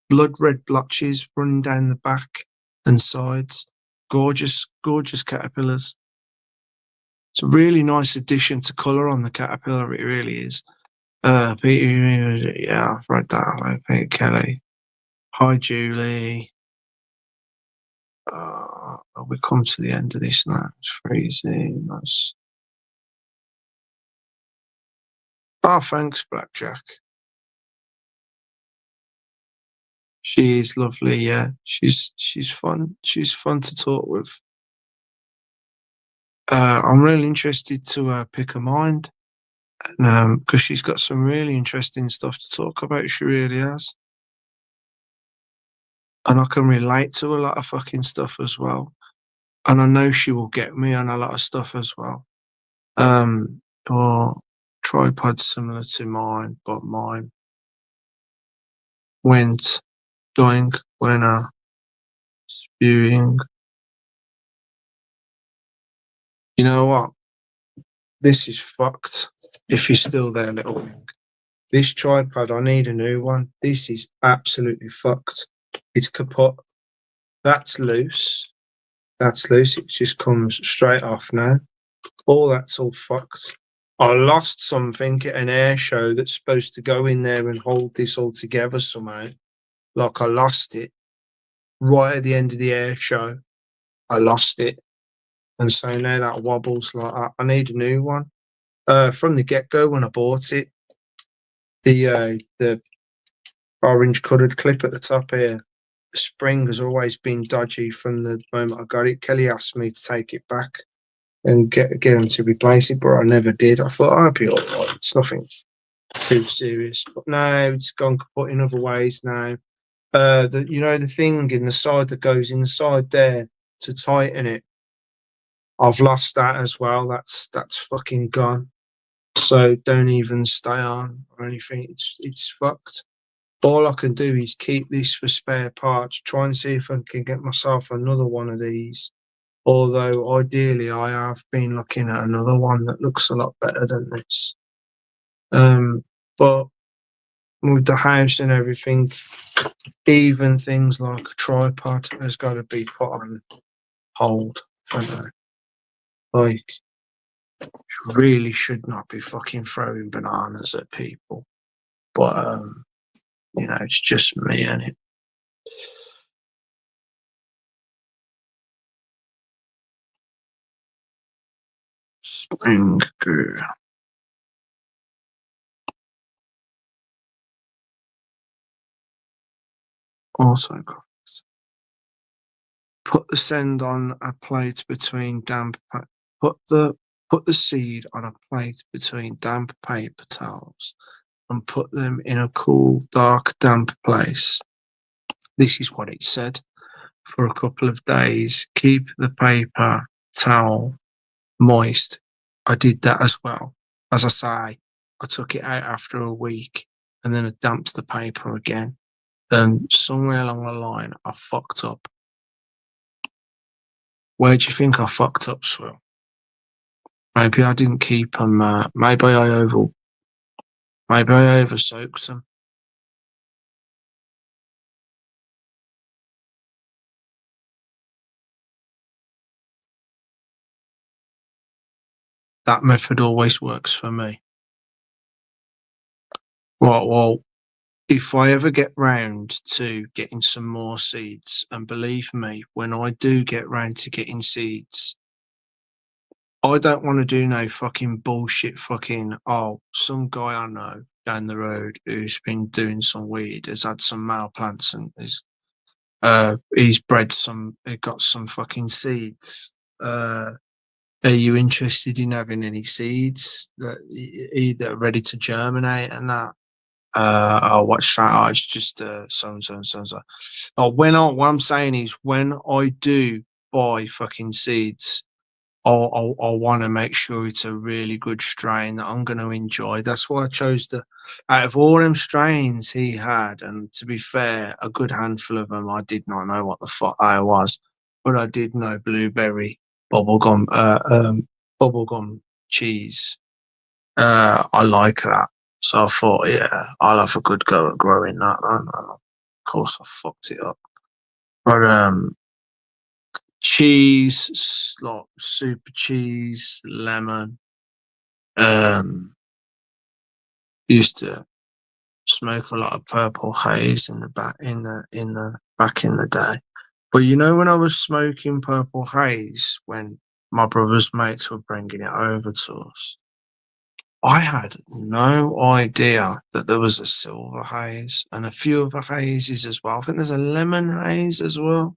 blood red blotches running down the back and sides. Gorgeous, gorgeous caterpillars. It's a really nice addition to colour on the caterpillar. It really is. Peter, yeah, I've read that. Peter Kelly. Hi, Julie. We come to the end of this now. It's freezing. Nice. Oh, thanks, Blackjack. She is lovely. Yeah, she's fun. She's fun to talk with. I'm really interested to pick her mind, because she's got some really interesting stuff to talk about. She really has, and I can relate to a lot of fucking stuff as well. And I know she will get me on a lot of stuff as well. Or tripod similar to mine, but mine went doing when spewing. You know what? This is fucked. If you're still there, little thing. This tripod, I need a new one. This is absolutely fucked. It's kaput. That's loose. That's loose. It just comes straight off now. All that's all fucked. I lost something at an air show that's supposed to go in there and hold this all together somehow. Like I lost it right at the end of the air show. I lost it. And so now that wobbles like that. I need a new one. From the get-go when I bought it, the orange coloured clip at the top here, the spring has always been dodgy from the moment I got it. Kelly asked me to take it back and get him to replace it, but I never did. I thought I'd be all right. It's nothing too serious. But no, it's gone kaput in other ways now. The thing in the side that goes inside there to tighten it, I've lost that as well. That's fucking gone. So don't even stay on or anything. It's fucked. All I can do is keep this for spare parts. Try and see if I can get myself another one of these. Although ideally, I have been looking at another one that looks a lot better than this. But with the house and everything, even things like a tripod has got to be put on hold for now. Like, really should not be fucking throwing bananas at people. But, it's just me, and it. Spring girl. Also, put the send on a plate between damp. Put the seed on a plate between damp paper towels and put them in a cool, dark, damp place. This is what it said. For a couple of days, keep the paper towel moist. I did that as well. As I say, I took it out after a week and then I damped the paper again. Then somewhere along the line, I fucked up. Where do you think I fucked up, Swill? Maybe I didn't keep them. Maybe I over soaked them. That method always works for me. Well, if I ever get round to getting some more seeds, and believe me, when I do get round to getting seeds, I don't want to do no fucking bullshit some guy I know down the road who's been doing some weed has had some male plants and he's got some fucking seeds. Are you interested in having any seeds that either ready to germinate and that? I'll watch that. Oh, it's just so and so and so and so. What I'm saying is, when I do buy fucking seeds, I want to make sure it's a really good strain that I'm going to enjoy. That's why I chose out of all them strains he had, and to be fair, a good handful of them I did not know what the fuck I was, but I did know blueberry bubblegum, bubblegum cheese. I like that, so I thought, yeah, I'll have a good go at growing that. And, of course, I fucked it up, but cheese, like super cheese, lemon. Used to smoke a lot of purple haze in the back back in the day. But you know, when I was smoking purple haze, when my brother's mates were bringing it over to us, I had no idea that there was a silver haze and a few other hazes as well. I think there's a lemon haze as well.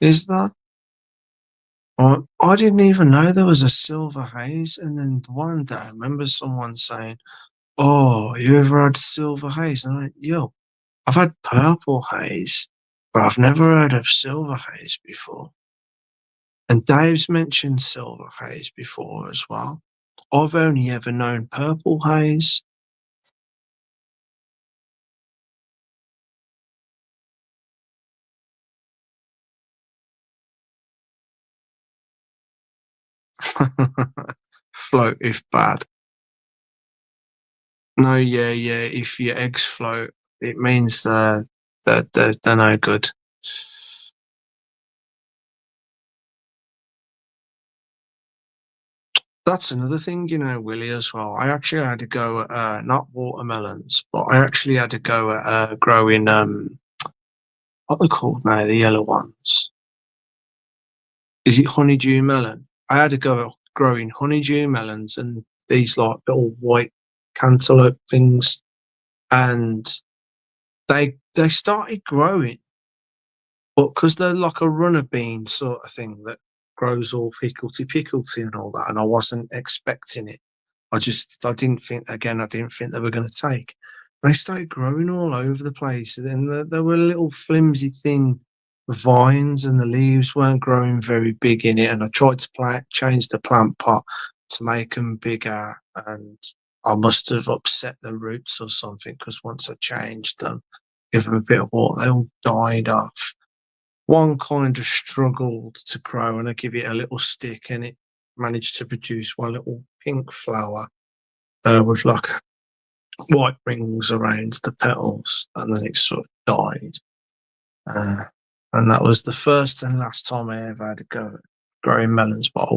Is that? I didn't even know there was a silver haze. And then one day I remember someone saying, "Oh, you ever had silver haze?" And I went, "Yo, I've had purple haze, but I've never heard of silver haze before." And Dave's mentioned silver haze before as well. I've only ever known purple haze. Float if bad. No, yeah. If your eggs float, it means that they're no good. That's another thing, you know, Willie, as well. I actually had to go at not watermelons, but I actually had to go at growing what they're called now, the yellow ones. Is it honeydew melon? I had to go at growing honeydew melons and these like little white cantaloupe things, and they started growing, but because they're like a runner bean sort of thing that grows all picklety and all that, and I wasn't expecting it. I didn't think they were going to take. They started growing all over the place. And then there were little flimsy thin vines, and the leaves weren't growing very big in it. And I tried to change the plant pot to make them bigger, and I must have upset the roots or something, because once I changed them, give them a bit of water, they all died off. One kind of struggled to grow, and I give it a little stick, and it managed to produce one little pink flower with like white rings around the petals, and then it sort of died. And that was the first and last time I ever had to go at growing melons. But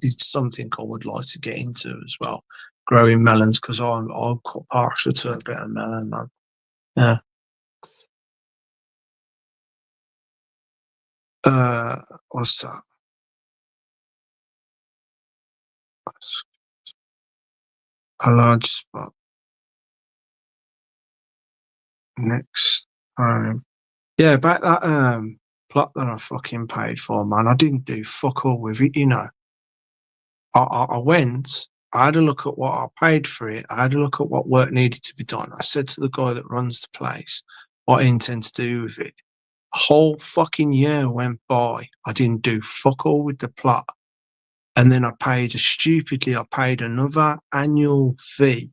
it's something I would like to get into as well, growing melons, because I'm quite partial to a bit of melon, man. Yeah. What's that? A large spot. Next time. Yeah, about that plot that I fucking paid for, man. I didn't do fuck all with it, you know. I went, I had a look at what I paid for it, I had a look at what work needed to be done. I said to the guy that runs the place what I intend to do with it. A whole fucking year went by. I didn't do fuck all with the plot. And then I paid another annual fee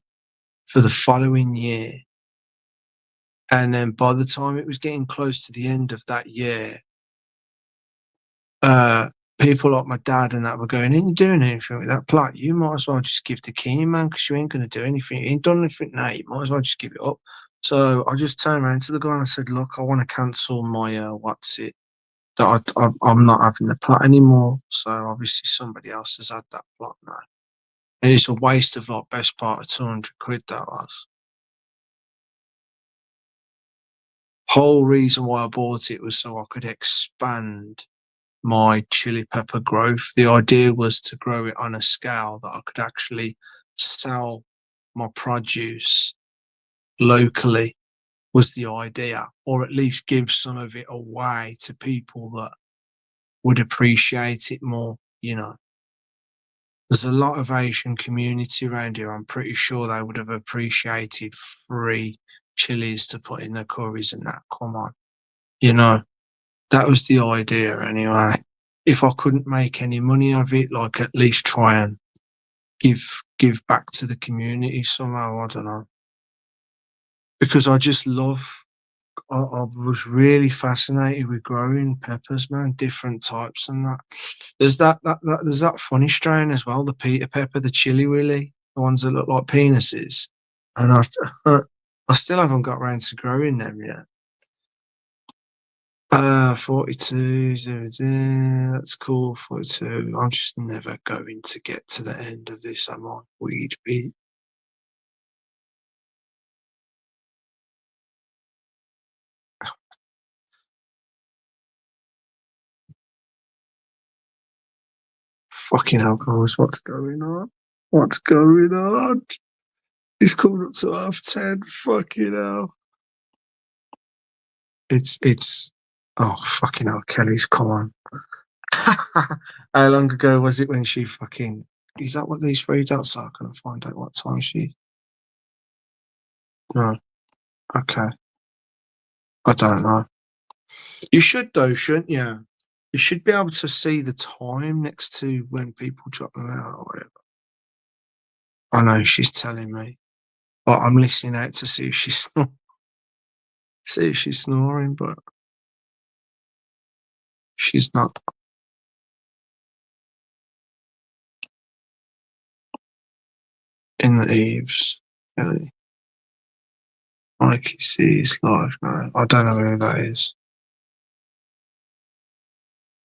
for the following year. And then by the time it was getting close to the end of that year, people like my dad and that were going, "Ain't you doing anything with that plot? You might as well just give the key, man, because you ain't going to do anything. You ain't done anything now. You might as well just give it up." So I just turned around to the guy and I said, "Look, I want to cancel my, I'm not having the plot anymore." So obviously somebody else has had that plot now. And it's a waste of like best part of 200 quid, that was. Whole reason why I bought it was so I could expand my chili pepper growth. The idea was to grow it on a scale that I could actually sell my produce locally, was the idea, or at least give some of it away to people that would appreciate it more, you know. There's a lot of Asian community around here. I'm pretty sure they would have appreciated free chilies to put in their curries and that. Come on. You know, that was the idea anyway. if I couldn't make any money of it, like at least try and give back to the community somehow. I don't know, because I just love. I was really fascinated with growing peppers, man, different types and that. There's that funny strain as well, the Peter pepper, the chili willy, the ones that look like penises, and I still haven't got around to growing them yet. 42, that's cool. 42. I'm just never going to get to the end of this. I'm on weed beat. Fucking hell, guys, what's going on? What's going on? It's coming up to 10:30. Fucking hell. It's oh fucking hell, Kelly's come on. How long ago was it when she fucking is that what these three dots are? Can I find out what time she no. Okay. I don't know. You should though, shouldn't you? You should be able to see the time next to when people drop them out or whatever. I know she's telling me. But I'm listening out to see if she's see if she's snoring, but she's not. In the eaves. Kelly. Mikey sees live now. I don't know who that is.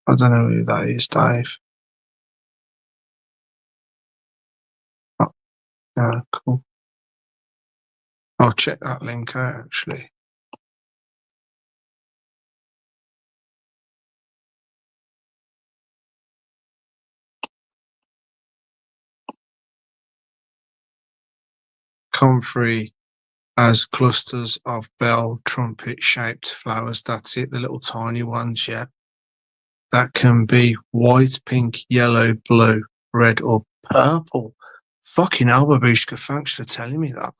I don't know who that is, Dave. Oh, yeah, cool. I'll check that link out actually. Comfrey as clusters of bell trumpet shaped flowers. That's it, the little tiny ones, yeah. That can be white, pink, yellow, blue, red, or purple. Fucking hell, Babushka, thanks for telling me that.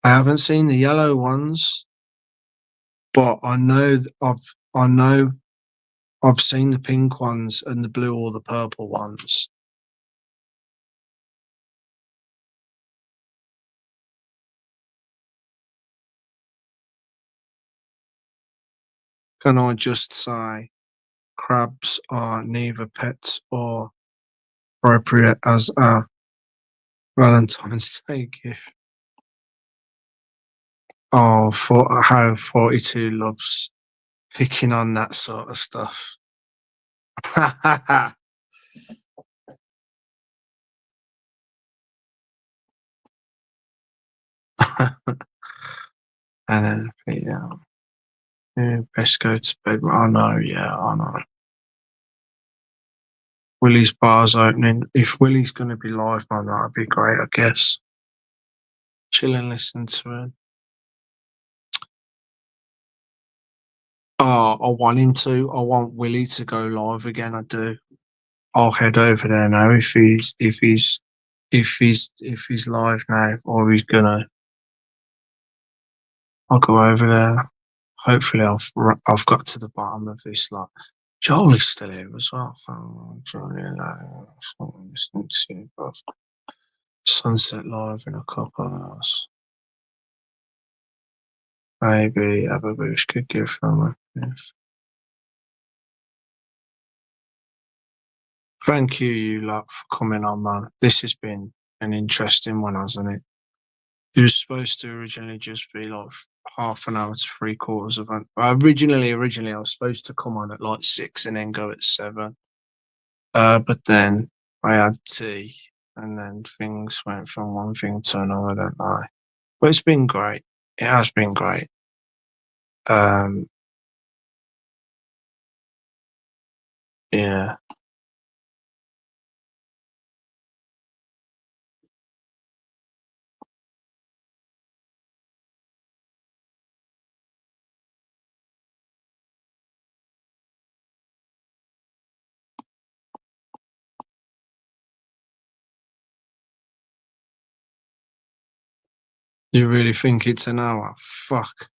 I haven't seen the yellow ones, but I know I've seen the pink ones and the blue or the purple ones. Can I just say crabs are neither pets or appropriate as a Valentine's Day gift? Oh, for how 42 loves picking on that sort of stuff. And then, yeah, best go to bed. I know, yeah, I know. Willie's bar's opening. If Willie's going to be live, man, that'd be great, I guess. Chill and listen to him. Oh, I want him to. I want Willie to go live again. I do. I'll head over there now if he's live now, or he's gonna. I'll go over there. Hopefully, I've got to the bottom of this. Like, Joel is still here as well. Listening to both Sunset Live in a couple of hours. Maybe Ababush could give them a gift. Thank you, you lot, for coming on, man. This has been an interesting one, hasn't it? It was supposed to originally just be like half an hour to 3/4 of an. Originally, I was supposed to come on at like 6 and then go at 7. But then I had tea, and then things went from one thing to another. I don't know, but it's been great. It has been great. Yeah. You really think it's an hour? Fuck.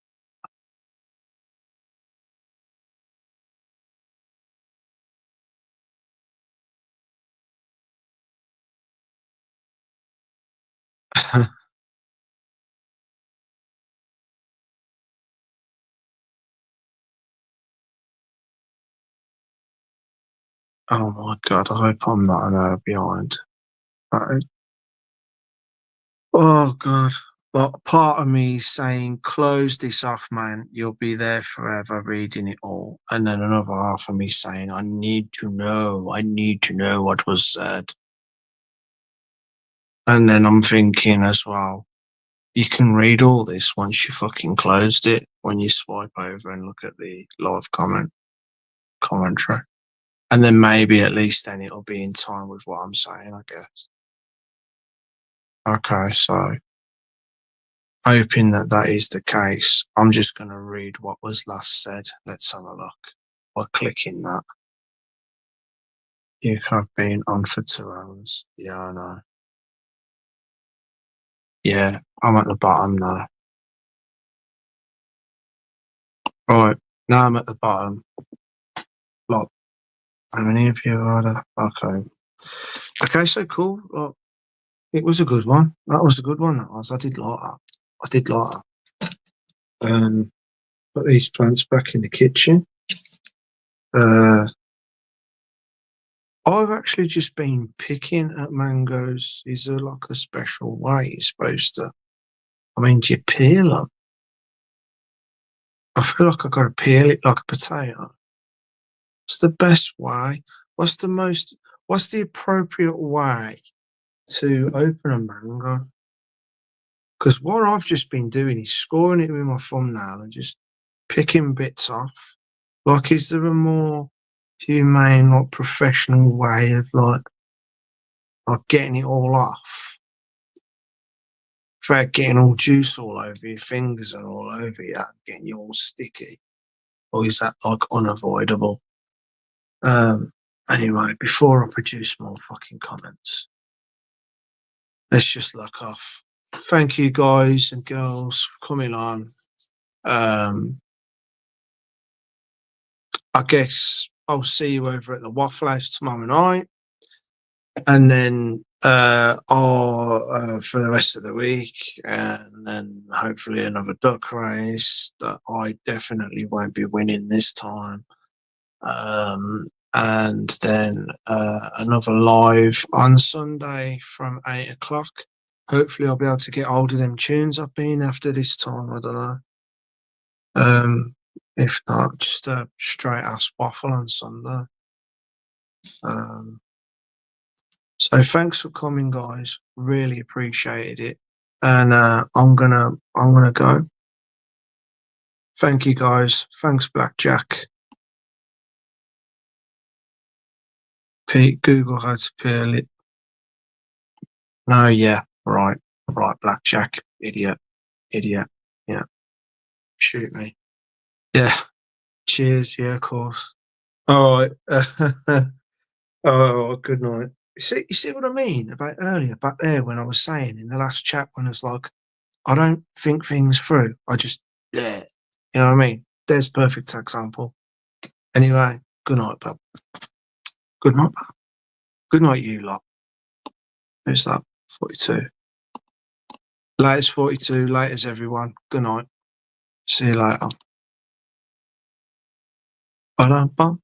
Oh my god, I hope I'm not an hour behind. Oh god. But part of me is saying, close this off, man. You'll be there forever reading it all. And then another half of me saying, I need to know what was said. And then I'm thinking as well, you can read all this once you fucking closed it, when you swipe over and look at the live commentary. And then maybe at least then it'll be in time with what I'm saying, I guess. Okay, so hoping that that is the case, I'm just going to read what was last said. Let's have a look by clicking that. You have been on for 2 hours. Yeah, I know. Yeah, I'm at the bottom now. Right, now I'm at the bottom. Look, how many of you are there? Okay. Okay, so cool. Look, it was a good one. That was a good one. That was. I did like that. I did like that. Put these plants back in the kitchen. I've actually just been picking at mangoes. Is there like a special way you're supposed to? I mean, do you peel them? I feel like I've got to peel it like a potato. What's the best way? What's the appropriate way to open a mango? Because what I've just been doing is scoring it with my thumbnail and just picking bits off. Like, is there a more humane, like professional way of like getting it all off without getting all juice all over your fingers and all over you, and getting you all sticky? Or is that like unavoidable? Anyway, before I produce more fucking comments, let's just lock off. Thank you guys and girls for coming on. I guess I'll see you over at the Waffle House tomorrow night, and then for the rest of the week, and then hopefully another duck race that I definitely won't be winning this time. And then another live on Sunday from 8 o'clock. Hopefully I'll be able to get hold of them tunes I've been after this time. I don't know. If not, just a straight ass waffle on Sunday. So thanks for coming, guys. Really appreciated it. And I'm gonna go. Thank you, guys. Thanks, Blackjack. Pete, Google how to peel it. No, yeah, right, Blackjack, idiot. Yeah, shoot me. Yeah, cheers. Yeah, of course. All right. Oh, good night. You see what I mean about earlier back there when I was saying in the last chat when I was like, I don't think things through. I just, yeah. You know what I mean? There's a perfect example. Anyway, good night, pal. Good night, pal. Good night, you lot. Who's that? 42. Latest 42. Latest, everyone. Good night. See you later. Ba-dum-bum.